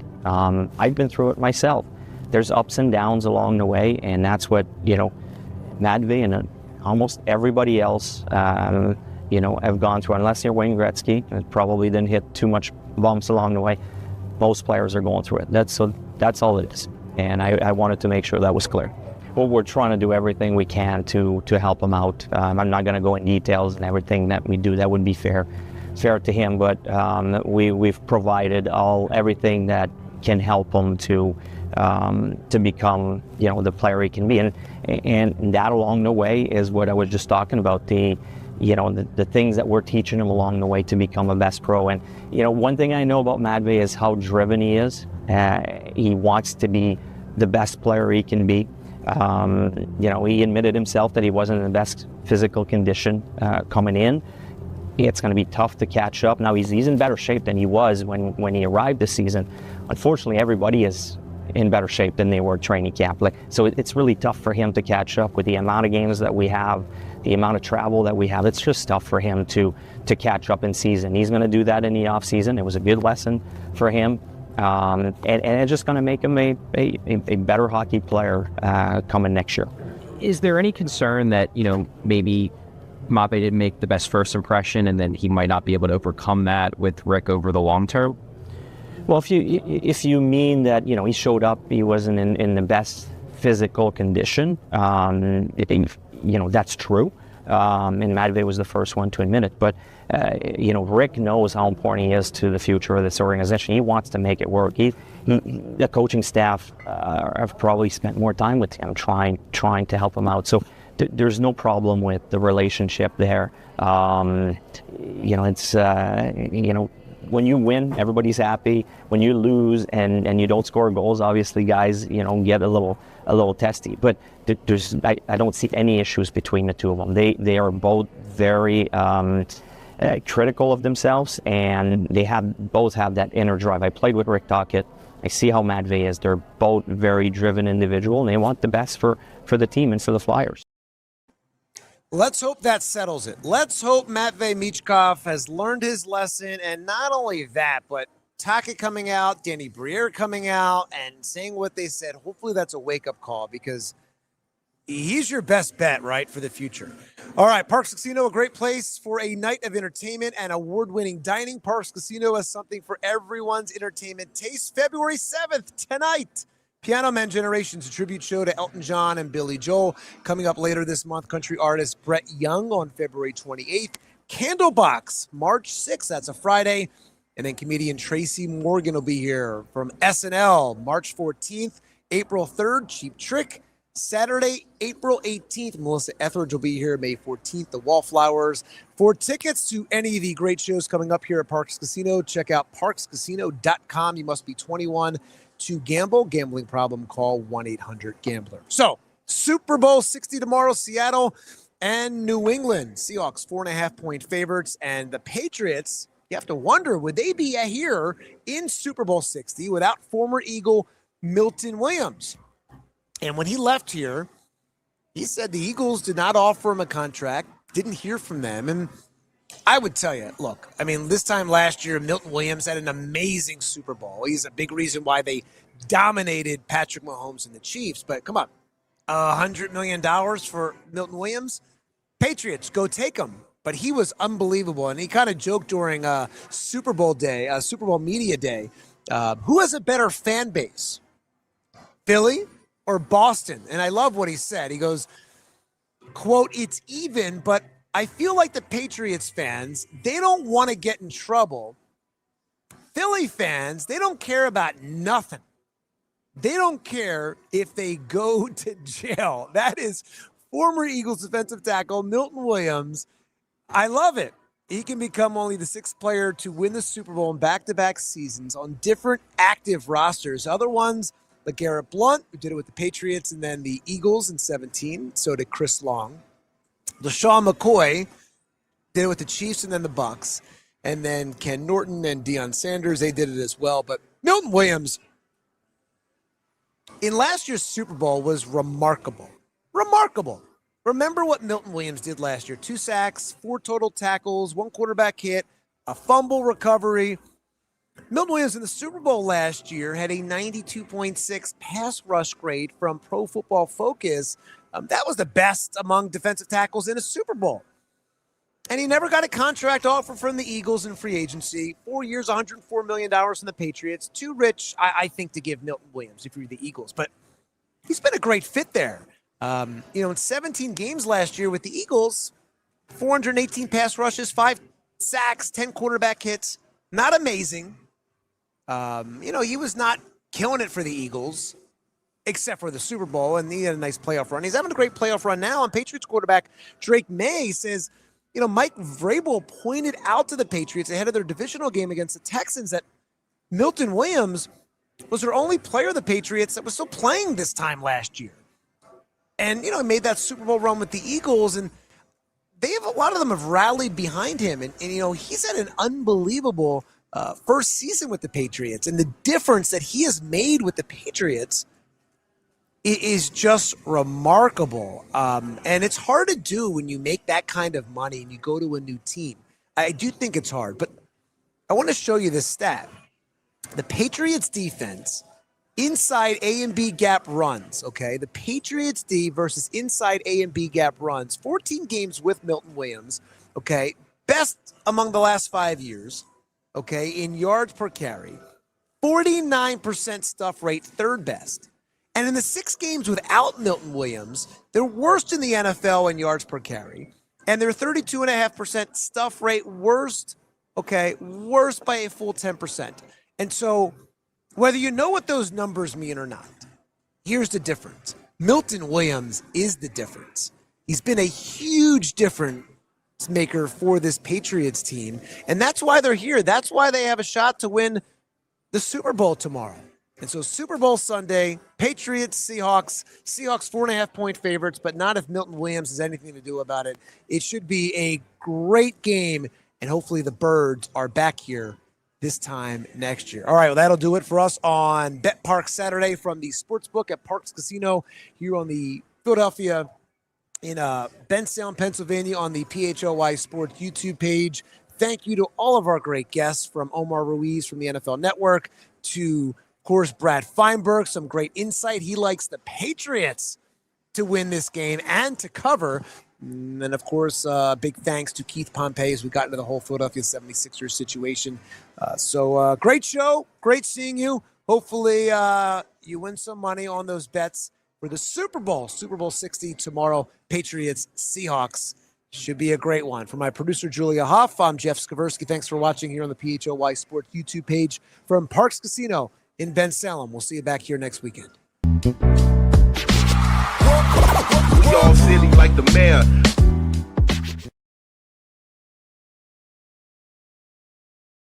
I've been through it myself. There's ups and downs along the way, and that's what, Matvei and almost everybody else, have gone through. Unless you're Wayne Gretzky, and probably didn't hit too much bumps along the way. Most players are going through it. That's all it is. And I wanted to make sure that was clear. Well, we're trying to do everything we can to help him out. I'm not going to go in details and everything that we do. That would be fair to him. But we've provided everything that can help him to become, the player he can be. And that along the way is what I was just talking about, the things that we're teaching him along the way to become a best pro. And, one thing I know about Matvey is how driven he is. He wants to be the best player he can be. He admitted himself that he wasn't in the best physical condition coming in. It's going to be tough to catch up. Now he's in better shape than he was when he arrived this season. Unfortunately, everybody is in better shape than they were training camp. So it's really tough for him to catch up with the amount of games that we have, the amount of travel that we have. It's just tough for him to catch up in season. He's going to do that in the off season. It was a good lesson for him. And it's just going to make him a better hockey player coming next year. Is there any concern that, maybe Mape didn't make the best first impression and then he might not be able to overcome that with Rick over the long term? Well, if you mean that, he showed up, he wasn't in the best physical condition, that's true. And Matvey was the first one to admit it. But, Rick knows how important he is to the future of this organization. He wants to make it work. The coaching staff have probably spent more time with him trying to help him out. So there's no problem with the relationship there. It's, when you win, everybody's happy. When you lose and you don't score goals, obviously guys, get a little testy. But I don't see any issues between the two of them. They are both very critical of themselves, and they both have that inner drive. I played with Rick Tocchet. I see how Matvey is. They're both very driven individual, and they want the best for the team and for the Flyers. Let's hope that settles it. Let's hope Matvey Michkov has learned his lesson, and not only that, but Tocchet coming out, Danny Briere coming out, and saying what they said. Hopefully that's a wake-up call, because he's your best bet, right, for the future. All right, Parks Casino, a great place for a night of entertainment and award-winning dining. Parks Casino has something for everyone's entertainment taste. February 7th, tonight, Piano Man Generations, a tribute show to Elton John and Billy Joel. Coming up later this month, country artist Brett Young on February 28th. Candlebox, March 6th, that's a Friday. And then comedian Tracy Morgan will be here from SNL, March 14th. April 3rd, Cheap Trick. Saturday, April 18th, Melissa Etheridge will be here May 14th, the Wallflowers. For tickets to any of the great shows coming up here at Parks Casino, check out parkscasino.com. You must be 21 to gamble. Gambling problem, call 1-800-GAMBLER. So, Super Bowl 60 tomorrow, Seattle and New England. Seahawks 4.5-point favorites, and the Patriots, you have to wonder, would they be here in Super Bowl 60 without former Eagle Milton Williams? And when he left here, he said the Eagles did not offer him a contract, didn't hear from them. And I would tell you, look, this time last year, Milton Williams had an amazing Super Bowl. He's a big reason why they dominated Patrick Mahomes and the Chiefs. But come on, $100 million for Milton Williams? Patriots, go take him. But he was unbelievable. And he kind of joked during Super Bowl day, Super Bowl media day, who has a better fan base, Philly or Boston? And I love what he said. He goes, quote, "It's even, but I feel like the Patriots fans, they don't want to get in trouble. Philly fans, they don't care about nothing. They don't care if they go to jail." That is former Eagles defensive tackle Milton Williams. I love it. He can become only the sixth player to win the Super Bowl in back-to-back seasons on different active rosters. Other ones, like Garrett Blunt, who did it with the Patriots and then the Eagles in 17. So did Chris Long. LaShawn McCoy did it with the Chiefs and then the Bucks. And then Ken Norton and Deion Sanders, they did it as well. But Milton Williams, in last year's Super Bowl, was remarkable. Remarkable. Remember what Milton Williams did last year. 2 sacks, 4 total tackles, 1 quarterback hit, a fumble recovery. Milton Williams in the Super Bowl last year had a 92.6 pass rush grade from Pro Football Focus. That was the best among defensive tackles in a Super Bowl. And he never got a contract offer from the Eagles in free agency. 4 years, $104 million from the Patriots. Too rich, I think, to give Milton Williams if you're the Eagles. But he's been a great fit there. In 17 games last year with the Eagles, 418 pass rushes, 5 sacks, 10 quarterback hits. Not amazing. He was not killing it for the Eagles, except for the Super Bowl, and he had a nice playoff run. He's having a great playoff run now, and Patriots quarterback Drake May says, Mike Vrabel pointed out to the Patriots ahead of their divisional game against the Texans that Milton Williams was their only player of the Patriots that was still playing this time last year. And, he made that Super Bowl run with the Eagles, and a lot of them have rallied behind him. And he's had an unbelievable first season with the Patriots. And the difference that he has made with the Patriots is just remarkable. And it's hard to do when you make that kind of money and you go to a new team. I do think it's hard, but I want to show you this stat. The Patriots defense, inside A and B gap runs, okay? The Patriots D versus inside A and B gap runs, 14 games with Milton Williams, okay? Best among the last 5 years, okay, in yards per carry. 49% stuff rate, third best. And in the 6 games without Milton Williams, they're worst in the NFL in yards per carry. And they're 32.5% stuff rate, worst by a full 10%. And so whether you know what those numbers mean or not, here's the difference. Milton Williams is the difference. He's been a huge difference maker for this Patriots team. And that's why they're here. That's why they have a shot to win the Super Bowl tomorrow. And so Super Bowl Sunday, Patriots, Seahawks 4.5-point favorites, but not if Milton Williams has anything to do about it. It should be a great game, and hopefully the Birds are back here this time next year. All right, well, that'll do it for us on Bet Park Saturday from the Sportsbook at Parks Casino here on the Philadelphia in Bensalem, Pennsylvania on the PHOY Sports YouTube page. Thank you to all of our great guests, from Omar Ruiz from the NFL Network to, of course, Brad Feinberg, some great insight. He likes the Patriots to win this game and to cover. And, of course, big thanks to Keith Pompey as we got into the whole Philadelphia 76ers situation. So great show. Great seeing you. Hopefully you win some money on those bets for the Super Bowl 60 tomorrow. Patriots, Seahawks. Should be a great one. For my producer, Julia Hoff, I'm Jeff Skaversky. Thanks for watching here on the PHOY Sports YouTube page from Parks Casino in Bensalem. We'll see you back here next weekend. We all silly like the mayor.